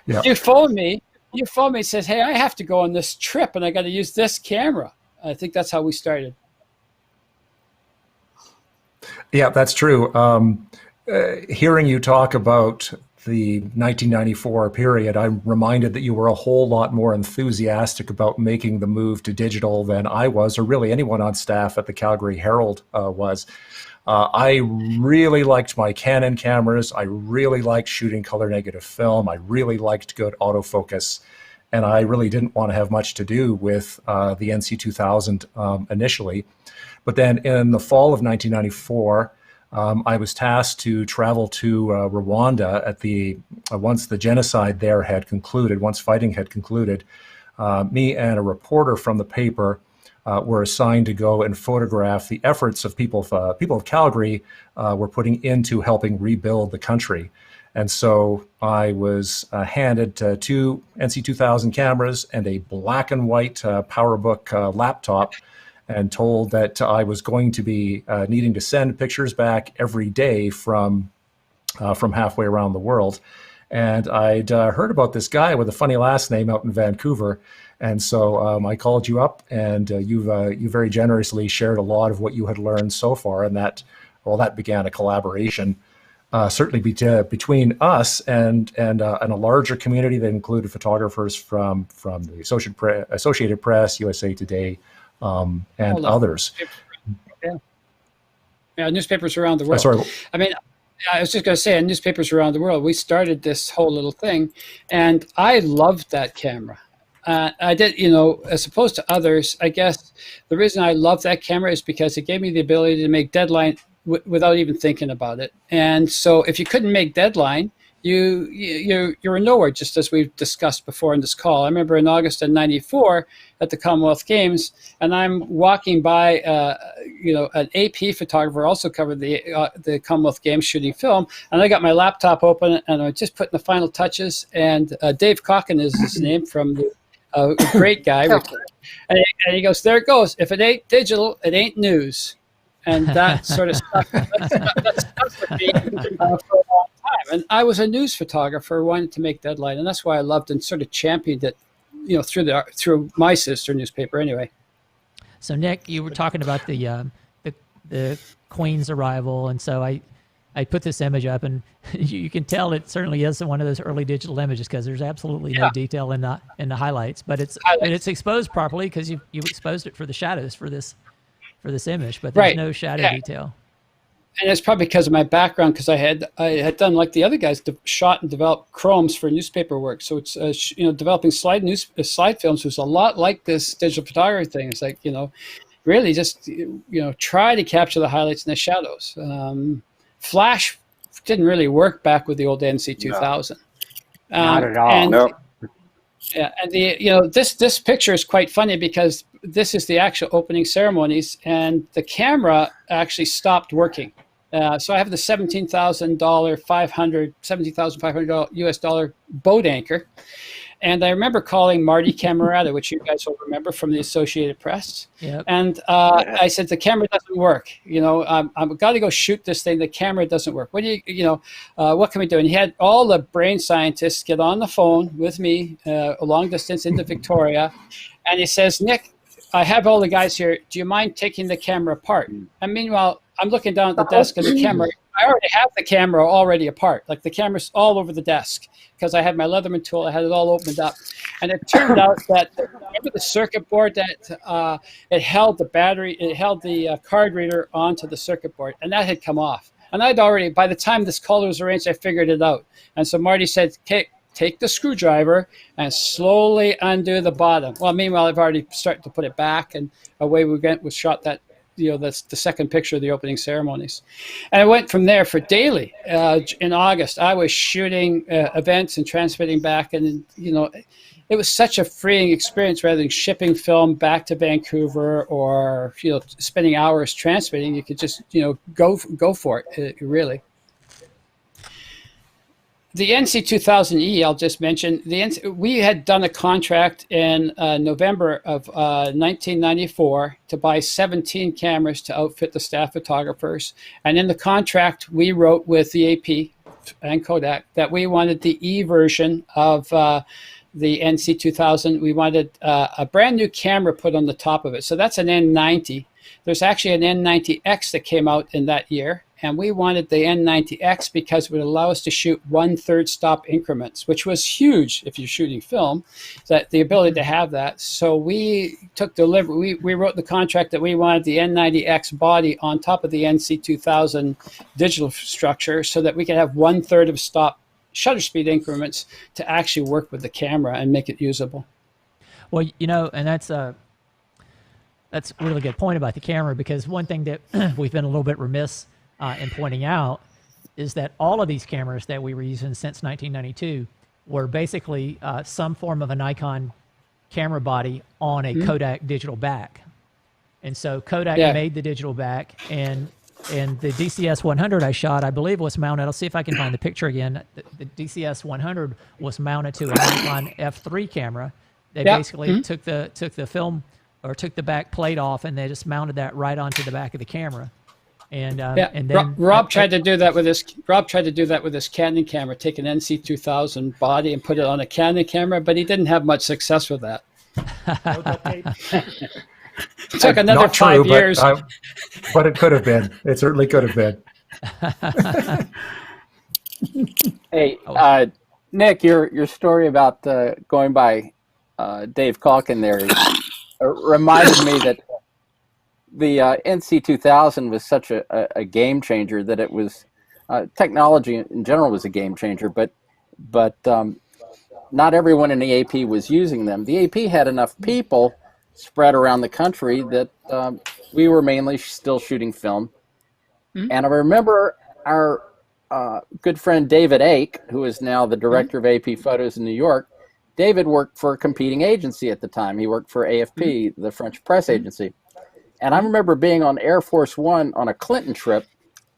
Yeah. you phoned me and says, hey, I have to go on this trip and I got to use this camera. I think that's how we started. Yeah, that's true. Hearing you talk about the 1994 period, I'm reminded that you were a whole lot more enthusiastic about making the move to digital than I was, or really anyone on staff at the Calgary Herald was. I really liked my Canon cameras. I really liked shooting color negative film. I really liked good autofocus. And I really didn't want to have much to do with the NC2000 initially. But then in the fall of 1994, I was tasked to travel to Rwanda at once the genocide there had concluded, once fighting had concluded. Me and a reporter from the paper were assigned to go and photograph the efforts of people of Calgary were putting into helping rebuild the country. And so I was handed two NC2000 cameras and a black and white PowerBook laptop, and told that I was going to be needing to send pictures back every day from halfway around the world. And I'd heard about this guy with a funny last name out in Vancouver. And so I called you up, and you very generously shared a lot of what you had learned so far. And that began a collaboration, certainly between us and a larger community that included photographers from the Associated Press, USA Today, and others. Yeah, newspapers around the world. Sorry. I mean, I was just going to say, newspapers around the world, we started this whole little thing, and I loved that camera. I did, as opposed to others, I guess the reason I loved that camera is because it gave me the ability to make deadline without even thinking about it. And so if you couldn't make deadline, you were nowhere, just as we've discussed before in this call. I remember in August of '94 at the Commonwealth Games, and I'm walking by, an AP photographer also covered the Commonwealth Games shooting film, and I got my laptop open and I was just putting the final touches. And Dave Cocken is his name, from the great guy, and he goes, "There it goes. If it ain't digital, it ain't news." And that sort of stuff, that stuck with me for a long time. And I was a news photographer, wanted to make deadline, and that's why I loved and sort of championed it, through my sister newspaper anyway. So Nick, you were talking about the Queen's arrival, and so I put this image up, and you can tell it certainly is one of those early digital images because there's absolutely no detail in the highlights, but it's exposed properly because you exposed it for the shadows for this image, but there's no shadow detail. And it's probably because of my background, because I had done, like the other guys, shot and developed chromes for newspaper work. So it's developing slide films was a lot like this digital photography thing. It's like really just try to capture the highlights and the shadows. Flash didn't really work back with the old NC2000. Not at all. No. Yeah, and this picture is quite funny because this is the actual opening ceremonies, and the camera actually stopped working. So I have the $17,500 US dollar boat anchor, and I remember calling Marty Camerata, which you guys will remember from the Associated Press. Yep. And I said, the camera doesn't work. I've got to go shoot this thing. The camera doesn't work. What what can we do? And he had all the brain scientists get on the phone with me, a long distance into Victoria. And he says, Nick, I have all the guys here. Do you mind taking the camera apart? And meanwhile, I'm looking down at the desk of the camera. I already have the camera already apart. Like the camera's all over the desk because I had my Leatherman tool. I had it all opened up. And it turned out that, remember the circuit board that it held the battery, it held the card reader onto the circuit board, and that had come off. And I'd already, by the time this call was arranged, I figured it out. And so Marty said, okay, take the screwdriver and slowly undo the bottom. Well, meanwhile, I've already started to put it back, and away we went. We shot that. That's the second picture of the opening ceremonies. And I went from there for daily. In August, I was shooting events and transmitting back. And, it was such a freeing experience rather than shipping film back to Vancouver or, spending hours transmitting. You could just, go for it, really. The NC2000E, I'll just mention, we had done a contract in November of 1994 to buy 17 cameras to outfit the staff photographers. And in the contract, we wrote with the AP and Kodak that we wanted the E version of the NC2000. We wanted a brand new camera put on the top of it. So that's an N90. There's actually an N90X that came out in that year. And we wanted the N90X because it would allow us to shoot 1/3 stop increments, which was huge if you're shooting film, that the ability to have that. So we took delivery, we wrote the contract that we wanted the N90X body on top of the NC2000 digital structure so that we could have 1/3 of stop shutter speed increments to actually work with the camera and make it usable. Well, you know, and that's a really good point about the camera, because one thing that we've been a little bit remiss in pointing out is that all of these cameras that we were using since 1992 were basically some form of a Nikon camera body on a Kodak digital back. And so Kodak made the digital back, and the DCS520 I shot, I believe, was mounted. I'll see if I can find the picture again. The DCS520 was mounted to a Nikon F3 camera. They basically took the film, or took the back plate off, and they just mounted that right onto the back of the camera. And then Rob tried to do that with this. Rob tried to do that with this Canon camera. Take an NC2000 body and put it on a Canon camera, but he didn't have much success with that. It took another 5 years. But it could have been. It certainly could have been. Hey, Nick, your story about going by Dave Calkin there reminded me that the NC2000 was such a game changer that it was technology in general was a game changer, but not everyone in the AP was using them. The AP had enough people spread around the country that we were mainly still shooting film. And I remember our good friend David Ake, who is now the director of AP Photos in New York. David worked for a competing agency at the time. He worked for AFP, the French press agency. And I remember being on Air Force One on a Clinton trip.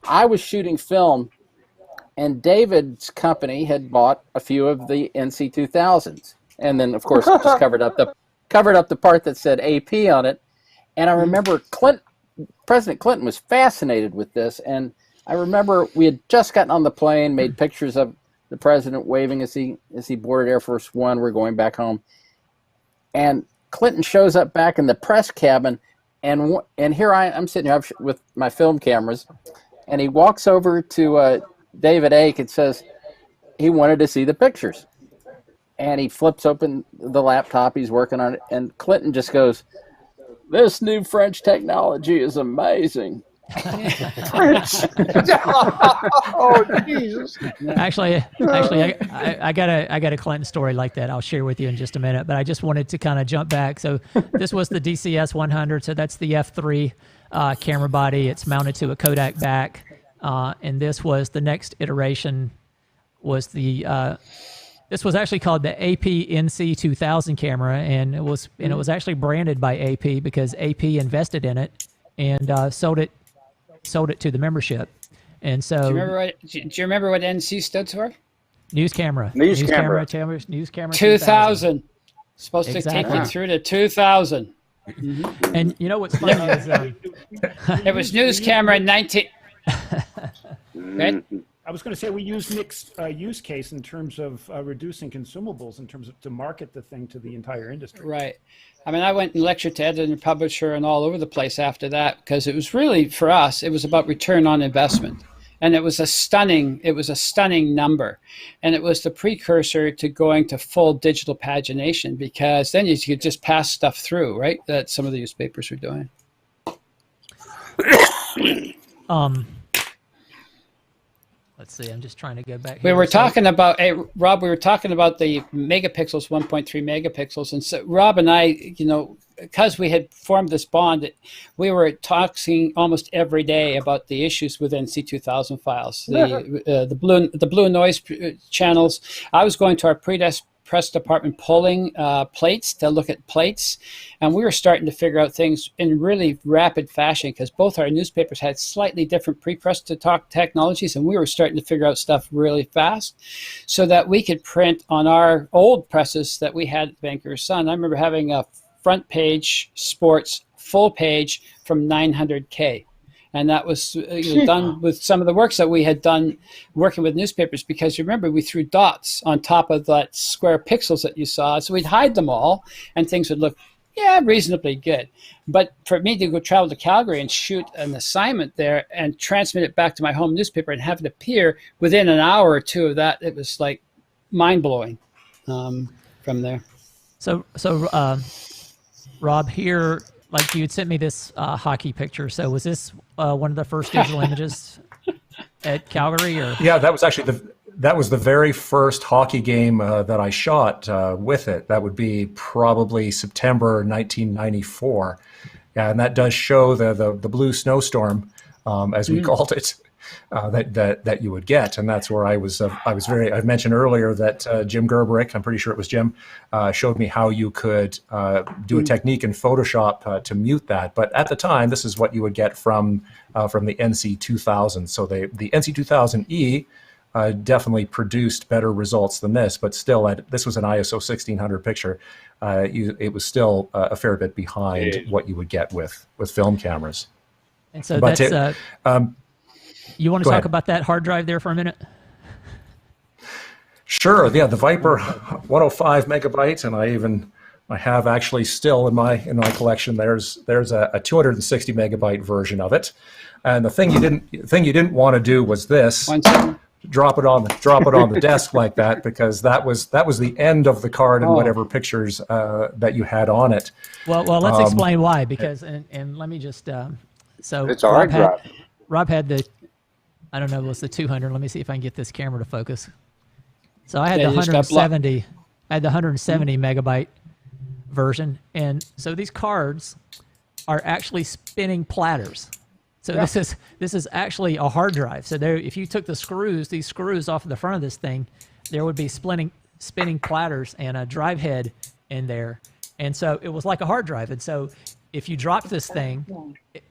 I was shooting film, and David's company had bought a few of the NC2000s, and then of course just covered up the part that said AP on it. And I remember President Clinton was fascinated with this, and I remember we had just gotten on the plane, made pictures of the president waving as he boarded Air Force One. We're going back home, and Clinton shows up back in the press cabin. And here I'm sitting here with my film cameras, and he walks over to David Ake and says he wanted to see the pictures. And he flips open the laptop he's working on it, and Clinton just goes, "This new French technology is amazing." French. Oh, Jesus. Actually, I got a Clinton story like that I'll share with you in just a minute, but I just wanted to kind of jump back. So this was the DCS520, so that's the F3 camera body. It's mounted to a Kodak back, and this was the next iteration. Was the this was actually called the AP NC2000 camera, and it was actually branded by AP because AP invested in it and sold it to the membership. And so do you remember what NC stood for? News camera. News camera. News camera 2000. Supposed to take you through to 2000. And you know what's funny is it was news camera in 19. I was going to say we use Nick's use case in terms of reducing consumables, in terms of to market the thing to the entire industry. Right. I mean, I went and lectured to editor and publisher and all over the place after that, because it was really, for us, it was about return on investment. And it was a stunning number. And it was the precursor to going to full digital pagination, because then you could just pass stuff through, right? That some of the newspapers were doing. Let's see, I'm just trying to go back We here. were talking about, hey, Rob, we were talking about the megapixels, 1.3 megapixels. And so Rob and I, because we had formed this bond, we were talking almost every day about the issues with NC2000 files, the blue noise channels. I was going to our press department pulling plates to look at plates, and we were starting to figure out things in really rapid fashion because both our newspapers had slightly different pre-press technologies, and we were starting to figure out stuff really fast so that we could print on our old presses that we had at Vancouver Sun. I remember having a front page sports full page from 900K. And that was done with some of the works that we had done working with newspapers, because you remember we threw dots on top of that square pixels that you saw. So we'd hide them all and things would look, reasonably good. But for me to go travel to Calgary and shoot an assignment there and transmit it back to my home newspaper and have it appear within an hour or two of that, it was like mind-blowing from there. So Rob, here, like you had sent me this hockey picture. So was this one of the first digital images at Calgary? Or? Yeah, that was actually the very first hockey game that I shot with it. That would be probably September 1994. Yeah, and that does show the blue snowstorm, as we called it, that you would get, and that's where I was very. I mentioned earlier that Jim Gerberich, I'm pretty sure it was Jim, showed me how you could do a technique in Photoshop to mute that. But at the time, this is what you would get from the NC2000. So the NC2000E definitely produced better results than this, but still, this was an ISO 1600 picture. It was still a fair bit behind what you would get with film cameras. And so that's. You want to talk about that hard drive there for a minute? Sure. Yeah, the Viper 105 megabytes, and I have actually still in my collection. There's a 260 megabyte version of it, and the thing you didn't want to do was this. Drop it on the desk like that, because that was the end of the card and whatever pictures that you had on it. Well, let's explain why. Because and let me just so it's a hard drive. Rob had the, I don't know, it was the 200. Let me see if I can get this camera to focus. So I had the 170. I had the 170 megabyte version, and so these cards are actually spinning platters. So this is actually a hard drive. So there, if you took these screws off of the front of this thing, there would be spinning platters and a drive head in there, and so it was like a hard drive. And so if you dropped this thing,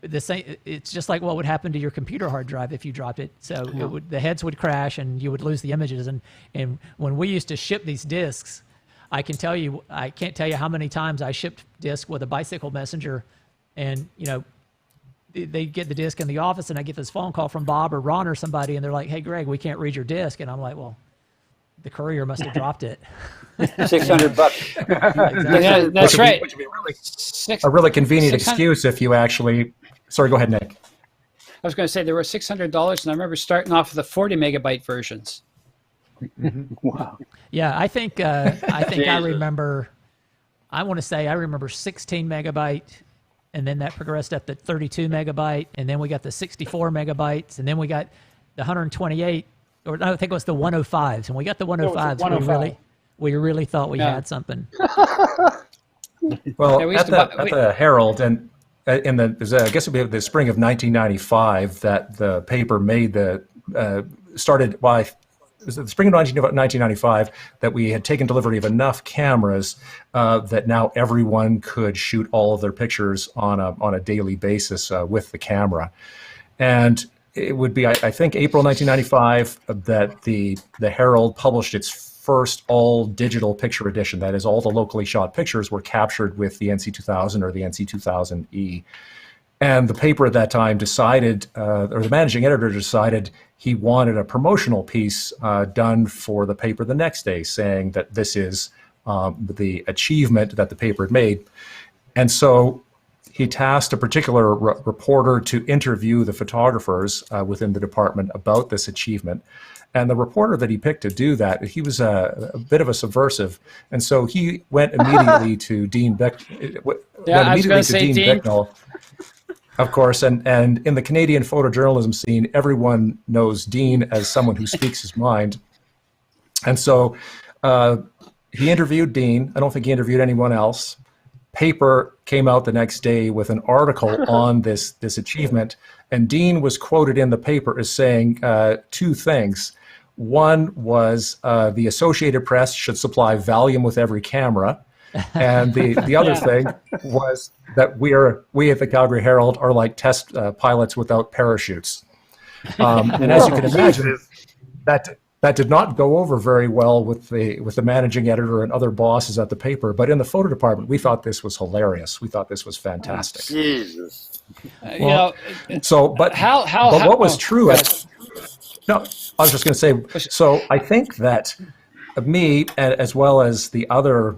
it's just like what would happen to your computer hard drive if you dropped it. So the heads would crash and you would lose the images. And when we used to ship these discs, I can't tell you how many times I shipped disc with a bicycle messenger, and they get the disc in the office, and I get this phone call from Bob or Ron or somebody, and they're like, "Hey, Greg, we can't read your disc." And I'm like, "Well, the courier must have dropped it." $600. Exactly. Yeah, that's right. Which would be a really convenient excuse if you actually. Sorry, go ahead, Nick. I was going to say there were $600, and I remember starting off with the 40 megabyte versions. Wow. Yeah, I think I remember. I want to say I remember 16 megabyte. And then that progressed up to 32 megabyte, and then we got the 64 megabytes, and then we got the 128, or I think it was the 105s. And we got the 105s. We really thought we had something. Well, at the Herald, and in I guess it would be the spring of 1995 that the paper made started by. It was the spring of 1995 that we had taken delivery of enough cameras that now everyone could shoot all of their pictures on a daily basis with the camera. And it would be, I think, April 1995 that the Herald published its first all-digital picture edition. That is, all the locally shot pictures were captured with the NC2000 or the NC2000E. And the paper at that time decided, or the managing editor decided, he wanted a promotional piece done for the paper the next day, saying that this is the achievement that the paper had made. And so he tasked a particular reporter to interview the photographers within the department about this achievement. And the reporter that he picked to do that, he was a bit of a subversive. And so he went immediately to Dean Bicknell. Of course, and in the Canadian photojournalism scene, everyone knows Dean as someone who speaks his mind. And so he interviewed Dean. I don't think he interviewed anyone else. Paper came out the next day with an article on this achievement, and Dean was quoted in the paper as saying two things. One was the Associated Press should supply Valium with every camera. And the other thing was that we at the Calgary Herald are like test pilots without parachutes. And as you can imagine, that did not go over very well with the managing editor and other bosses at the paper. But in the photo department, we thought this was hilarious. We thought this was fantastic. Jesus. But what was true? No, I was just going to say. So I think that me, as well as the other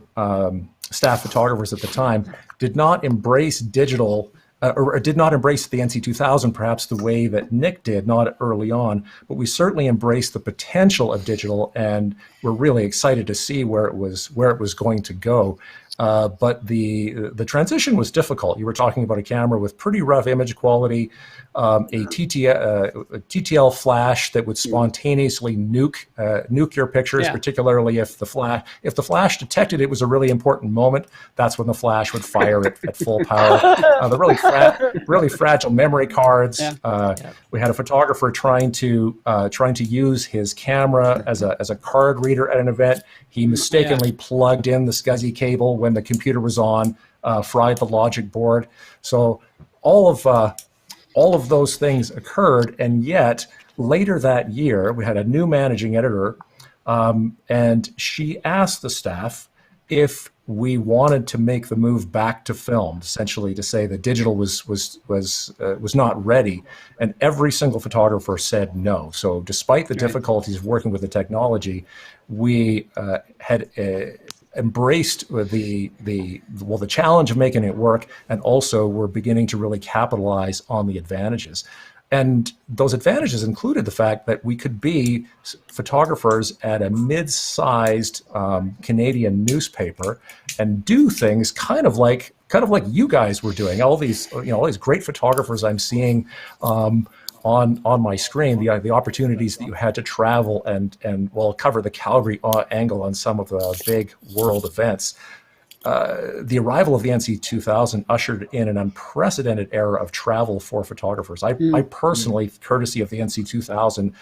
staff photographers at the time, did not embrace digital. Or did not embrace the NC2000 perhaps the way that Nick did, not early on, but we certainly embraced the potential of digital, and we're really excited to see where it was going to go. But the transition was difficult. You were talking about a camera with pretty rough image quality, a TTL flash that would spontaneously nuke your pictures, particularly if the flash detected it was a really important moment. That's when the flash would fire at full power. The really fragile memory cards. We had a photographer trying to use his camera as a card reader at an event. He mistakenly plugged in the SCSI cable when the computer was on, fried the logic board. So all of those things occurred, and yet later that year we had a new managing editor, and she asked the staff if we wanted to make the move back to film, essentially to say that digital was not ready, and every single photographer said no. So despite the difficulties of working with the technology, we had embraced the challenge of making it work, and also we're beginning to really capitalize on the advantages. And those advantages included the fact that we could be photographers at a mid-sized Canadian newspaper and do things kind of like you guys were doing. All these great photographers I'm seeing on my screen, the opportunities that you had to travel and cover the Calgary angle on some of the big world events. The arrival of the NC2000 ushered in an unprecedented era of travel for photographers. I personally, courtesy of the NC2000,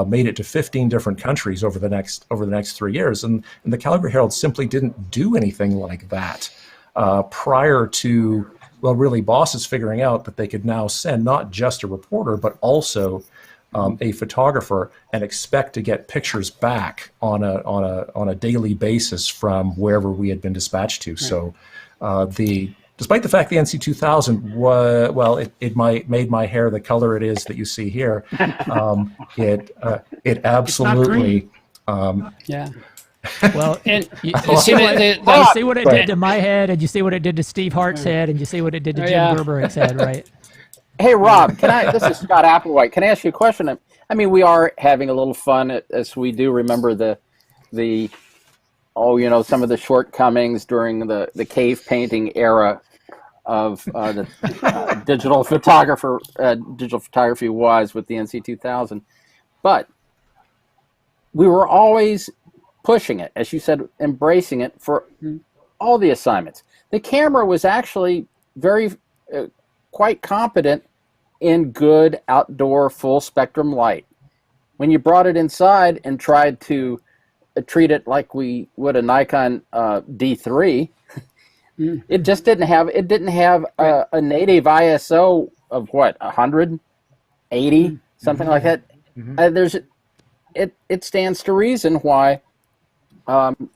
made it to 15 different countries over the next 3 years, and the Calgary Herald simply didn't do anything like that prior to, well, really bosses figuring out that they could now send not just a reporter but also a photographer and expect to get pictures back on a daily basis from wherever we had been dispatched to. So despite the fact the NC2000 it made my hair the color it is that you see here, it absolutely Well, and you see what it did to my head, and you see what it did to Steve Hart's head, and you see what it did to Jim Gerberich's head, right? Hey, Rob, this is Scott Applewhite. Can I ask you a question? I mean, we are having a little fun as we do remember some of the shortcomings during the cave painting era of the digital photography was with the NC2000. But we were always pushing it, as you said, embracing it for all the assignments. The camera was actually very quite competent in good outdoor full spectrum light. When you brought it inside and tried to treat it like we would a Nikon D3, it just didn't have a native ISO of what, 180, something like that. It stands to reason why some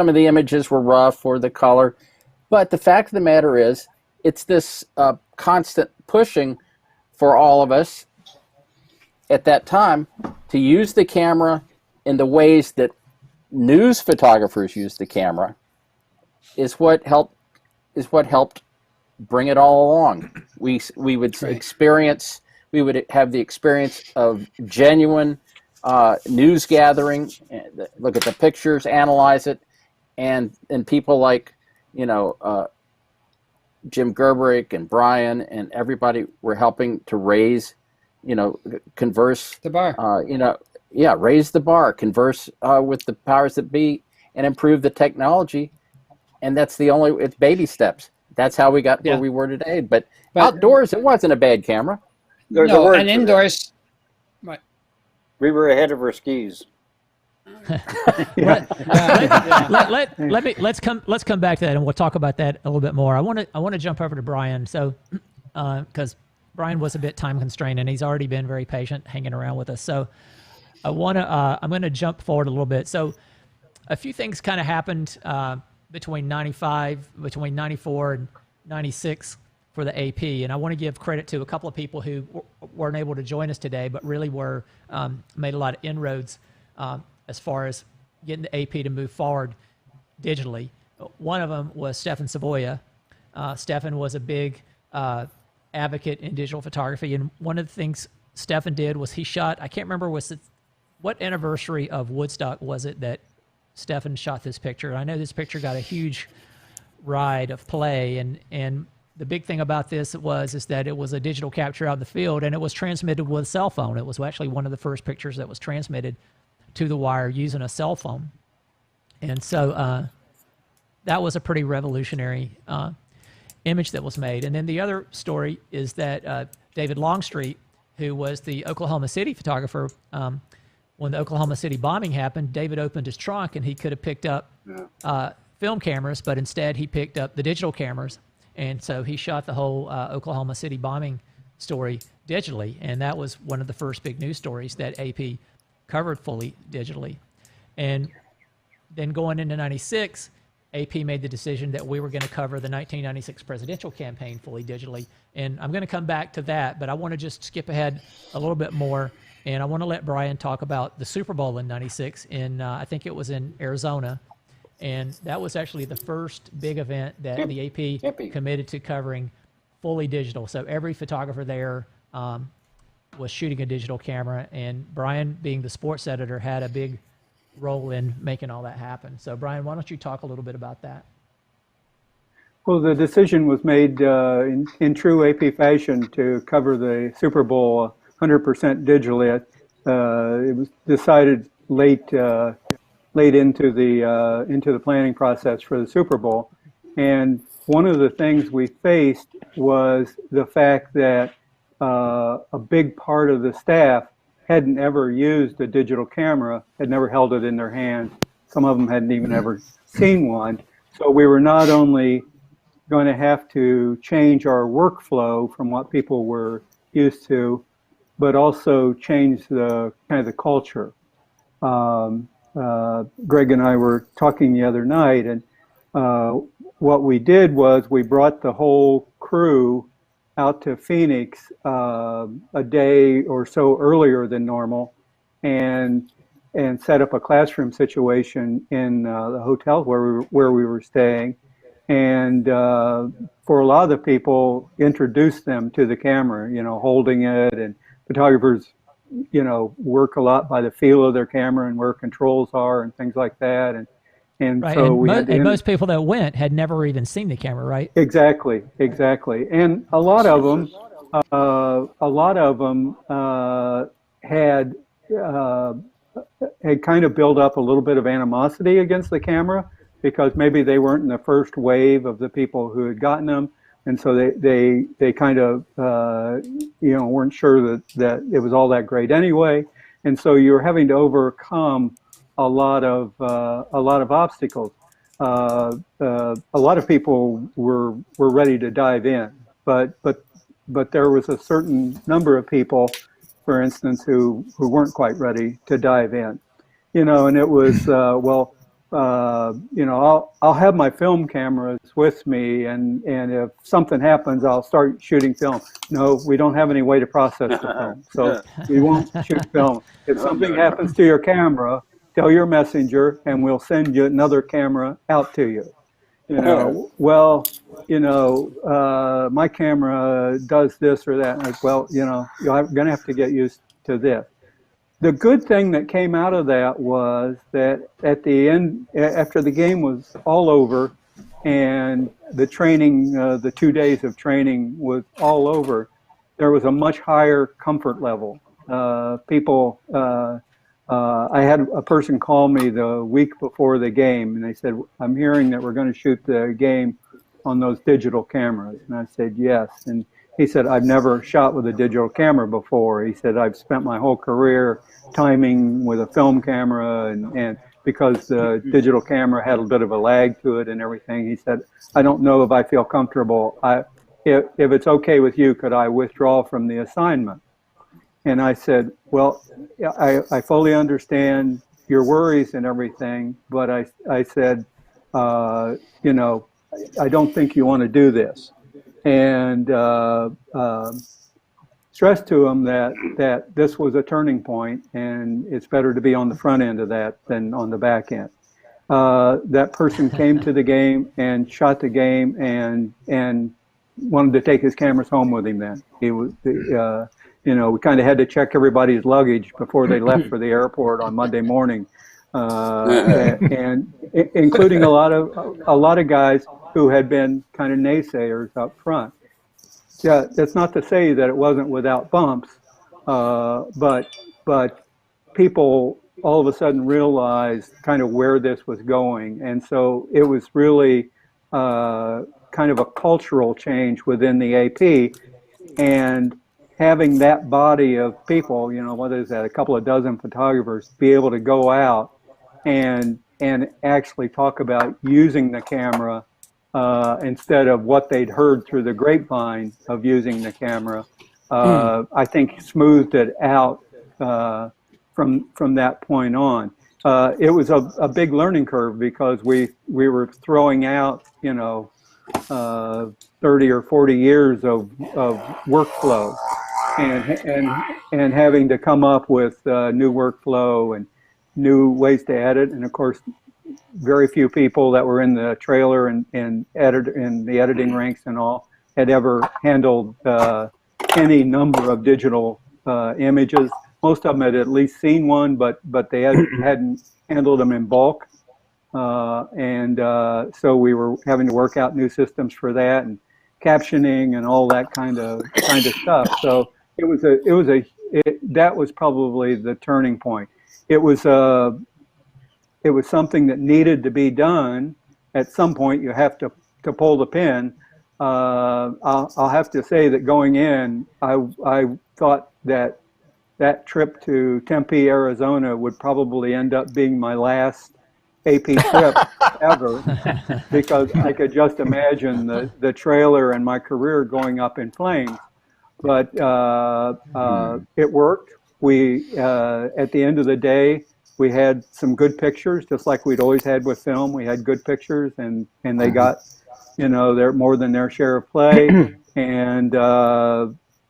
of the images were rough or the color, but the fact of the matter is, it's this constant pushing for all of us at that time to use the camera in the ways that news photographers use the camera is what helped bring it all along. We would have the experience of genuine news gathering, look at the pictures, analyze it, and people like Jim Gerberich and Brian and everybody were helping to raise, converse the bar. Raise the bar, converse with the powers that be, and improve the technology. And that's it's baby steps. That's how we got where we were today. But outdoors, it wasn't a bad camera. And indoors, right. We were ahead of our skis. Let's come back to that, and we'll talk about that a little bit more. I want to jump over to Brian, so because Brian was a bit time constrained, and he's already been very patient hanging around with us. So I'm going to jump forward a little bit. So a few things kind of happened between 94 and 96 for the AP, and I want to give credit to a couple of people who weren't able to join us today, but really were made a lot of inroads as far as getting the AP to move forward digitally. One of them was Stefan Savoia. Stefan was a big advocate in digital photography, and one of the things Stefan did was he shot, I can't remember what anniversary of Woodstock was it that Stefan shot this picture. I know this picture got a huge ride of play, and the big thing about this is that it was a digital capture out of the field, and it was transmitted with a cell phone. It was actually one of the first pictures that was transmitted to the wire using a cell phone. And so that was a pretty revolutionary image that was made. And then the other story is that David Longstreet, who was the Oklahoma City photographer, when the Oklahoma City bombing happened, David opened his trunk and he could have picked up film cameras, but instead he picked up the digital cameras. And so he shot the whole Oklahoma City bombing story digitally. And that was one of the first big news stories that AP covered fully digitally. And then going into 96, AP made the decision that we were going to cover the 1996 presidential campaign fully digitally. And I'm going to come back to that, but I want to just skip ahead a little bit more. And I want to let Brian talk about the Super Bowl in 96 in, I think it was in Arizona. And that was actually the first big event that the AP committed to covering fully digital. So every photographer there was shooting a digital camera, and Brian, being the sports editor, had a big role in making all that happen. So Brian, why don't you talk a little bit about that? Well, the decision was made in true AP fashion to cover the Super Bowl 100% digitally. It was decided late into the planning process for the Super Bowl, and one of the things we faced was the fact that a big part of the staff hadn't ever used a digital camera, had never held it in their hands. Some of them hadn't even ever seen one. So we were not only going to have to change our workflow from what people were used to, but also change the kind of the culture. Greg and I were talking the other night, and what we did was we brought the whole crew out to Phoenix a day or so earlier than normal, and set up a classroom situation in the hotel where we were staying, and for a lot of the people, introduced them to the camera, holding it, and photographers work a lot by the feel of their camera and where controls are and things like that. And right. so and most people that went had never even seen the camera, right? Exactly. And a lot of them had kind of built up a little bit of animosity against the camera because maybe they weren't in the first wave of the people who had gotten them. And so they kind of weren't sure that it was all that great anyway, and so you're having to overcome a lot of obstacles. A lot of people were ready to dive in, but there was a certain number of people, for instance, who weren't quite ready to dive in. And it was I'll have my film cameras with me, and if something happens, I'll start shooting film. No, we don't have any way to process the film, so we won't shoot film. If something happens to your camera, tell your messenger, and we'll send you another camera out to you. My camera does this or that. And you're going to have to get used to this. The good thing that came out of that was that at the end, after the game was all over and the training, the 2 days of training was all over, there was a much higher comfort level. I had a person call me the week before the game, and they said, "I'm hearing that we're going to shoot the game on those digital cameras." And I said, "Yes." And he said, I've never shot with a digital camera before. He said, I've spent my whole career timing with a film camera, and because the digital camera had a bit of a lag to it and everything, he said, I don't know if I feel comfortable. If it's okay with you, could I withdraw from the assignment? And I said, well, I fully understand your worries and everything, but I said, you know, I don't think you want to do this. And stressed to him that this was a turning point, and it's better to be on the front end of that than on the back end. That person came to the game and shot the game and wanted to take his cameras home with him. Then he was, you know, we kind of had to check everybody's luggage before they left for the airport on Monday morning, and including a lot of guys who had been kind of naysayers up front. Yeah, that's not to say that it wasn't without bumps, but people all of a sudden realized kind of where this was going, and so it was really kind of a cultural change within the AP, and having that body of people, you know, whether it's a couple of dozen photographers, be able to go out and actually talk about using the camera instead of what they'd heard through the grapevine of using the camera, I think smoothed it out from that point on. It was a big learning curve because we were throwing out, you know, 30 or 40 years of workflow, and having to come up with new workflow and new ways to edit. And of course, very few people that were in the trailer and the editing ranks and all had ever handled any number of digital images. Most of them had at least seen one, but they hadn't handled them in bulk. So we were having to work out new systems for that, and captioning and all that kind of stuff. So that was probably the turning point. It was something that needed to be done. At some point, you have to pull the pin. I'll have to say that going in, I thought that trip to Tempe, Arizona would probably end up being my last AP trip ever, because I could just imagine the trailer and my career going up in flames. But it worked. We at the end of the day, we had some good pictures, just like we'd always had with film. We had good pictures, and they got, you know, more than their share of play. And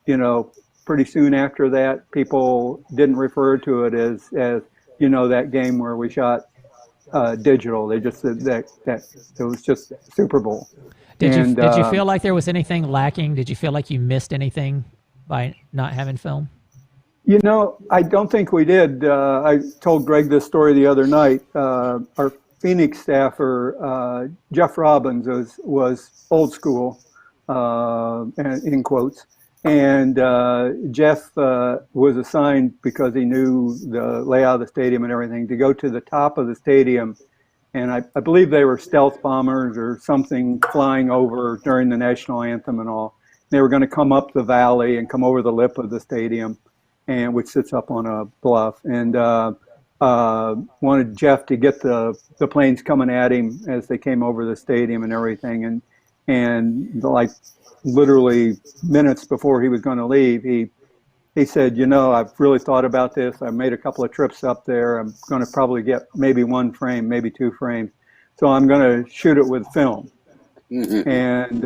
you know, pretty soon after that, people didn't refer to it as you know, that game where we shot digital. They just said that it was just Superbowl. Did you feel like there was anything lacking? Did you feel like you missed anything by not having film? You know, I don't think we did. I told Greg this story the other night. Our Phoenix staffer, Jeff Robbins, was old school, in quotes. And Jeff was assigned, because he knew the layout of the stadium and everything, to go to the top of the stadium. And I believe they were stealth bombers or something flying over during the national anthem and all. They were going to come up the valley and come over the lip of the stadium, and which sits up on a bluff. And wanted Jeff to get the planes coming at him as they came over the stadium and everything. And like literally minutes before he was going to leave, he said, you know, I've really thought about this. I made a couple of trips up there. I'm going to probably get maybe one frame, maybe two frames. So I'm going to shoot it with film. And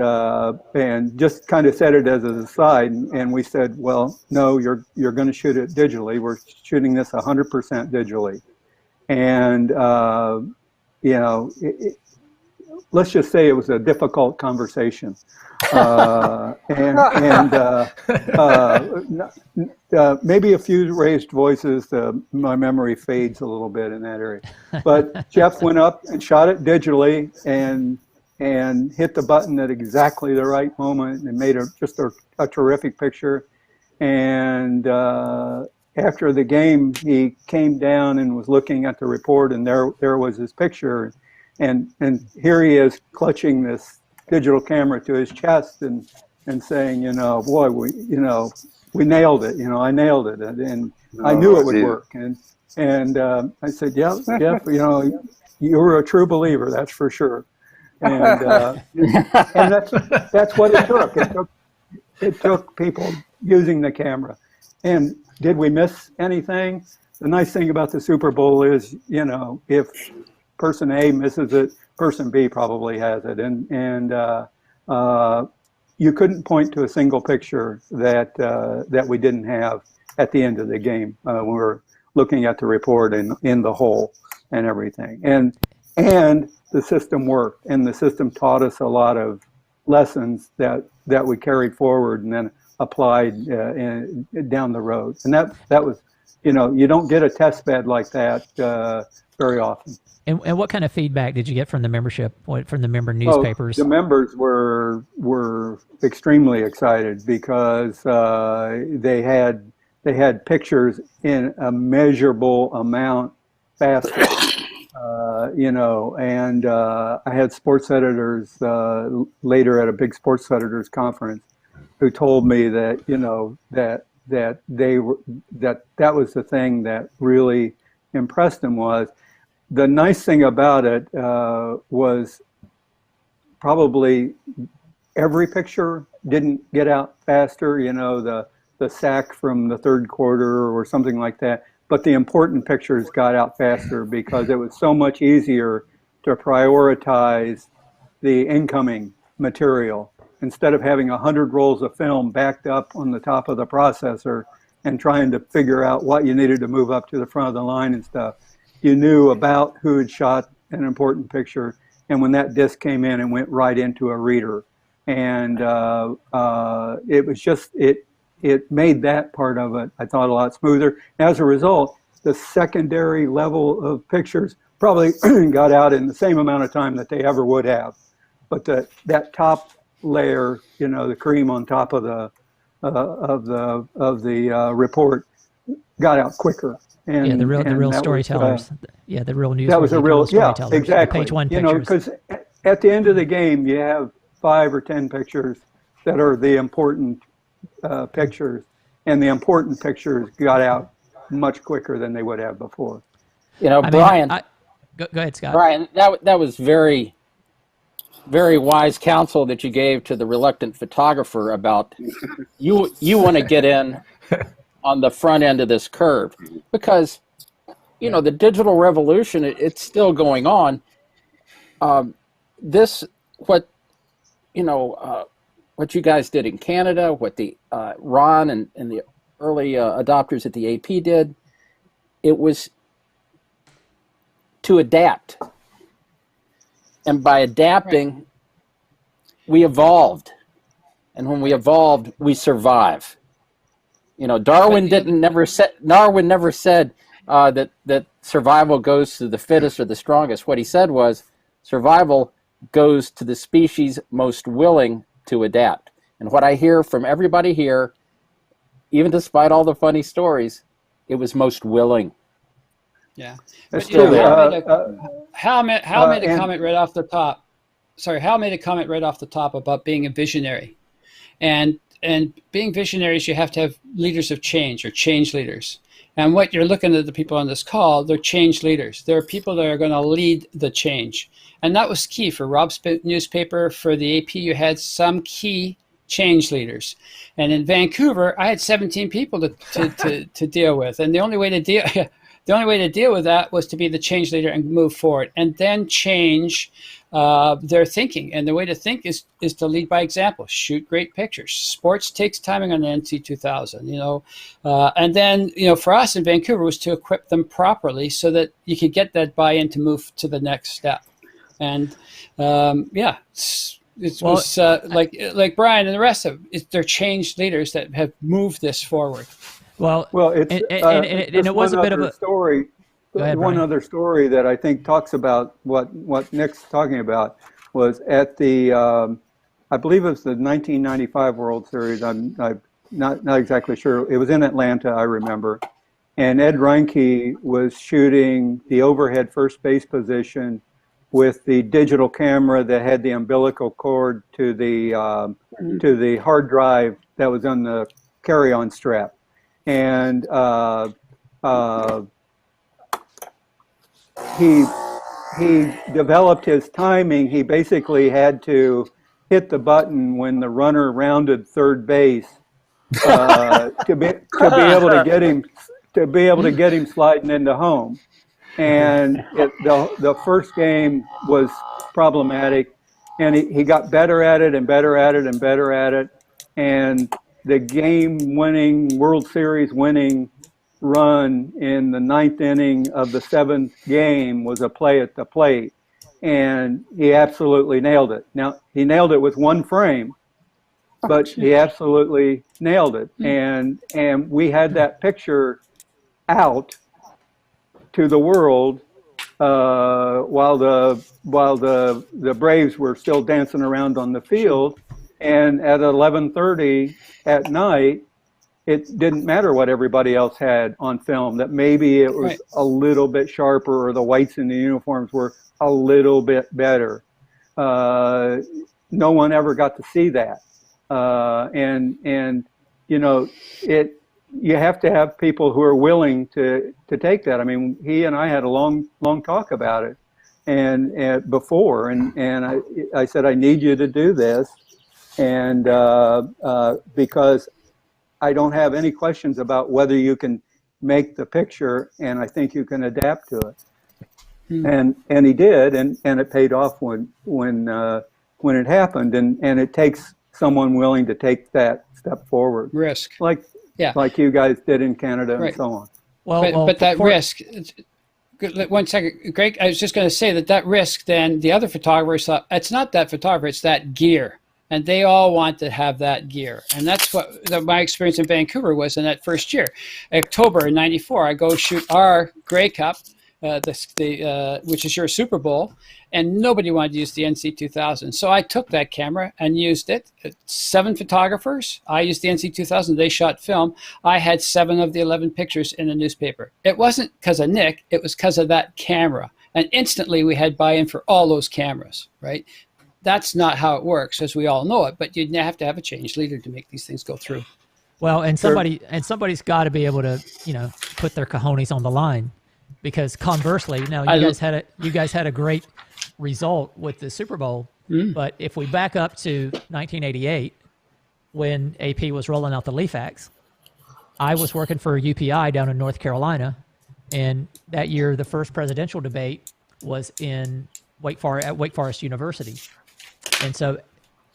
just kind of said it as an aside. And we said, well, no, you're going to shoot it digitally. We're shooting this 100% digitally. And, you know, let's just say it was a difficult conversation. Maybe a few raised voices, my memory fades a little bit in that area. But Jeff went up and shot it digitally and hit the button at exactly the right moment and made just a terrific picture. And after the game, he came down and was looking at the report, and there was his picture. And here he is clutching this digital camera to his chest and and saying, boy, we nailed it. I nailed it, and I knew it would work. And I said, yeah, you were a true believer, that's for sure. And and that's what it took. It took people using the camera. And did we miss anything? The nice thing about the Superbowl is, if person A misses it, person B probably has it, and you couldn't point to a single picture that we didn't have at the end of the game when we were looking at the report and in the whole and everything. And the system worked, and the system taught us a lot of lessons that we carried forward and then applied down the road. And that was, you don't get a test bed like that very often. And what kind of feedback did you get from the membership, from the member newspapers? The members were extremely excited because they had pictures in a measurable amount faster. And I had sports editors later at a big sports editors conference who told me that that was the thing that really impressed them. Was the nice thing about it was probably every picture didn't get out faster, the sack from the third quarter or something like that, but the important pictures got out faster because it was so much easier to prioritize the incoming material. Instead of having 100 rolls of film backed up on the top of the processor and trying to figure out what you needed to move up to the front of the line and stuff, you knew about who had shot an important picture, and when that disc came in, it went right into a reader. And it was just, it made that part of it, I thought, a lot smoother. As a result, the secondary level of pictures probably got out in the same amount of time that they ever would have. But that top layer, the cream on top of the report, got out quicker. And, the real storytellers. The real news. That was a real, storytellers. Exactly. The page one pictures. Because at the end of the game, you have 5 or 10 pictures that are the important pictures, and the important pictures got out much quicker than they would have before. Brian. Go ahead, Scott. Brian, that was very, very wise counsel that you gave to the reluctant photographer about you want to get in on the front end of this curve, because the digital revolution, it's still going on. What you guys did in Canada, what the Ron and the early adopters at the AP did, it was to adapt. And by adapting, we evolved. And when we evolved, we survive. Darwin never said that survival goes to the fittest or the strongest. What he said was survival goes to the species most willing to adapt. And what I hear from everybody here, even despite all the funny stories, it was most willing. Yeah. That's true. Hal made a comment right off the top. Sorry, Hal made a comment right off the top about being a visionary. And being visionaries, you have to have leaders of change or change leaders. And what you're looking at, the people on this call, they're change leaders. They're people that are going to lead the change. And that was key for Rob's newspaper. For the AP, you had some key change leaders. And in Vancouver, I had 17 people to deal with. And the only way to deal with that was to be the change leader and move forward, and then change their thinking. And the way to think is to lead by example. Shoot great pictures. Sports takes timing on the NC2000, and then, for us in Vancouver was to equip them properly so that you could get that buy-in to move to the next step. And it was like Brian and the rest of it, they're changed leaders that have moved this forward. Well, it's and it was a bit of a story. One other story that I think talks about what Nick's talking about was at the, I believe it was the 1995 World Series. I'm not exactly sure. It was in Atlanta, I remember. And Ed Reinke was shooting the overhead first base position with the digital camera that had the umbilical cord to the hard drive that was on the carry-on strap, and he developed his timing. He basically had to hit the button when the runner rounded third base to be able to get him sliding into home. And the first game was problematic, and he got better at it and better at it and better at it. And the game-winning, World Series winning run in the ninth inning of the seventh game was a play at the plate, and he absolutely nailed it. Now, he nailed it with one frame, but he absolutely nailed it. And we had that picture out to the world while the Braves were still dancing around on the field. And at 11:30 at night, it didn't matter what everybody else had on film, that maybe it was a little bit sharper or the whites in the uniforms were a little bit better. No one ever got to see that. And you know, you have to have people who are willing to take that. I mean, he and I had a long talk about it and before, and I said, I need you to do this. And because I don't have any questions about whether you can make the picture, and I think you can adapt to it. And he did, and it paid off when it happened. And it takes someone willing to take that step forward, risk, like you guys did in Canada and so on. But that risk. One second, Greg. I was just going to say that risk. Then the other photographers thought it's not that photographer; it's that gear. And they all want to have that gear. And that's what my experience in Vancouver was in that first year. October in '94, I go shoot our Grey Cup, which is your Superbowl, and nobody wanted to use the NC2000. So I took that camera and used it. 7 photographers. I used the NC2000. They shot film. I had 7 of the 11 pictures in the newspaper. It wasn't because of Nick. It was because of that camera. And instantly we had buy-in for all those cameras, right? That's not how it works, as we all know it. But you have to have a change leader to make these things go through. Well, and somebody's got to be able to, put their cojones on the line, because conversely, you guys had a great result with the Super Bowl. But if we back up to 1988, when AP was rolling out the Leafax, I was working for UPI down in North Carolina, and that year the first presidential debate was in Wake Forest University. And so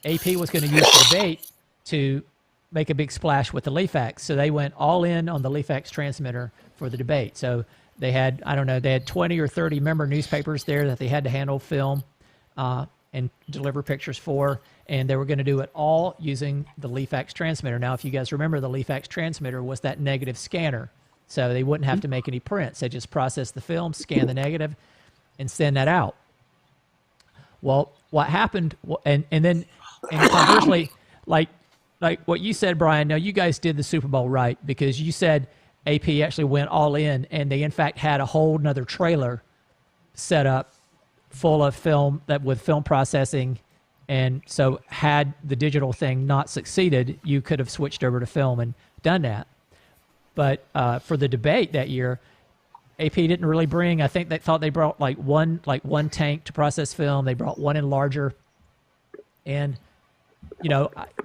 AP was going to use the debate to make a big splash with the Leafax. So they went all in on the Leafax transmitter for the debate. So they had, they had 20 or 30 member newspapers there that they had to handle film and deliver pictures for. And they were going to do it all using the Leafax transmitter. Now, if you guys remember, the Leafax transmitter was that negative scanner. So they wouldn't have to make any prints. They just process the film, scan the negative, and send that out. Well, what happened, and conversely, like what you said, Brian, now you guys did the Super Bowl right, because you said AP actually went all in, and they in fact had a whole nother trailer set up full of film with film processing. And so had the digital thing not succeeded, you could have switched over to film and done that. But for the debate that year, AP didn't really bring, I think they thought they brought like one tank to process film. They brought one enlarger. And,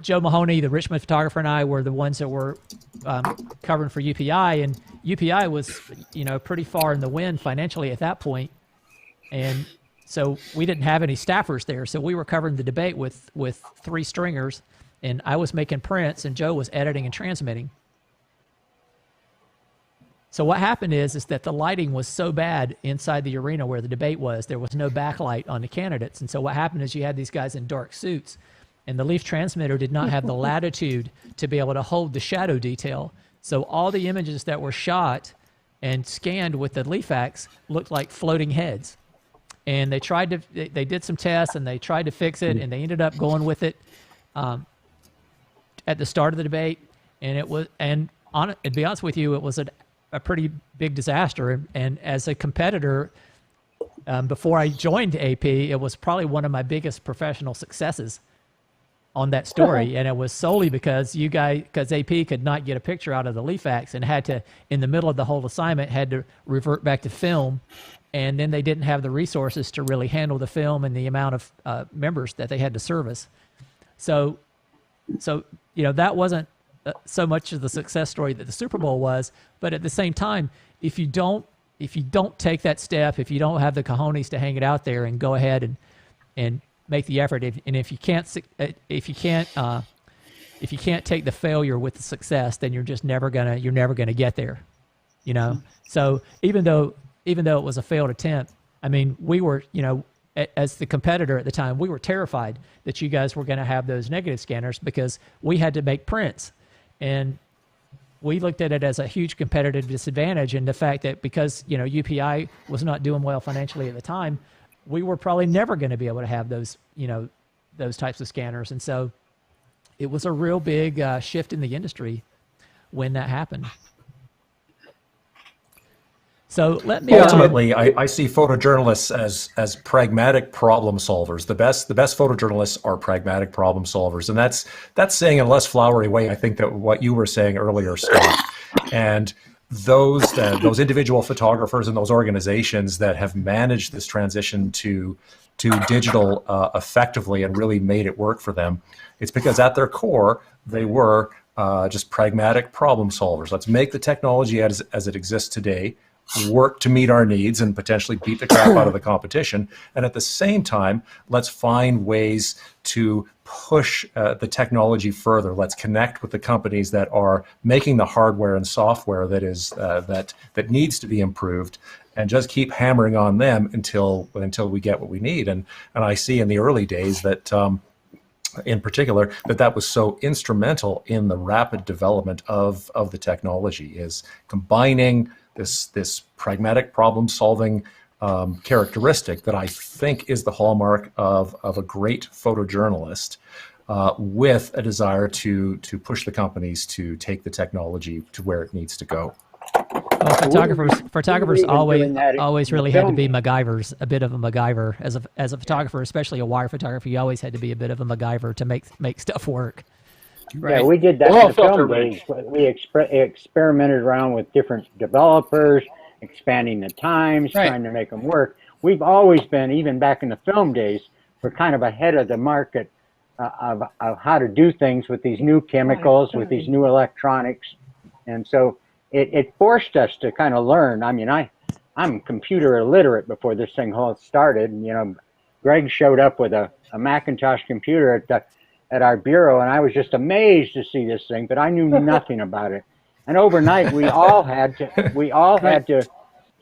Joe Mahoney, the Richmond photographer, and I were the ones that were covering for UPI. And UPI was, pretty far in the wind financially at that point. And so we didn't have any staffers there. So we were covering the debate with 3 stringers. And I was making prints, and Joe was editing and transmitting. So what happened is that the lighting was so bad inside the arena where the debate was, there was no backlight on the candidates. And so what happened is you had these guys in dark suits, and the Leaf transmitter did not have the latitude to be able to hold the shadow detail. So all the images that were shot and scanned with the Leafax looked like floating heads. And they did some tests, and they tried to fix it, and they ended up going with it at the start of the debate. And to be honest with you, it was a pretty big disaster. And as a competitor, before I joined AP, it was probably one of my biggest professional successes on that story. And it was solely because because AP could not get a picture out of the Leafax and had to, in the middle of the whole assignment, had to revert back to film. And then they didn't have the resources to really handle the film and the amount of members that they had to service. So, that wasn't so much of the success story that the Superbowl was, but at the same time, if you don't take that step, if you don't have the cojones to hang it out there and go ahead and make the effort, if you can't take the failure with the success, then you're never gonna get there, So even though it was a failed attempt, I mean, we were, as the competitor at the time, we were terrified that you guys were going to have those negative scanners because we had to make prints. And we looked at it as a huge competitive disadvantage. And the fact that because, UPI was not doing well financially at the time, we were probably never going to be able to have those, those types of scanners. And so it was a real big shift in the industry when that happened. So let me ultimately, I see photojournalists as pragmatic problem solvers. The best photojournalists are pragmatic problem solvers, and that's saying in a less flowery way, I think, that what you were saying earlier, Scott. And those individual photographers and those organizations that have managed this transition to digital effectively and really made it work for them, it's because at their core they were just pragmatic problem solvers. Let's make the technology as it exists today work to meet our needs and potentially beat the crap out of the competition. And at the same time, let's find ways to push the technology further. Let's connect with the companies that are making the hardware and software that needs to be improved, and just keep hammering on them until we get what we need. And I see in the early days that in particular, that was so instrumental in the rapid development of the technology, is combining this pragmatic problem-solving characteristic that I think is the hallmark of a great photojournalist, with a desire to push the companies to take the technology to where it needs to go. Well, photographers always really had to be MacGyvers, a bit of a MacGyver. As a photographer, especially a wire photographer, you always had to be a bit of a MacGyver to make stuff work. Right. Yeah, we did that in the film days. We experimented around with different developers, expanding the times, trying to make them work. We've always been, even back in the film days, we're kind of ahead of the market of how to do things with these new chemicals, with these new electronics. And so it forced us to kind of learn. I mean, I'm computer illiterate before this thing all started. And, Greg showed up with a Macintosh computer at our bureau, and I was just amazed to see this thing, but I knew nothing about it. And overnight, we all had to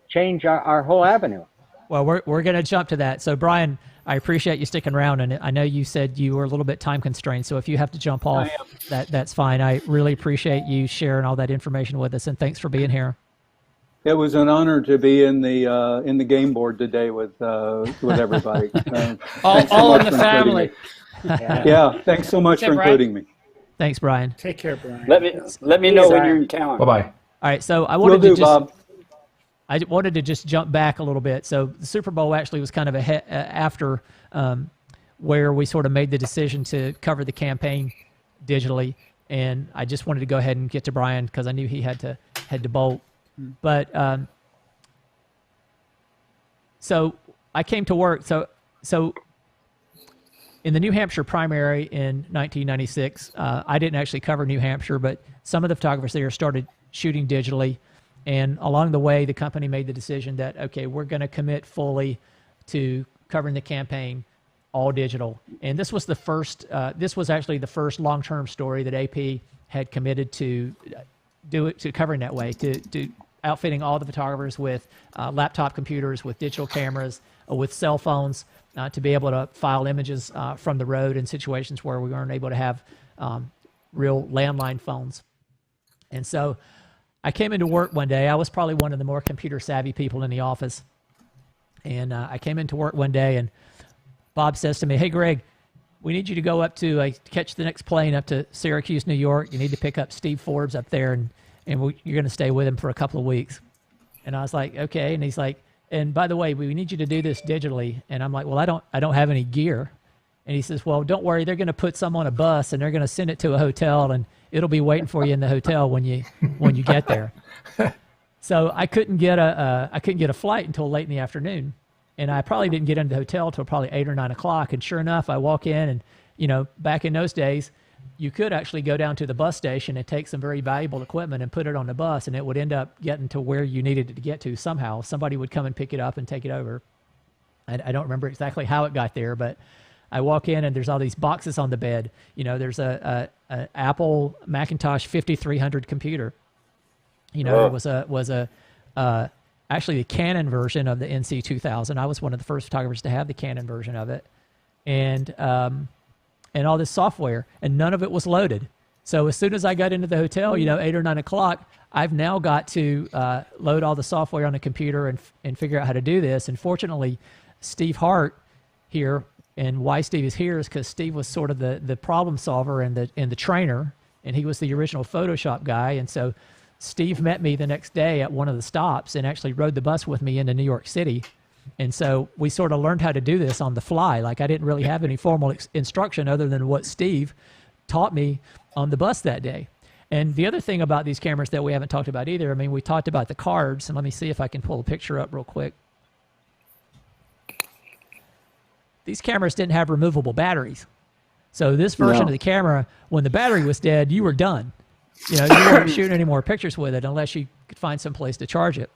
change our whole avenue. Well, we're going to jump to that. So, Brian, I appreciate you sticking around, and I know you said you were a little bit time constrained, so if you have to jump off, that's fine. I really appreciate you sharing all that information with us, and thanks for being here. It was an honor to be in the game board today with everybody. all in the family. Yeah, thanks so much for including me. Thanks, Brian. Take care, Brian. Let me know when you're in town. Bye-bye. All right, so I wanted to just jump back a little bit. So the Super Bowl actually was kind of after where we sort of made the decision to cover the campaign digitally, and I just wanted to go ahead and get to Brian because I knew he had to bolt. But so I came to work. So in the New Hampshire primary in 1996, I didn't actually cover New Hampshire, but some of the photographers there started shooting digitally. And along the way, the company made the decision that, okay, we're going to commit fully to covering the campaign all digital. And this was the first, this was actually the first long-term story that AP had committed to covering that way, to outfitting all the photographers with laptop computers, with digital cameras, with cell phones, to be able to file images from the road in situations where we weren't able to have real landline phones. And so I came into work one day. I was probably one of the more computer savvy people in the office. And I came into work one day, and Bob says to me, "Hey, Greg, we need you to go up to catch the next plane up to Syracuse, New York. You need to pick up Steve Forbes up there, and you're going to stay with him for a couple of weeks." And I was like, "Okay." And he's like, and by the way, we need you to do this digitally. And I'm like, well, I don't have any gear. And he says, well, don't worry, they're going to put some on a bus and they're going to send it to a hotel and it'll be waiting for you in the hotel when you get there. So I couldn't get a flight until late in the afternoon, and I probably didn't get into the hotel until probably 8 or 9 o'clock. And sure enough, I walk in, and back in those days, you could actually go down to the bus station and take some very valuable equipment and put it on the bus, and it would end up getting to where you needed it to get to somehow. Somebody would come and pick it up and take it over. I don't remember exactly how it got there, but I walk in and there's all these boxes on the bed. There's a Apple Macintosh 5300 computer. There was actually the Canon version of the NC2000. I was one of the first photographers to have the Canon version of it, and all this software, and none of it was loaded. So as soon as I got into the hotel, 8 or 9 o'clock, I've now got to load all the software on the computer and figure out how to do this. And fortunately, Steve Hart here, and why Steve is here is because Steve was sort of the problem solver and the trainer, and he was the original Photoshop guy. And so Steve met me the next day at one of the stops and actually rode the bus with me into New York City. And so we sort of learned how to do this on the fly. Like I didn't really have any formal instruction other than what Steve taught me on the bus that day. And the other thing about these cameras that we haven't talked about either, we talked about the cards, and let me see if I can pull a picture up real quick. These cameras didn't have removable batteries. So this version of the camera, when the battery was dead, you were done. You weren't shooting any more pictures with it unless you could find some place to charge it.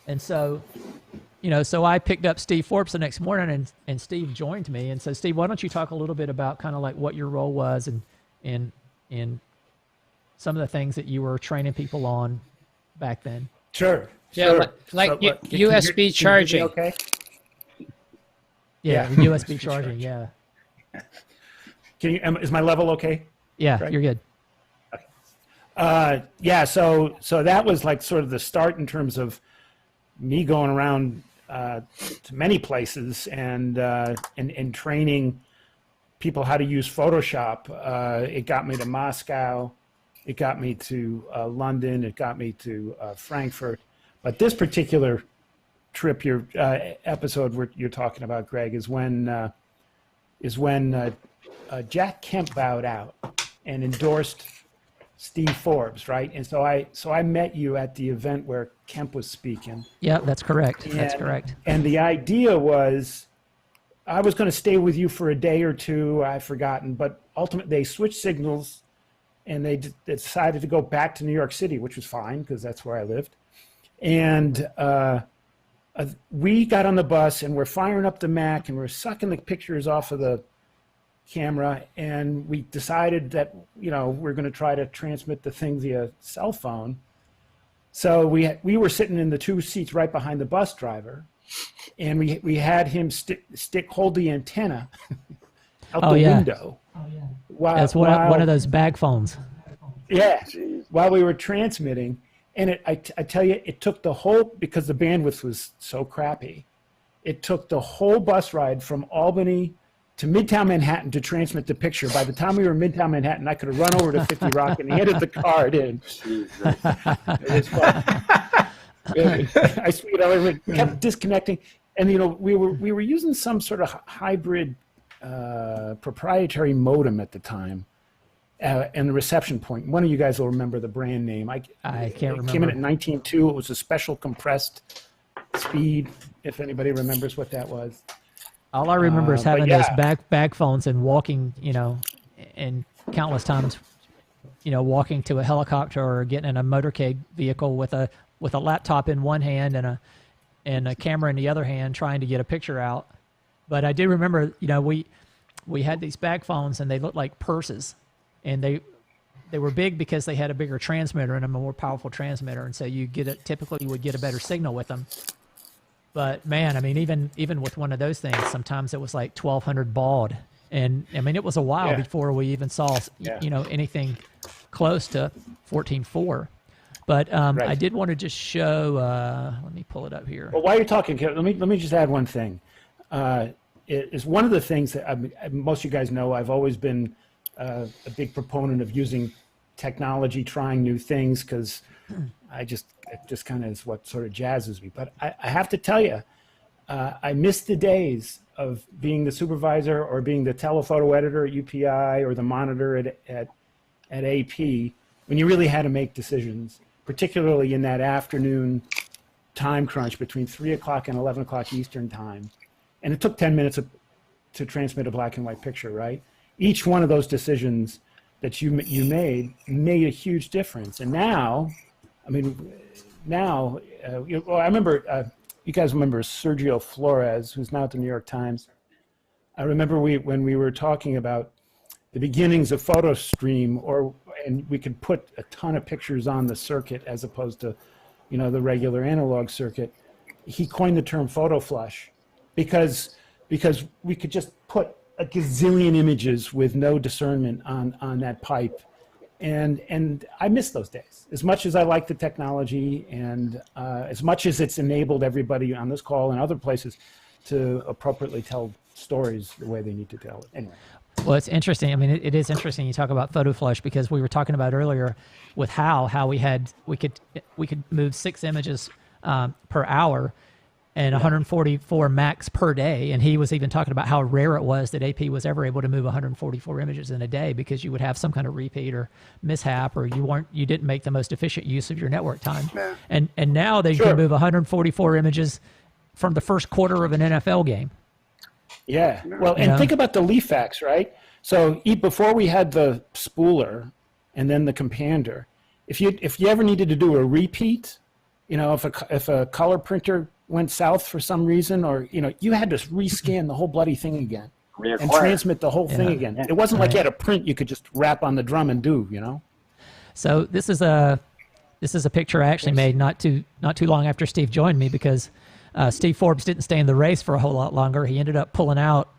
And so, so I picked up Steve Forbes the next morning, and Steve joined me. And so, Steve, why don't you talk a little bit about kind of like what your role was and some of the things that you were training people on back then? Sure. Yeah, sure. like So, USB charging. Okay. Yeah, USB charging. Yeah. Can you? Is my level okay? Yeah, Right. you're good. Yeah. So that was like sort of the start in terms of me going around to many places and training people how to use Photoshop. It got me to Moscow. It got me to London. It got me to Frankfurt. But this particular trip, your episode you're talking about, Greg, is when Jack Kemp bowed out and endorsed Steve Forbes, right? And so I met you at the event where Kemp was speaking. Yeah, that's correct. That's correct. And the idea was I was going to stay with you for a day or two. I've forgotten, but ultimately they switched signals and they decided to go back to New York City, which was fine because that's where I lived. And we got on the bus and we're firing up the Mac and we're sucking the pictures off of the camera, and we decided that we're going to try to transmit the thing via cell phone. So we were sitting in the two seats right behind the bus driver, and we had him hold the antenna out the window. Oh yeah. That's one of those bag phones. Yeah, while we were transmitting, and I tell you, it took the whole, because the bandwidth was so crappy, it took the whole bus ride from Albany to Midtown Manhattan to transmit the picture. By the time we were in Midtown Manhattan, I could have run over to 50 Rock and handed the card in. It was fun. It kept disconnecting, and we were using some sort of hybrid proprietary modem at the time, and the reception point. One of you guys will remember the brand name. I can't remember. It came in at 19.2. It was a special compressed speed. If anybody remembers what that was. All I remember is having those bag phones and walking, and countless times, walking to a helicopter or getting in a motorcade vehicle with a laptop in one hand and a camera in the other hand, trying to get a picture out. But I do remember, we had these bag phones and they looked like purses, and they were big because they had a bigger transmitter and a more powerful transmitter, and so typically you would get a better signal with them. But man, even with one of those things, sometimes it was like 1200 baud, and it was a while before we even saw anything close to 14.4. But I did want to just show. Let me pull it up here. Well, while you're talking, let me just add one thing. It is one of the things that most of you guys know. I've always been a big proponent of using technology, trying new things, because it just kind of is what sort of jazzes me. But I have to tell you, I miss the days of being the supervisor or being the telephoto editor at UPI or the monitor at AP, when you really had to make decisions, particularly in that afternoon time crunch between 3 o'clock and 11 o'clock Eastern time. And it took 10 minutes to transmit a black and white picture, right? Each one of those decisions that you made a huge difference. And now, I mean, now, I remember, you guys remember Sergio Flores, who's now at the New York Times. I remember when we were talking about the beginnings of PhotoStream, and we could put a ton of pictures on the circuit as opposed to, the regular analog circuit. He coined the term photo flush because we could just put a gazillion images with no discernment on that pipe. And I miss those days. As much as I like the technology, and as much as it's enabled everybody on this call and other places to appropriately tell stories the way they need to tell it. Anyway. Well, it's interesting. I mean, it is interesting you talk about photo flush, because we were talking about earlier with how we could move 6 images per hour and 144 max per day. And he was even talking about how rare it was that AP was ever able to move 144 images in a day, because you would have some kind of repeat or mishap, or you didn't make the most efficient use of your network time. Yeah. And now they can move 144 images from the first quarter of an NFL game. Yeah. Well, and think about the Leafax, right? So before we had the spooler and then the compander, if you ever needed to do a repeat, if a color printer went south for some reason, or you had to rescan the whole bloody thing again and transmit the whole thing again. It wasn't like you had a print you could just rap on the drum and do, So this is a picture I actually made not too long after Steve joined me, because Steve Forbes didn't stay in the race for a whole lot longer. He ended up pulling out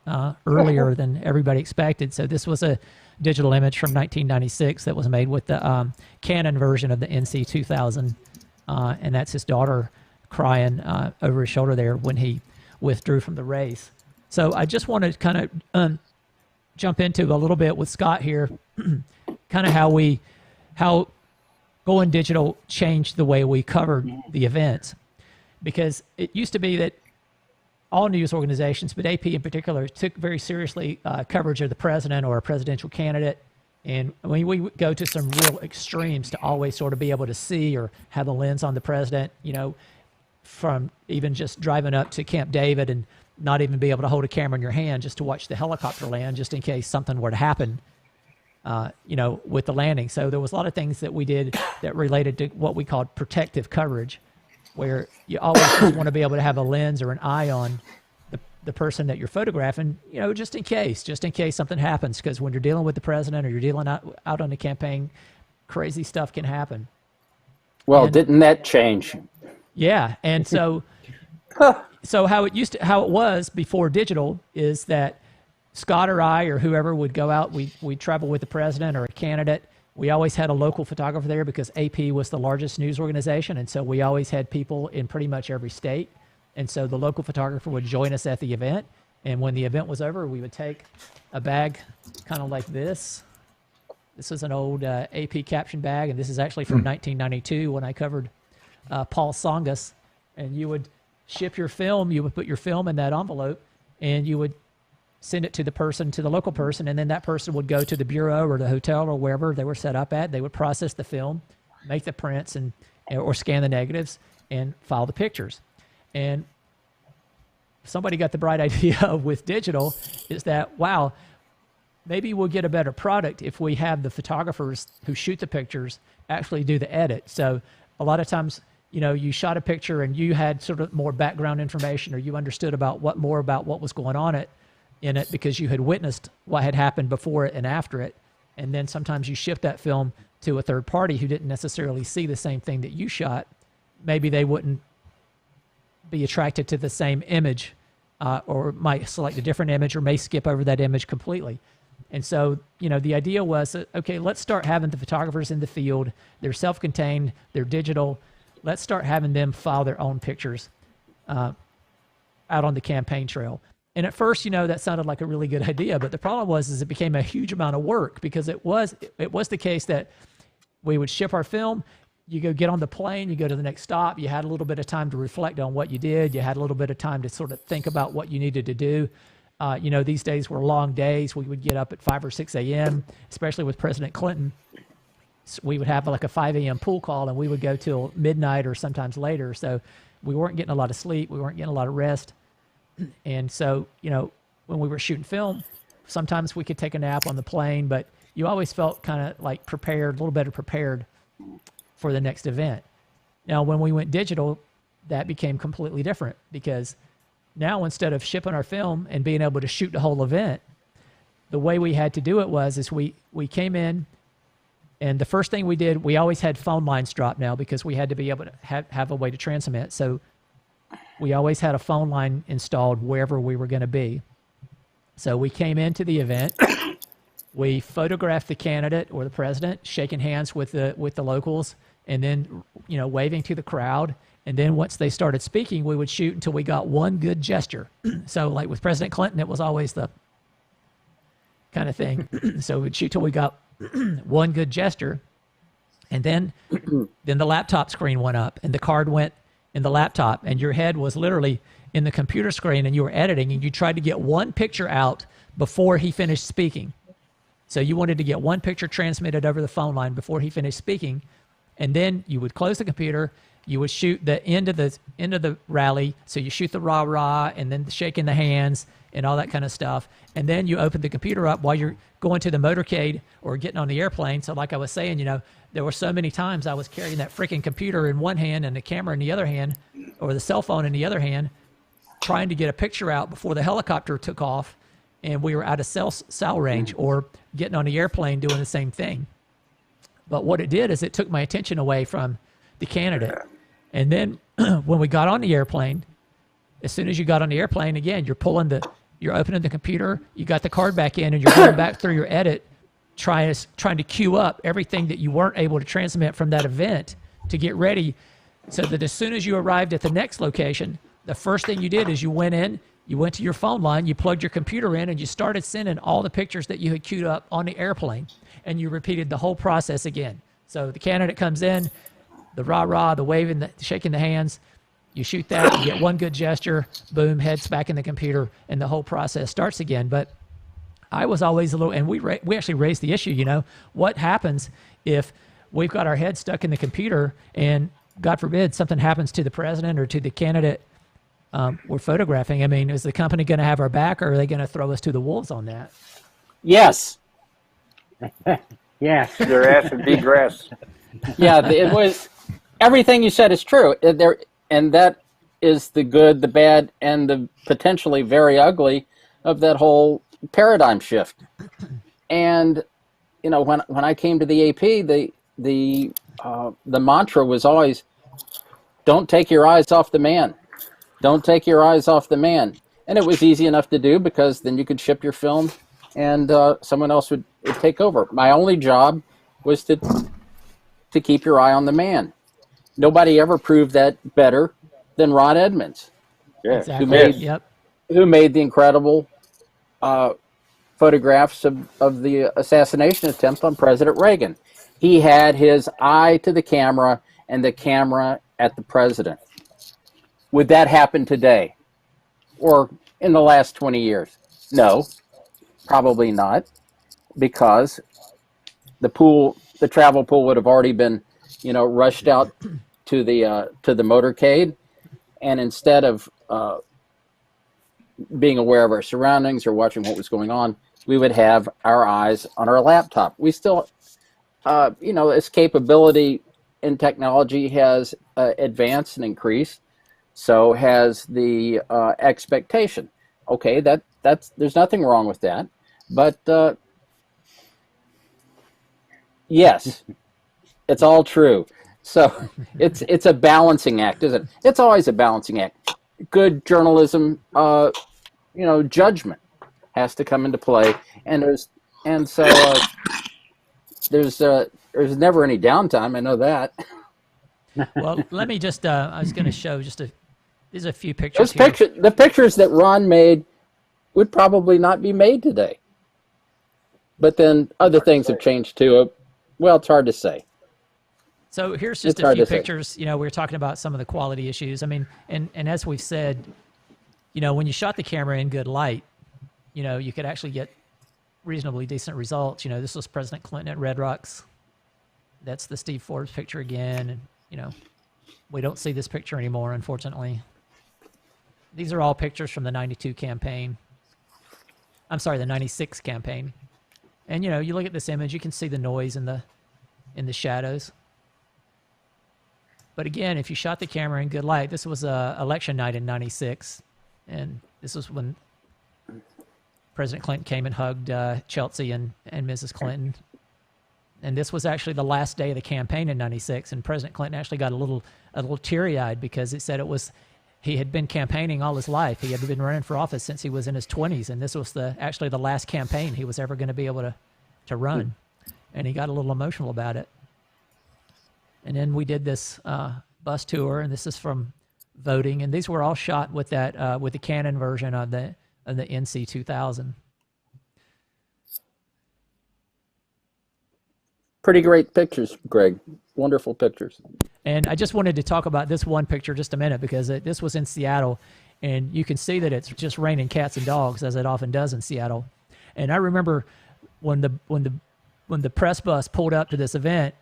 earlier than everybody expected. So this was a digital image from 1996 that was made with the Canon version of the NC2000, and that's his daughter crying over his shoulder there when he withdrew from the race. So I just want to kind of jump into a little bit with Scott here, kind of how going digital changed the way we covered the events. Because it used to be that all news organizations, but AP in particular, took very seriously coverage of the president or a presidential candidate. And we would go to some real extremes to always sort of be able to see or have a lens on the president, from even just driving up to Camp David and not even be able to hold a camera in your hand just to watch the helicopter land, just in case something were to happen, with the landing. So there was a lot of things that we did that related to what we called protective coverage, where you always just want to be able to have a lens or an eye on the person that you're photographing, just in case something happens. Because when you're dealing with the president or you're dealing out on the campaign, crazy stuff can happen. Well, didn't that change? Yeah, and so how it was before digital is that Scott or I or whoever would go out, we'd travel with the president or a candidate. We always had a local photographer there because AP was the largest news organization, and so we always had people in pretty much every state. And so the local photographer would join us at the event, and when the event was over, we would take a bag kind of like this. This is an old AP caption bag, and this is actually from 1992 when I covered Paul Tsongas. And you would ship your film, you would put your film in that envelope, and you would send it to the local person, and then that person would go to the bureau or the hotel or wherever they were set up at. They would process the film, make the prints, or scan the negatives, and file the pictures. And somebody got the bright idea with digital is that, wow, maybe we'll get a better product if we have the photographers who shoot the pictures actually do the edit. So a lot of times, you shot a picture and you had sort of more background information, or you understood more about what was going on in it because you had witnessed what had happened before it and after it. And then sometimes you shift that film to a third party who didn't necessarily see the same thing that you shot. Maybe they wouldn't be attracted to the same image, or might select a different image, or may skip over that image completely. And so, the idea was, okay, let's start having the photographers in the field. They're self-contained, they're digital. Let's start having them file their own pictures out on the campaign trail. And at first, that sounded like a really good idea, but the problem was it became a huge amount of work, because it was the case that we would ship our film. You go get on the plane, you go to the next stop. You had a little bit of time to reflect on what you did. You had a little bit of time to sort of think about what you needed to do. You know, these days were long days. We would get up at 5 or 6 a.m., especially with President Clinton. So we would have like a 5 a.m. pool call, and we would go till midnight or sometimes later. So we weren't getting a lot of sleep. We weren't getting a lot of rest. And so, you know, when we were shooting film, sometimes we could take a nap on the plane, but you always felt kind of like prepared, a little better prepared for the next event. Now, when we went digital, that became completely different, because now instead of shipping our film and being able to shoot the whole event, the way we had to do it is we came in, and the first thing we did, we always had phone lines dropped now because we had to be able to have a way to transmit. So we always had a phone line installed wherever we were going to be. So we came into the event, we photographed the candidate or the president, shaking hands with the locals, and then, you know, waving to the crowd. And then once they started speaking, we would shoot until we got one good gesture. So like with President Clinton, it was always the kind of thing. So we'd shoot till we got one good gesture. And then the laptop screen went up and the card went in the laptop, and your head was literally in the computer screen, and you were editing, and you tried to get one picture out before he finished speaking. So you wanted to get one picture transmitted over the phone line before he finished speaking. And then you would close the computer, you would shoot the end of the rally. So you shoot the rah-rah and then the shaking the hands and all that kind of stuff. And then you open the computer up while you're going to the motorcade or getting on the airplane. So like I was saying, you know, there were so many times I was carrying that freaking computer in one hand and the camera in the other hand, or the cell phone in the other hand, trying to get a picture out before the helicopter took off and we were out of cell range, or getting on the airplane doing the same thing. But what it did is it took my attention away from the candidate. And then when we got on the airplane, as soon as you got on the airplane, again, you're opening the computer, you got the card back in, and you're going back through your edit, trying to queue up everything that you weren't able to transmit from that event to get ready, so that as soon as you arrived at the next location, the first thing you did is you went in, you went to your phone line, you plugged your computer in, and you started sending all the pictures that you had queued up on the airplane. And you repeated the whole process again. So the candidate comes in, the rah-rah, the waving, the shaking the hands, you shoot that, you get one good gesture, boom, heads back in the computer, and the whole process starts again. But I was always a little, and we actually raised the issue, you know, what happens if we've got our head stuck in the computer and, God forbid, something happens to the president or to the candidate we're photographing? I mean, is the company going to have our back, or are they going to throw us to the wolves on that? Yes. Yes. Their ass would be grass. Yeah, it was, everything you said is true. And that is the good, the bad, and the potentially very ugly of that whole paradigm shift. And, you know, when I came to the AP, the mantra was always, don't take your eyes off the man. Don't take your eyes off the man. And it was easy enough to do, because then you could ship your film and someone else would take over. My only job was to keep your eye on the man. Nobody ever proved that better than Ron Edmonds, Exactly. who made the incredible photographs of the assassination attempt on President Reagan. He had his eye to the camera and the camera at the president. Would that happen today or in the last 20 years? No, probably not, because the travel pool would have already been, you know, rushed out to the motorcade, and instead of being aware of our surroundings or watching what was going on, we would have our eyes on our laptop. We still, you know, this capability in technology has advanced and increased. So has the expectation. Okay, that's there's nothing wrong with that, but yes, it's all true. So it's a balancing act, isn't it? It's always a balancing act. Good journalism, you know, judgment has to come into play, and so there's never any downtime. I know that. Well, let me just, I was going to show there's a few pictures here. The pictures that Ron made would probably not be made today. But then other things have changed too. Well, it's hard to say. So here's just It's a hard few to say. pictures. You know, we were talking about some of the quality issues. I mean, and as we've said, you know, when you shot the camera in good light, you know, you could actually get reasonably decent results. You know, this was President Clinton at Red Rocks. That's the Steve Forbes picture again. And, you know, we don't see this picture anymore, unfortunately. These are all pictures from the 92 campaign. I'm sorry, the 96 campaign. And, you know, you look at this image, you can see the noise in the shadows. But again, if you shot the camera in good light, this was election night in 96. And this was when President Clinton came and hugged Chelsea and Mrs. Clinton. And this was actually the last day of the campaign in 96. And President Clinton actually got a little teary-eyed because it said he had been campaigning all his life. He had been running for office since he was in his 20s. And this was actually the last campaign he was ever going to be able to run. And he got a little emotional about it. And then we did this bus tour, and this is from voting. And these were all shot with with the Canon version of the NC2000. Pretty great pictures, Greg. Wonderful pictures. And I just wanted to talk about this one picture just a minute because this was in Seattle, and you can see that it's just raining cats and dogs, as it often does in Seattle. And I remember when the press bus pulled up to this event,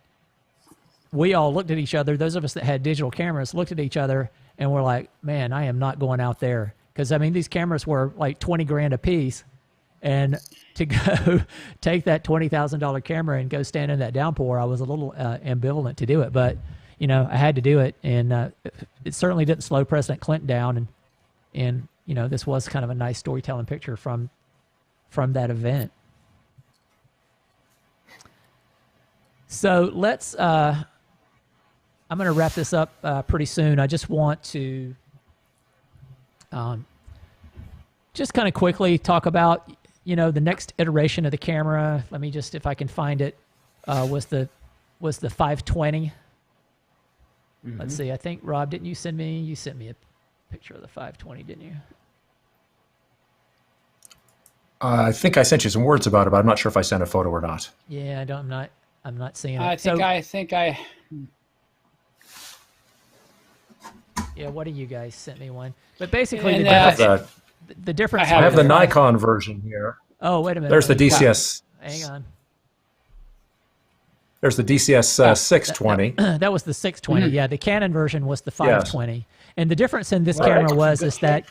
we all looked at each other. Those of us that had digital cameras looked at each other and were like, man, I am not going out there. Because, I mean, these cameras were like 20 grand a piece. And to go take that $20,000 camera and go stand in that downpour, I was a little ambivalent to do it. But, you know, I had to do it. And it certainly didn't slow President Clinton down. And you know, this was kind of a nice storytelling picture from that event. So let's... I'm going to wrap this up pretty soon. I just want to just kind of quickly talk about, you know, the next iteration of the camera. Let me just, if I can find it, was the 520. Mm-hmm. Let's see. I think, Rob, you sent me a picture of the 520, didn't you? I think I sent you some words about it, but I'm not sure if I sent a photo or not. Yeah, I'm not seeing it. I think I. Yeah, what do you guys sent me one? But basically, And, the difference. I have the Nikon version here. Oh, wait a minute. There's the DCS. Hang on. There's the DCS 620. That was the 620. Mm-hmm. Yeah, the Canon version was the 520. Yes. And the difference in this Right. camera is that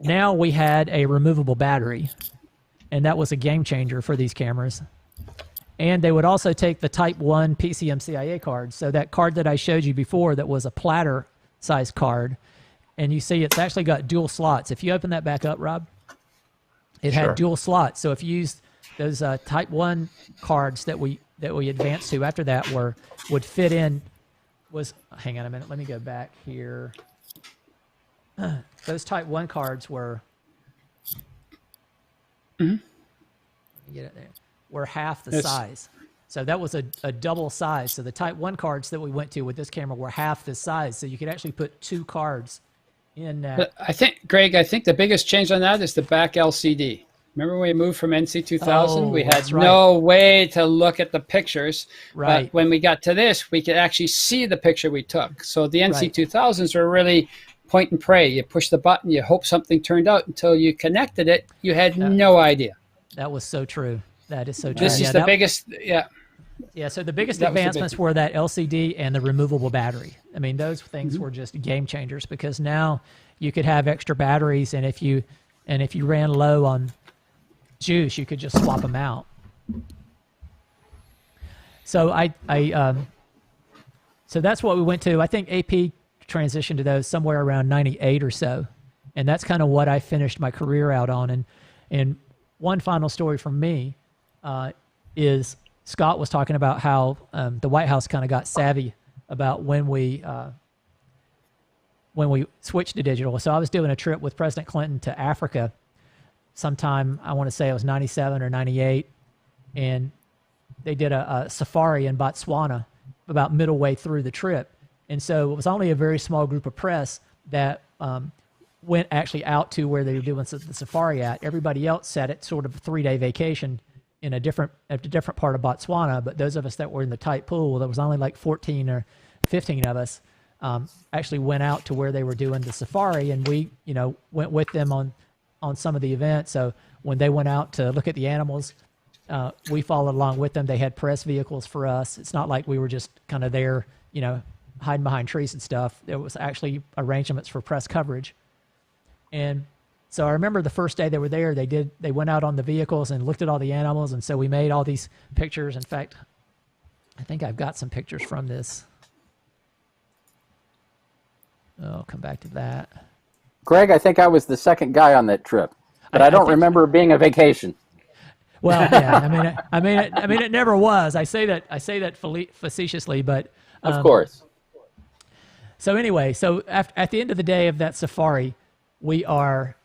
now we had a removable battery, and that was a game changer for these cameras. And they would also take the Type 1 PCM-CIA card. So that card that I showed you before that was a platter-sized card, and you see it's actually got dual slots. If you open that back up, Rob, it had dual slots. So if you used those Type 1 cards that we advanced to after that would fit in, hang on a minute, let me go back here. Those Type 1 cards were, get it there, were half the size. So that was a double size. So the Type 1 cards that we went to with this camera were half the size. So you could actually put two cards in that. But I think, Greg, the biggest change on that is the back LCD. Remember when we moved from NC2000? We had no way to look at the pictures. Right. But when we got to this, we could actually see the picture we took. So the NC2000s were really point and pray. You push the button, you hope something turned out until you connected it. You had no idea. That was so true. That is so true. This is the biggest, Yeah, so the biggest advancements were that LCD and the removable battery. I mean, those things were just game changers because now you could have extra batteries, and if you ran low on juice, you could just swap them out. So so that's what we went to. I think AP transitioned to those somewhere around 98 or so, and that's kind of what I finished my career out on. And one final story from me is Scott was talking about how the White House kind of got savvy about when we switched to digital. So I was doing a trip with President Clinton to Africa sometime, I want to say it was 97 or 98, and they did a safari in Botswana about middle way through the trip. And so it was only a very small group of press that went actually out to where they were doing the safari at. Everybody else sat at sort of a 3-day vacation in a different part of Botswana, but those of us that were in the tight pool, there was only like 14 or 15 of us, actually went out to where they were doing the safari, and we, went with them on some of the events. So when they went out to look at the animals, we followed along with them. They had press vehicles for us. It's not like we were just kind of there, hiding behind trees and stuff. There was actually arrangements for press coverage. And so I remember the first day they were there, they went out on the vehicles and looked at all the animals. And so we made all these pictures. In fact, I think I've got some pictures from this. I'll come back to that. Greg, I think I was the second guy on that trip, but I don't remember it being a vacation. Well, yeah, I mean, it never was. I say that facetiously, but of course. So anyway, at the end of the day of that safari, they're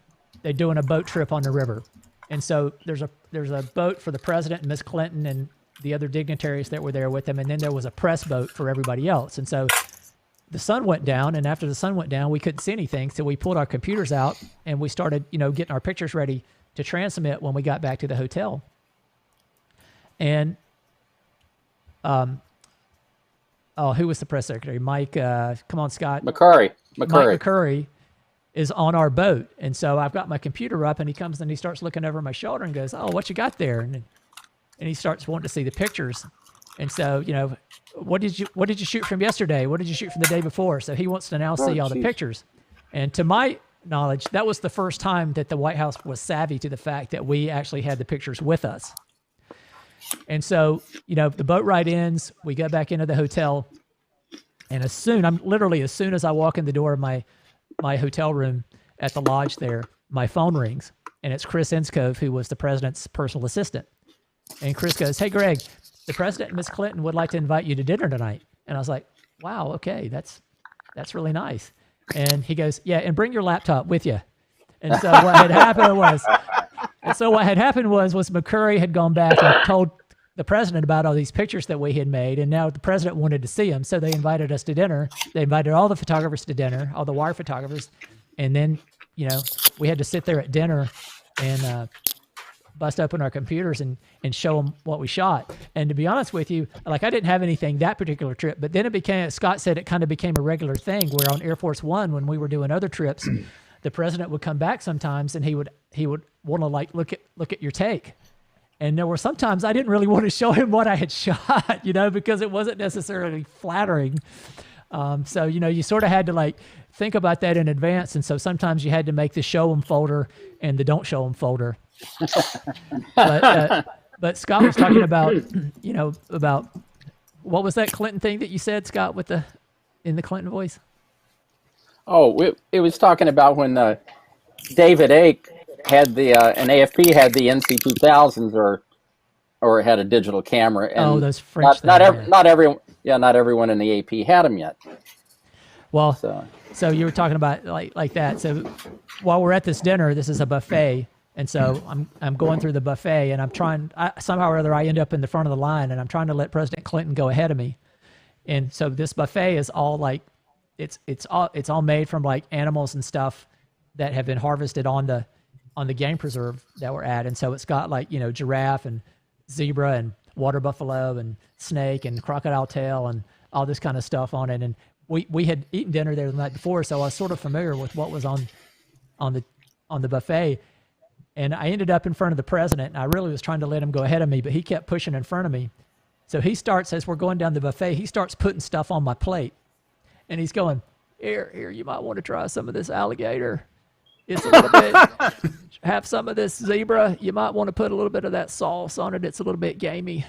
doing a boat trip on the river, and so there's a boat for the president and Miss Clinton and the other dignitaries that were there with them, and then there was a press boat for everybody else. And so the sun went down, and after the sun went down, we couldn't see anything, so we pulled our computers out and we started, getting our pictures ready to transmit when we got back to the hotel. And who was the press secretary? Mike, come on, Scott. McCurry. Mike McCurry is on our boat. And so I've got my computer up, and he comes and he starts looking over my shoulder and goes, "Oh, what you got there?" And he starts wanting to see the pictures. And so, what did you shoot from yesterday? What did you shoot from the day before? So he wants to now see all the pictures. And to my knowledge, that was the first time that the White House was savvy to the fact that we actually had the pictures with us. And so, the boat ride ends, we go back into the hotel, and as soon as I walk in the door of my hotel room at the lodge there, my phone rings, and it's Chris Enskov, who was the president's personal assistant. And Chris goes, "Hey, Greg, the president and Miss Clinton would like to invite you to dinner tonight." And I was like, "Wow, okay, that's really nice." And he goes, "Yeah, and bring your laptop with you." And so what had happened was McCurry had gone back and told the president about all these pictures that we had made, and now the president wanted to see them, so they invited us to dinner. They invited all the photographers to dinner, all the wire photographers, and then, we had to sit there at dinner and bust open our computers and show them what we shot. And to be honest with you, I didn't have anything that particular trip, but then Scott said it kind of became a regular thing where on Air Force One, when we were doing other trips, the president would come back sometimes and he would want to look at your take. And there were sometimes I didn't really want to show him what I had shot, because it wasn't necessarily flattering. So, you sort of had to think about that in advance. And so sometimes you had to make the show them folder and the don't show them folder. But Scott was talking about, about what was that Clinton thing that you said, Scott, in the Clinton voice? Oh, it was talking about when David Ake had an AFP had the NC2000s or had a digital camera. And those French. Not everyone in the AP had them yet. Well, so you were talking about like that. So while we're at this dinner, this is a buffet. And so I'm going through the buffet, and somehow or other I end up in the front of the line, and I'm trying to let President Clinton go ahead of me. And so this buffet is all it's all made from animals and stuff that have been harvested on the game preserve that we're at. And so it's got giraffe and zebra and water buffalo and snake and crocodile tail and all this kind of stuff on it. And we had eaten dinner there the night before, so I was sort of familiar with what was on the buffet. And I ended up in front of the president, and I really was trying to let him go ahead of me, but he kept pushing in front of me. So he starts, as we're going down the buffet, he starts putting stuff on my plate. And he's going, here, you might want to try some of this alligator. It's a little bit, have some of this zebra. You might want to put a little bit of that sauce on it. It's a little bit gamey.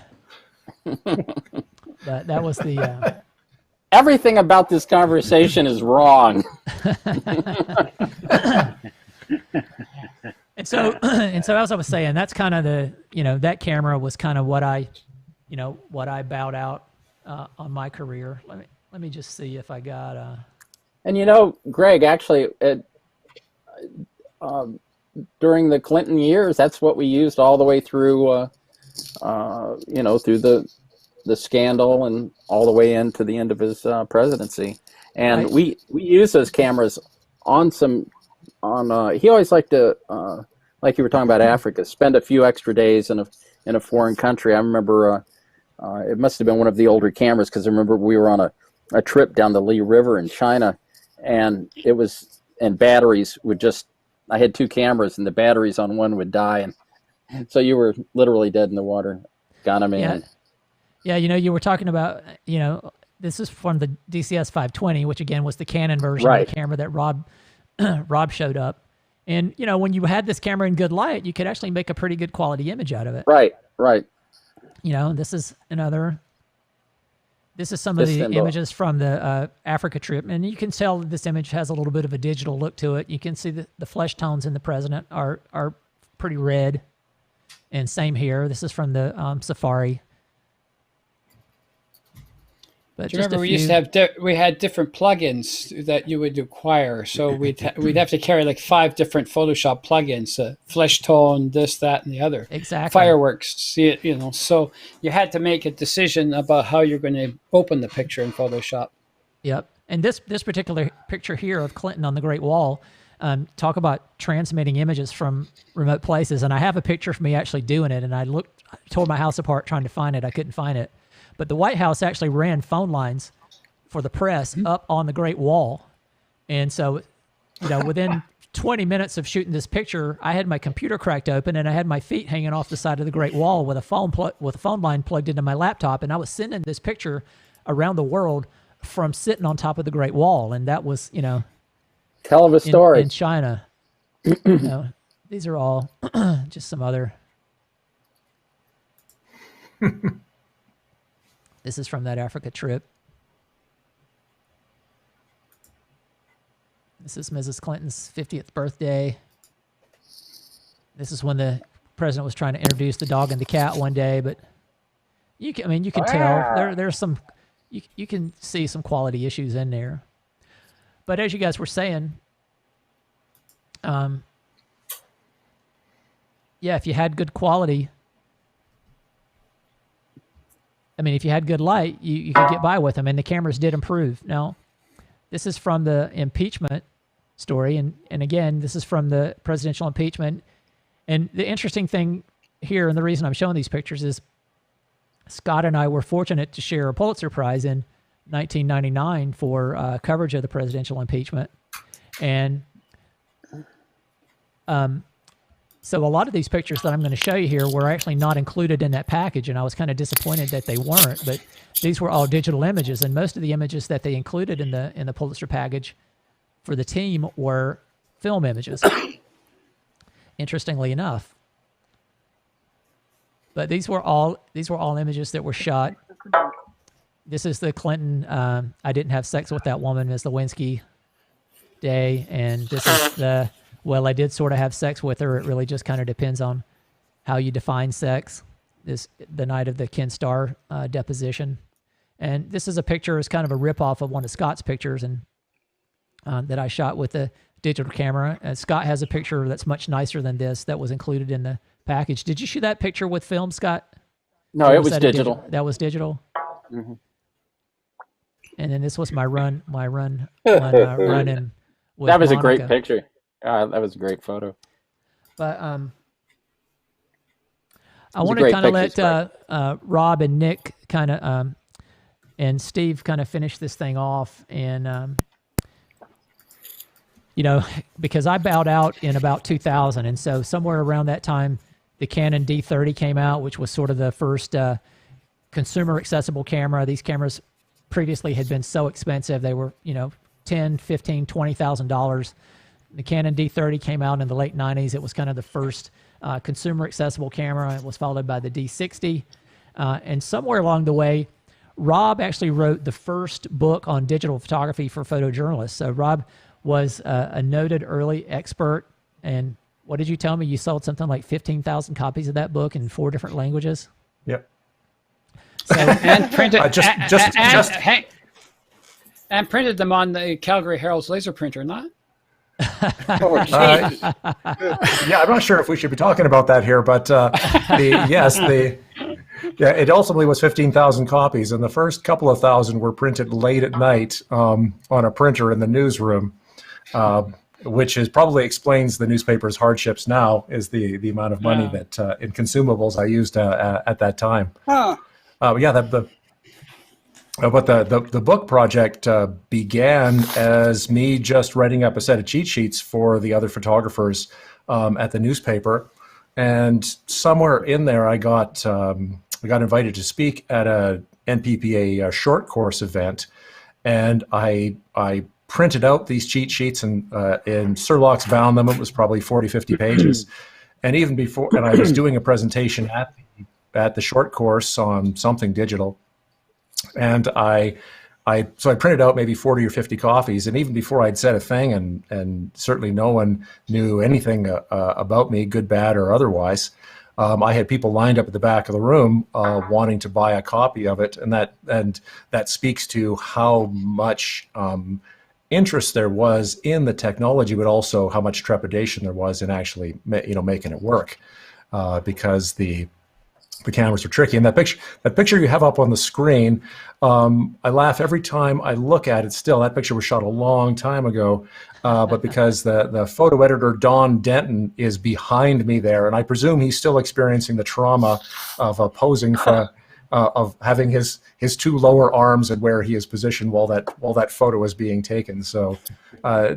But that was the... Everything about this conversation is wrong. And so as I was saying, that's kind of that camera was kind of what I bowed out on my career. Let me just see if I got. And Greg, actually, during the Clinton years, that's what we used all the way through, through the scandal and all the way into the end of his presidency. And right. we use those cameras on he always liked to, like you were talking about Africa, spend a few extra days in in a foreign country. I remember it must have been one of the older cameras, because I remember we were on a trip down the Li River in China, and batteries would just, I had 2 cameras and the batteries on one would die, and so you were literally dead in the water. Got him in. Yeah, you were talking about, this is from the DCS520, which again was the Canon version of the camera that Rob showed up. And, when you had this camera in good light, you could actually make a pretty good quality image out of it. Right. This is some of the images from the Africa trip. And you can tell that this image has a little bit of a digital look to it. You can see the flesh tones in the president are pretty red. And same here. This is from the Safari. But do you remember we had different plugins that you would acquire? So we'd have to carry like 5 different Photoshop plugins: flesh tone, this, that, and the other. Exactly. Fireworks. So you had to make a decision about how you're going to open the picture in Photoshop. Yep. And this particular picture here of Clinton on the Great Wall, talk about transmitting images from remote places. And I have a picture of me actually doing it, and I tore my house apart trying to find it. I couldn't find it. But the White House actually ran phone lines for the press up on the Great Wall. And so, within 20 minutes of shooting this picture, I had my computer cracked open and I had my feet hanging off the side of the Great Wall with a phone line plugged into my laptop. And I was sending this picture around the world from sitting on top of the Great Wall. And that was, hell of a story. In China. These are all just some other... This is from that Africa trip. This is Mrs. Clinton's 50th birthday. This is when the president was trying to introduce the dog and the cat one day, but you can tell there's some, you can see some quality issues in there. But as you guys were saying, if you had good quality, if you had good light, you could get by with them, and the cameras did improve. Now, this is from the impeachment story, and again, this is from the presidential impeachment. And the interesting thing here, and the reason I'm showing these pictures, is Scott and I were fortunate to share a Pulitzer Prize in 1999 for coverage of the presidential impeachment. And so a lot of these pictures that I'm going to show you here were actually not included in that package, and I was kind of disappointed that they weren't. But these were all digital images, and most of the images that they included in the Pulitzer package for the team were film images. Interestingly enough, but these were all images that were shot. This is the Clinton "I didn't have sex with that woman, Ms. Lewinsky" day, and this is the "well, I did sort of have sex with her. It really just kind of depends on how you define sex." The night of the Ken Starr deposition. And this is a picture, it's kind of a ripoff of one of Scott's pictures, and that I shot with a digital camera. And Scott has a picture that's much nicer than this that was included in the package. Did you shoot that picture with film, Scott? No, it was digital. That was digital? Mm-hmm. And then this was my run in with That was Monica. a great picture. That was a great photo. But I want to kind of let Rob and Nick kind of and Steve kind of finish this thing off, and because I bowed out in about 2000, and so somewhere around that time, the Canon D30 came out, which was sort of the first consumer accessible camera. These cameras previously had been so expensive; they were $10,000, $15,000, $20,000. The Canon D30 came out in the late 90s. It was kind of the first consumer accessible camera. It was followed by the D60. And somewhere along the way, Rob actually wrote the first book on digital photography for photojournalists. So Rob was a noted early expert. And what did you tell me? You sold something like 15,000 copies of that book in 4 different languages? Yep. So, and printed and printed them on the Calgary Herald's laser printer, not? Yeah, I'm not sure if we should be talking about that here, but it ultimately was 15,000 copies, and the first couple of thousand were printed late at night on a printer in the newsroom. which is probably explains the newspaper's hardships now, is the amount of money that in consumables I used at that time. Huh. But the book project began as me just writing up a set of cheat sheets for the other photographers at the newspaper, and somewhere in there I got invited to speak at a NPPA short course event, and I printed out these cheat sheets and Surlocks bound them. It was probably 40, 50 pages, and even before, and I was doing a presentation at the short course on something digital. And so I printed out maybe 40 or 50 copies, and even before I'd said a thing, and certainly no one knew anything about me, good, bad, or otherwise, I had people lined up at the back of the room wanting to buy a copy of it, and that speaks to how much interest there was in the technology, but also how much trepidation there was in actually making it work, because the cameras were tricky. And that picture you have up on the screen, I laugh every time I look at it still. That picture was shot a long time ago, but because the photo editor, Don Denton, is behind me there, and I presume he's still experiencing the trauma of posing for, of having his two lower arms and where he is positioned while that photo is being taken. So,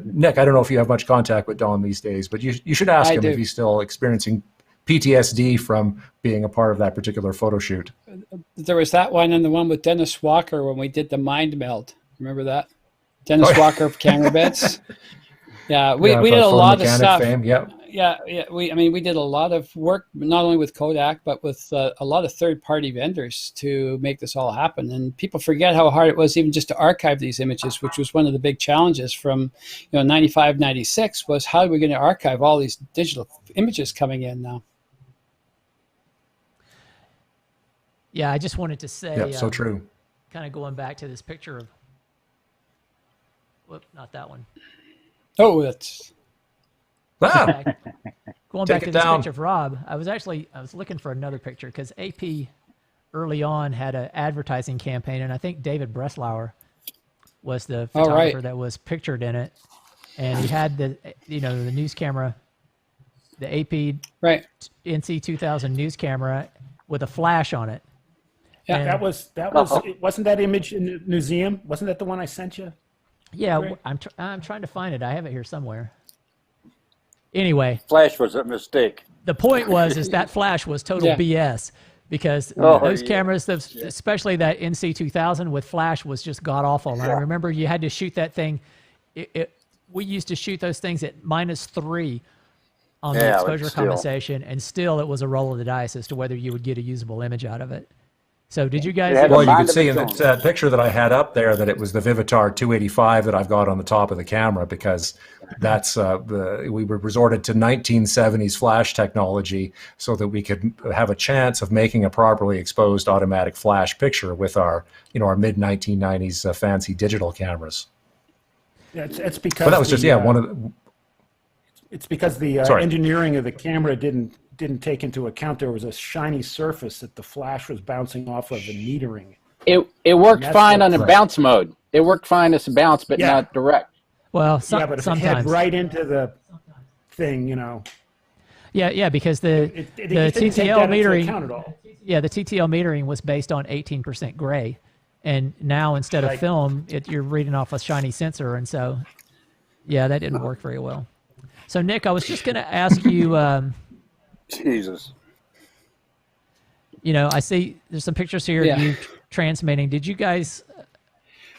Nick, I don't know if you have much contact with Don these days, but you should ask him if he's still experiencing PTSD from being a part of that particular photo shoot. There was that one and the one with Dennis Walker when we did the mind meld. Remember that? Dennis Walker of Camera Bits. Yeah, we did a lot of stuff. Fame, yep. Yeah. We did a lot of work, not only with Kodak, but with a lot of third-party vendors to make this all happen. And people forget how hard it was even just to archive these images, which was one of the big challenges from 95, 96, was how are we going to archive all these digital images coming in now? Yeah, I just wanted to say, yep, so true. Kind of going back to this picture of, whoop, not that one. Oh, that's going back to this picture of Rob. I was looking for another picture because AP early on had an advertising campaign, and I think David Breslauer was the photographer that was pictured in it, and he had the the news camera, the AP NC2000 news camera with a flash on it. Yeah, that was wasn't that image in the museum? Wasn't that the one I sent you? Yeah, right? I'm trying to find it. I have it here somewhere. Anyway, flash was a mistake. The point is that flash was total BS, because those cameras, especially that NC2000 with flash, was just god awful. And I remember you had to shoot that thing. We used to shoot those things at -3 on the exposure compensation, and still it was a roll of the dice as to whether you would get a usable image out of it. So did you guys? Well, you could see in that picture that I had up there that it was the Vivitar 285 that I've got on the top of the camera, because that's we were resorted to 1970s flash technology so that we could have a chance of making a properly exposed automatic flash picture with our our mid 1990s fancy digital cameras. Yeah, it's because. But that was just one of the. It's because the engineering of the camera didn't take into account there was a shiny surface that the flash was bouncing off of the metering. It worked fine on a bounce mode. It worked fine as a bounce, but not direct. Well, but if it head right into the thing, Yeah, because the TTL metering. Yeah, the TTL metering was based on 18% gray, and now instead of film, you're reading off a shiny sensor, and so that didn't work very well. So Nick, I was just going to ask you. Jesus. I see there's some pictures here of you transmitting. Did you guys?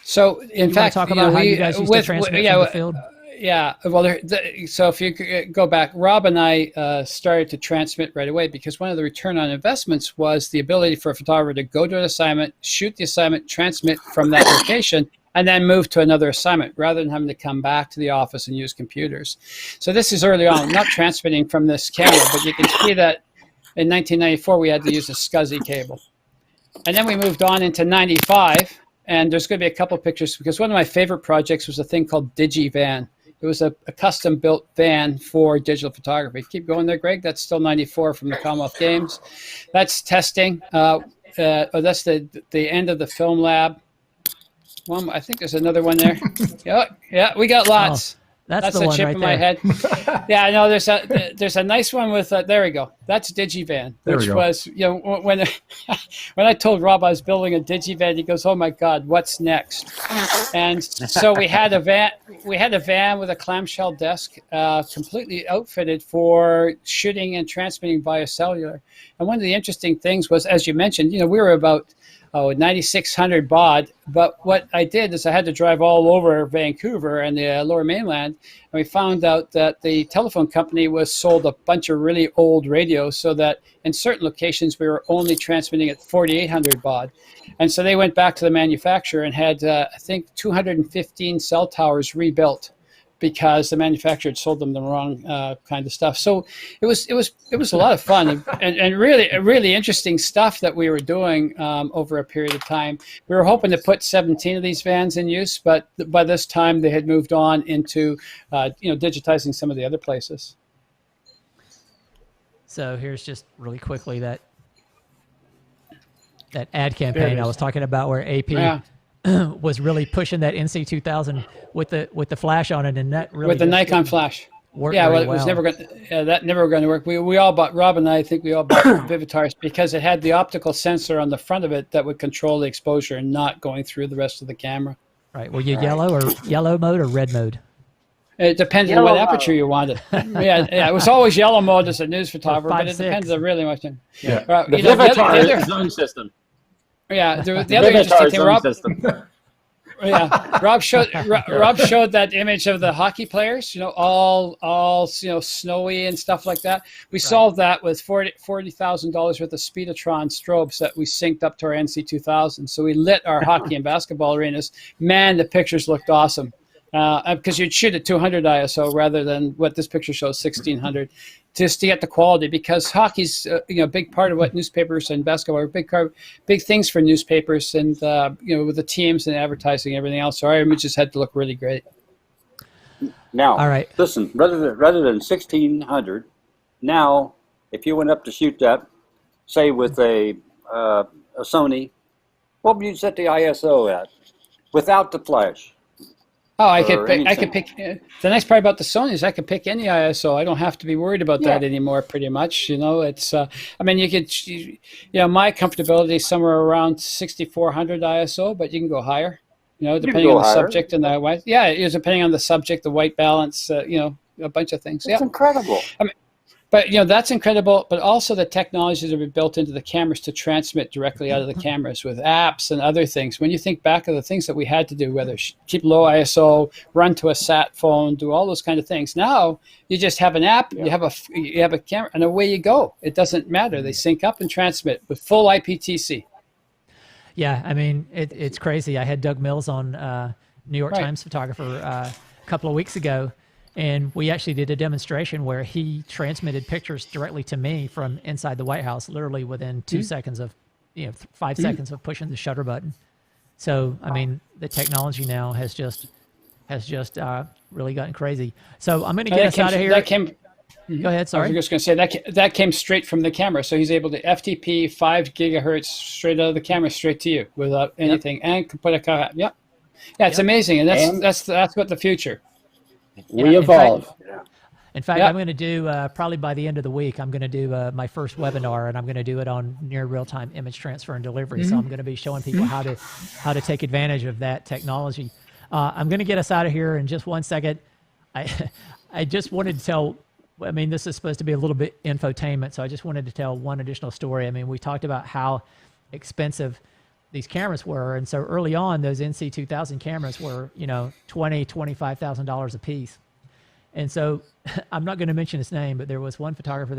So in fact, talk about how you guys used to transmit from the field. Yeah. Well, so if you go back, Rob and I started to transmit right away because one of the return on investments was the ability for a photographer to go to an assignment, shoot the assignment, transmit from that location, and then move to another assignment rather than having to come back to the office and use computers. So this is early on, not transmitting from this camera, but you can see that in 1994 we had to use a SCSI cable. And then we moved on into 95, and there's going to be a couple pictures because one of my favorite projects was a thing called DigiVan. It was a custom-built van for digital photography. Keep going there, Greg. That's still 94 from the Commonwealth Games. That's testing. That's the end of the film lab. I think there's another one there. Yeah, we got lots. That's the a one chip right in my there. head. Yeah, I know. There's a nice one with. There we go. That's Digivan, which was when when I told Rob I was building a Digivan, he goes, "Oh my God, what's next?" And so we had a van. We had a van with a clamshell desk, completely outfitted for shooting and transmitting via cellular. And one of the interesting things was, as you mentioned, we were about 9,600 baud. But what I did is I had to drive all over Vancouver and the Lower Mainland, and we found out that the telephone company was sold a bunch of really old radios, so that in certain locations we were only transmitting at 4,800 baud. And so they went back to the manufacturer and had, I think, 215 cell towers rebuilt, because the manufacturer had sold them the wrong kind of stuff. So it was a lot of fun and really interesting stuff that we were doing over a period of time. We were hoping to put 17 of these vans in use, but by this time they had moved on into digitizing some of the other places. So here's just really quickly that ad campaign I was talking about, where AP was really pushing that NC2000 with the flash on it, and that really with the Nikon flash. Yeah, well, it was never going. That never going to work. We all bought, Rob and I think we all bought Vivitars because it had the optical sensor on the front of it that would control the exposure and not going through the rest of the camera. Right. Were you yellow mode or red mode? It depends on what aperture you wanted. Yeah, it was always yellow mode as a news photographer, but it depends on really much. Yeah, the Vivitar is zone system. Yeah, the other interesting thing, Rob. Yeah, Rob showed that image of the hockey players, all snowy and stuff like that. We solved that with $40,000 worth of Speedotron strobes that we synced up to our NC2000. So we lit our hockey and basketball arenas. Man, the pictures looked awesome. Because you'd shoot at 200 ISO rather than what this picture shows, 1600, just to get the quality. Because hockey's a big part of what newspapers and basketball are big things for newspapers, and with the teams and advertising and everything else. So our images had to look really great. Now, all right. Listen, rather than 1600, now if you went up to shoot that, say with a Sony, what would you set the ISO at without the flash? Oh, I could pick. The nice part about the Sony is I could pick any ISO. I don't have to be worried about that anymore. Pretty much, it's. I mean, you could. My comfortability is somewhere around 6400 ISO, but you can go higher. Depending on the subject and the white. Yeah, it's depending on the subject, the white balance. A bunch of things. It's incredible. I mean, but that's incredible. But also the technologies that have been built into the cameras to transmit directly out of the cameras with apps and other things. When you think back of the things that we had to do, whether keep low ISO, run to a sat phone, do all those kind of things. Now you just have an app, you have a camera, and away you go. It doesn't matter. They sync up and transmit with full IPTC. Yeah, I mean it's crazy. I had Doug Mills on, New York Times photographer, a couple of weeks ago. And we actually did a demonstration where he transmitted pictures directly to me from inside the White House, literally within 2 seconds of, 5 seconds of pushing the shutter button. So, I mean, the technology now has just really gotten crazy. So I'm going to get us out of here. Go ahead. Sorry. I was just going to say that came straight from the camera. So he's able to FTP 5 gigahertz straight out of the camera, straight to you without anything, and can put a yeah, it's amazing, and that's what the future. We evolve. In fact, I'm going to do, probably by the end of the week, I'm going to do my first webinar, and I'm going to do it on near real-time image transfer and delivery. So I'm going to be showing people how to take advantage of that technology. I'm going to get us out of here in just 1 second. I just wanted to tell, I mean, this is supposed to be a little bit infotainment, so I just wanted to tell one additional story. I mean, we talked about how expensive these cameras were, and so early on those NC2000 cameras were $25,000 a piece. And so I'm not going to mention his name, but there was one photographer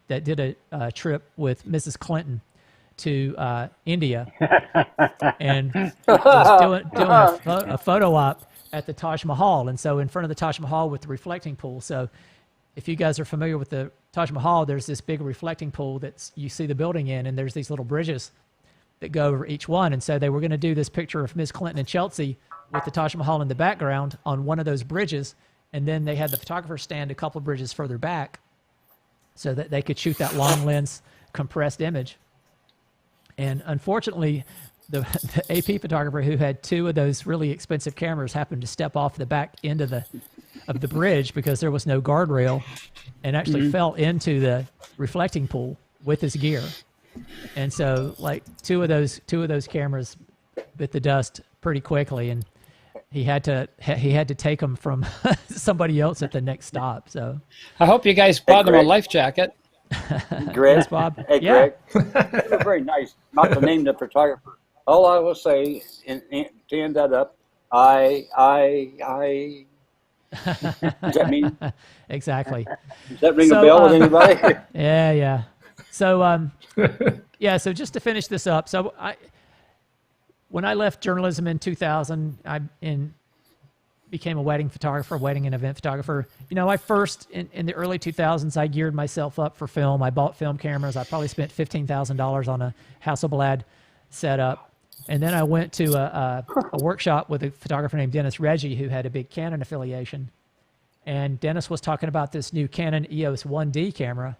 that did a trip with Mrs. Clinton to India and was doing a photo op at the Taj Mahal, and so in front of the Taj Mahal with the reflecting pool. So if you guys are familiar with the Taj Mahal, there's this big reflecting pool that you see the building in, and there's these little bridges that go over each one. And so they were going to do this picture of Miss Clinton and Chelsea with the Taj Mahal in the background on one of those bridges. And then they had the photographer stand a couple of bridges further back so that they could shoot that long lens compressed image. And unfortunately, the AP photographer who had two of those really expensive cameras happened to step off the back end of the of the bridge because there was no guardrail, and actually fell into the reflecting pool with his gear. And so, like, two of those cameras bit the dust pretty quickly, and he had to take them from somebody else at the next stop. So I hope you guys bought him a life jacket. Greg, yes, Bob. Hey, Yeah. Greg, you're very nice. Not to name the photographer. All I will say, to end that up, does that mean? Exactly. Does that ring a bell with anybody? Yeah. So, so just to finish this up, so when I left journalism in 2000, I became a wedding photographer, wedding and event photographer. You know, I first, in the early 2000s, I geared myself up for film. I bought film cameras. I probably spent $15,000 on a Hasselblad setup. And then I went to a workshop with a photographer named Dennis Reggie, who had a big Canon affiliation. And Dennis was talking about this new Canon EOS 1D camera.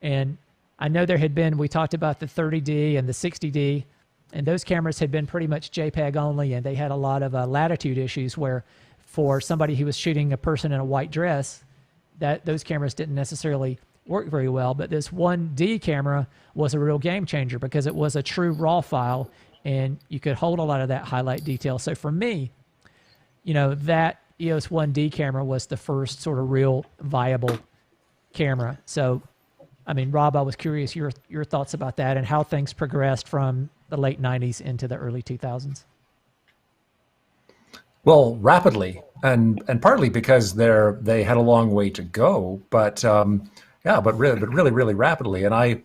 And I know there had been, we talked about the 30D and the 60D, and those cameras had been pretty much JPEG only, and they had a lot of latitude issues where for somebody who was shooting a person in a white dress, that those cameras didn't necessarily work very well. But this 1D camera was a real game changer because it was a true RAW file, and you could hold a lot of that highlight detail. So for me, you know, that EOS 1D camera was the first sort of real viable camera. So, I mean, Rob, I was curious your thoughts about that and how things progressed from the late 90s into the early 2000s. Well, rapidly, and partly because they had a long way to go, but really rapidly. And I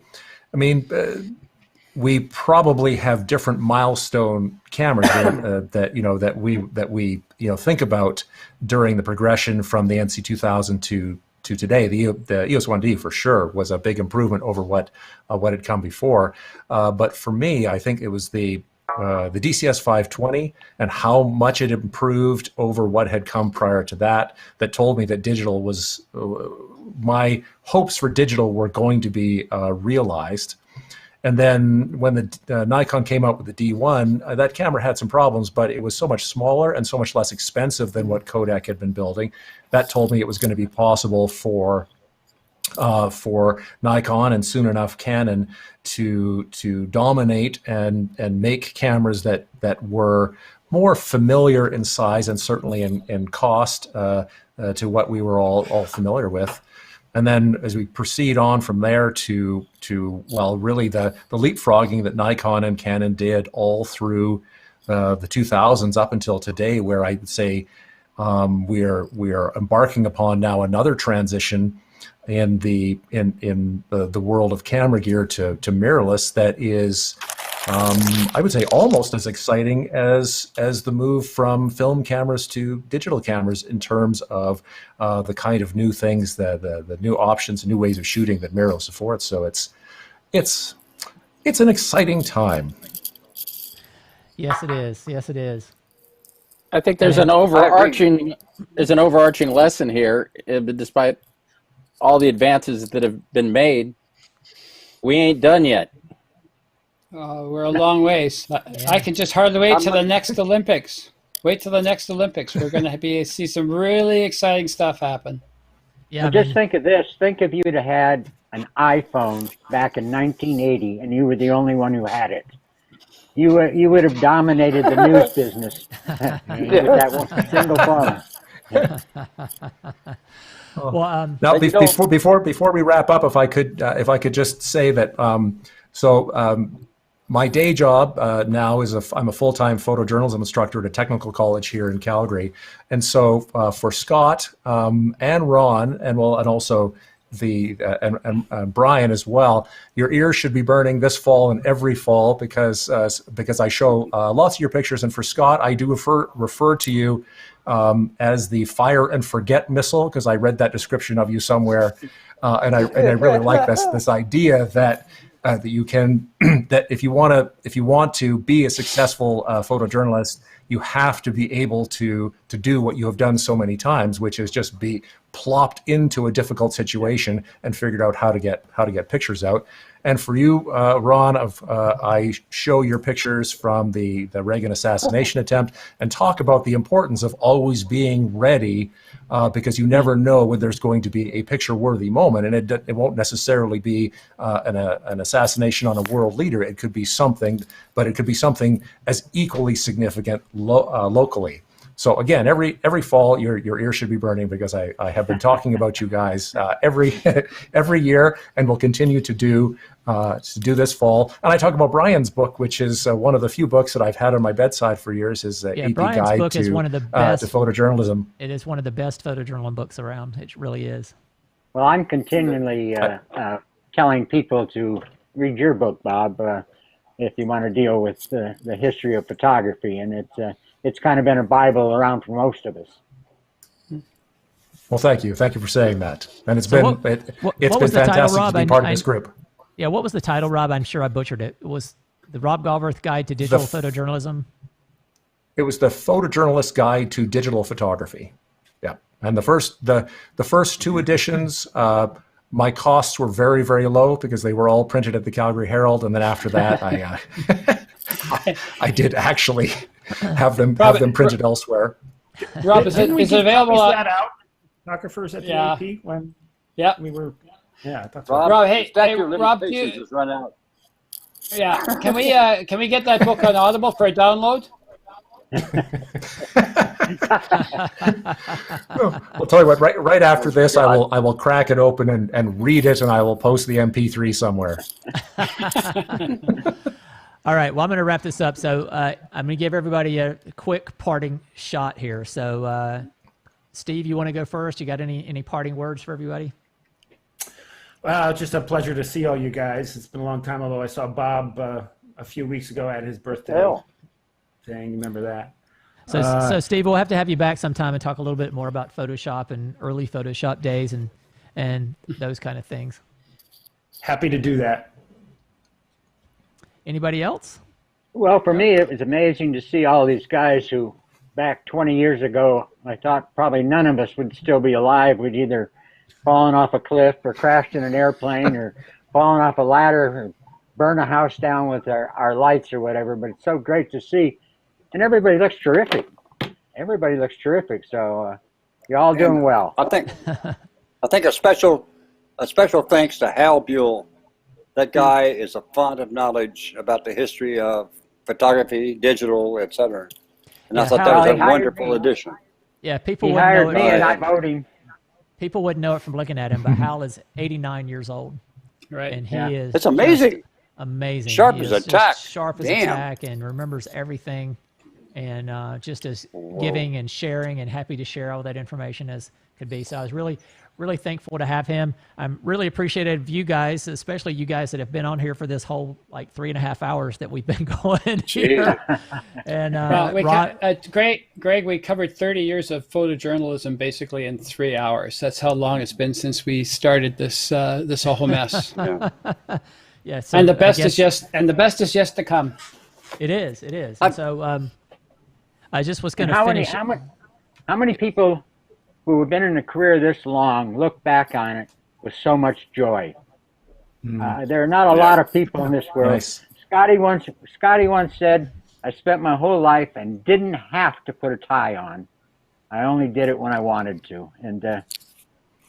mean, we probably have different milestone cameras that we think about during the progression from the NC2000 to today. The EOS 1D for sure was a big improvement over what had come before. But for me, I think it was the DCS520 and how much it improved over what had come prior to that told me that digital was, my hopes for digital were going to be realized. And then when the Nikon came out with the D1, that camera had some problems, but it was so much smaller and so much less expensive than what Kodak had been building. That told me it was going to be possible for Nikon and soon enough Canon to dominate and make cameras that were more familiar in size and certainly in cost to what we were all familiar with. And then as we proceed on from there to really the leapfrogging that Nikon and Canon did all through the 2000s up until today, where I would say we are embarking upon now another transition in the world of camera gear to mirrorless that is, I would say, almost as exciting as the move from film cameras to digital cameras in terms of the kind of new things, the new options, new ways of shooting that mirrorless affords. So it's an exciting time. Yes, it is. Yes, it is. I think there's an overarching lesson here, despite all the advances that have been made. We ain't done yet. We're a long ways. I can just hardly wait till the next Olympics. Wait till the next Olympics. We're going to see some really exciting stuff happen. Yeah. Well, just think of this. Think if you'd have had an iPhone back in 1980 and you were the only one who had it. You would have dominated the news business with that one single phone. Well, now before we wrap up, if I could just say that my day job now is I'm a full-time photojournalism instructor at a technical college here in Calgary, and so for Scott and Ron and also and Brian as well, your ears should be burning this fall and every fall because I show lots of your pictures, and for Scott I do refer to you as the fire and forget missile because I read that description of you somewhere, and I really like this idea that you can that if you want to be a successful photojournalist, you have to be able to do what you have done so many times, which is just be plopped into a difficult situation and figured out how to get pictures out. And for you, Ron, I show your pictures from the Reagan assassination attempt and talk about the importance of always being ready, because you never know when there's going to be a picture-worthy moment, and it won't necessarily be an assassination on a world leader. It could be something, but it could be something as equally significant locally. So again, every fall, your ear should be burning, because I have been talking about you guys every year, and will continue to do this fall. And I talk about Brian's book, which is one of the few books that I've had on my bedside for years. His EP Brian's guide book is one of the best to photojournalism. It is one of the best photojournalism books around. It really is. Well, I'm continually telling people to read your book, Bob, if you want to deal with the history of photography, and it's kind of been a Bible around for most of us. Well, thank you for saying that, and it's been fantastic to be part of this group. Yeah, what was the title, Rob? I'm sure I butchered it. It was the Rob Galbraith Guide to Digital Photojournalism? It was the Photojournalist Guide to Digital Photography. Yeah, and the first two editions, my costs were very, very low because they were all printed at the Calgary Herald, and then after that, I did actually have them printed elsewhere. Rob, is it available? That out, photographers at the AP when we were. Yeah, that's Rob, hey, Rob, just run out. Yeah, can we get that book on Audible for a download? I'll tell you what. Right after this, I will crack it open and read it, and I will post the MP3 somewhere. All right. Well, I'm going to wrap this up. So I'm going to give everybody a quick parting shot here. So, Steve, you want to go first? You got any parting words for everybody? Well, it's just a pleasure to see all you guys. It's been a long time, although I saw Bob a few weeks ago at his birthday thing. Remember that? So Steve, we'll have to have you back sometime and talk a little bit more about Photoshop and early Photoshop days and those kind of things. Happy to do that. Anybody else? Well, for me, it was amazing to see all these guys who, back 20 years ago, I thought probably none of us would still be alive. We'd either fallen off a cliff or crashed in an airplane or fallen off a ladder or burn a house down with our lights or whatever. But it's so great to see. And everybody looks terrific. Everybody looks terrific. So you're all doing well. I think a special thanks to Hal Buell. That guy is a font of knowledge about the history of photography, digital, etc. And I thought that was a wonderful addition. Yeah, people he wouldn't hired know me it. and I voted. People wouldn't know it from looking at him, but Hal is 89 years old. Right. And he is It's amazing. Amazing. Sharp He as is a tack. just sharp as Damn. a tack and remembers everything and just as giving and sharing and happy to share all that information as could be. So I was really, really thankful to have him. I'm really appreciative of you guys, especially you guys that have been on here for this whole 3.5 hours that we've been going here. And Greg, we covered 30 years of photojournalism basically in 3 hours. That's how long it's been since we started this whole mess. Yeah. So and the best is yet to come. It is. And so I just was going to finish. How many people who have been in a career this long look back on it with so much joy? There are not a lot of people in this world. Nice. Scotty once said, "I spent my whole life and didn't have to put a tie on. I only did it when I wanted to." And of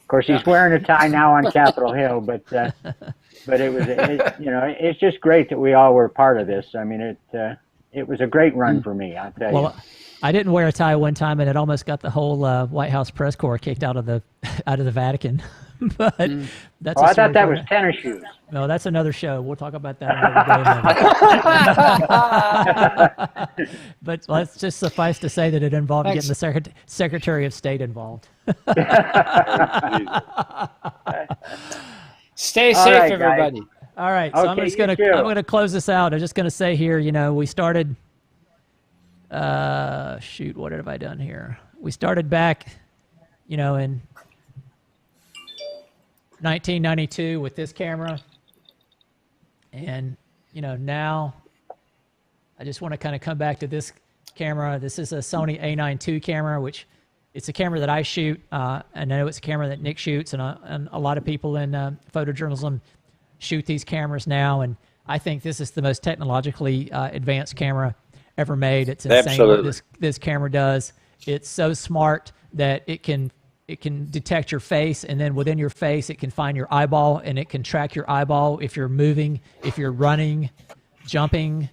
course, he's wearing a tie now on Capitol Hill. But it's just great that we all were part of this. I mean, it was a great run for me, I'll tell you. I didn't wear a tie one time, and it almost got the whole White House press corps kicked out of the Vatican. But that's. I thought that was tennis shoes. No, that's another show. We'll talk about that another day. But let's just suffice to say that it involved getting the Secretary of State involved. Stay safe, everybody. All right, so I'm going to close this out. I'm just going to say here, we started. What have I done here? We started back, in 1992 with this camera. And, now I just want to kind of come back to this camera. This is a Sony A9 II camera, which it's a camera that I shoot. I know it's a camera that Nick shoots, and a lot of people in photojournalism shoot these cameras now. And I think this is the most technologically advanced camera ever made. It's insane what this camera does. It's so smart that it can detect your face, and then within your face, it can find your eyeball, and it can track your eyeball if you're moving, if you're running, jumping,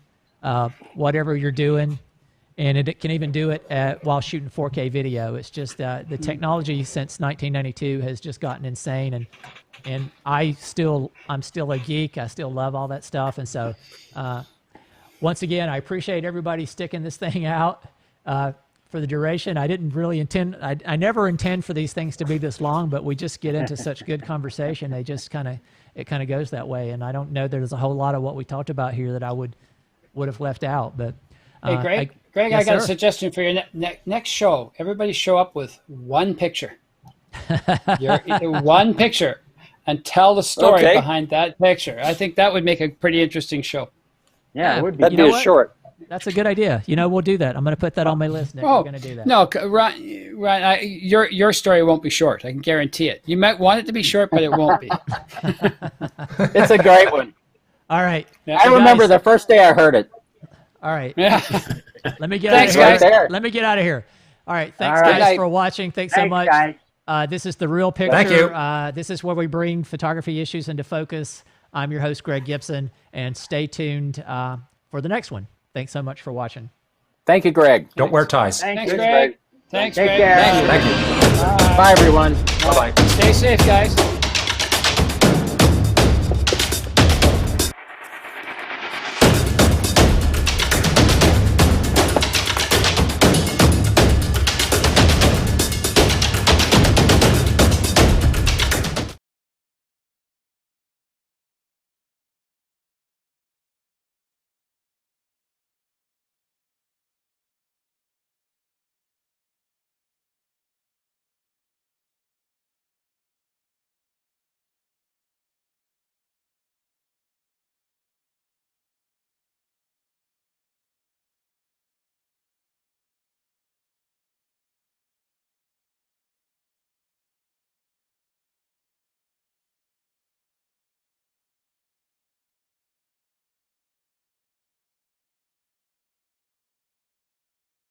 whatever you're doing. And it can even do it while shooting 4K video. It's just the technology since 1992 has just gotten insane. And I'm still a geek. I still love all that stuff. And so, once again, I appreciate everybody sticking this thing out for the duration. I didn't really intend. I never intend for these things to be this long, but we just get into such good conversation. They just kind of goes that way. And I don't know there's a whole lot of what we talked about here that I would have left out. But hey, Greg, yes, I got sir. a suggestion for your next show. Everybody show up with one picture. One picture, and tell the story behind that picture. I think that would make a pretty interesting show. Yeah, it would be. That'd be short. That's a good idea. We'll do that. I'm going to put that on my list, Nick. We're going to do that. No, Ryan, your story won't be short. I can guarantee it. You might want it to be short, but it won't be. It's a great one. All right. I remember the first day I heard it. All right. Yeah. Let me get out of here. Guys. Let me get out of here. All right. Thanks, All right. guys, for watching. Thanks so much. Guys. This is The Real Picture. Thank you. This is where we bring photography issues into focus. I'm your host, Greg Gibson, and stay tuned for the next one. Thanks so much for watching. Thank you, Greg. Don't wear ties. Thanks, Greg. Thanks, Take Greg. care. Thank you. Bye, everyone. Bye-bye. Stay safe, guys.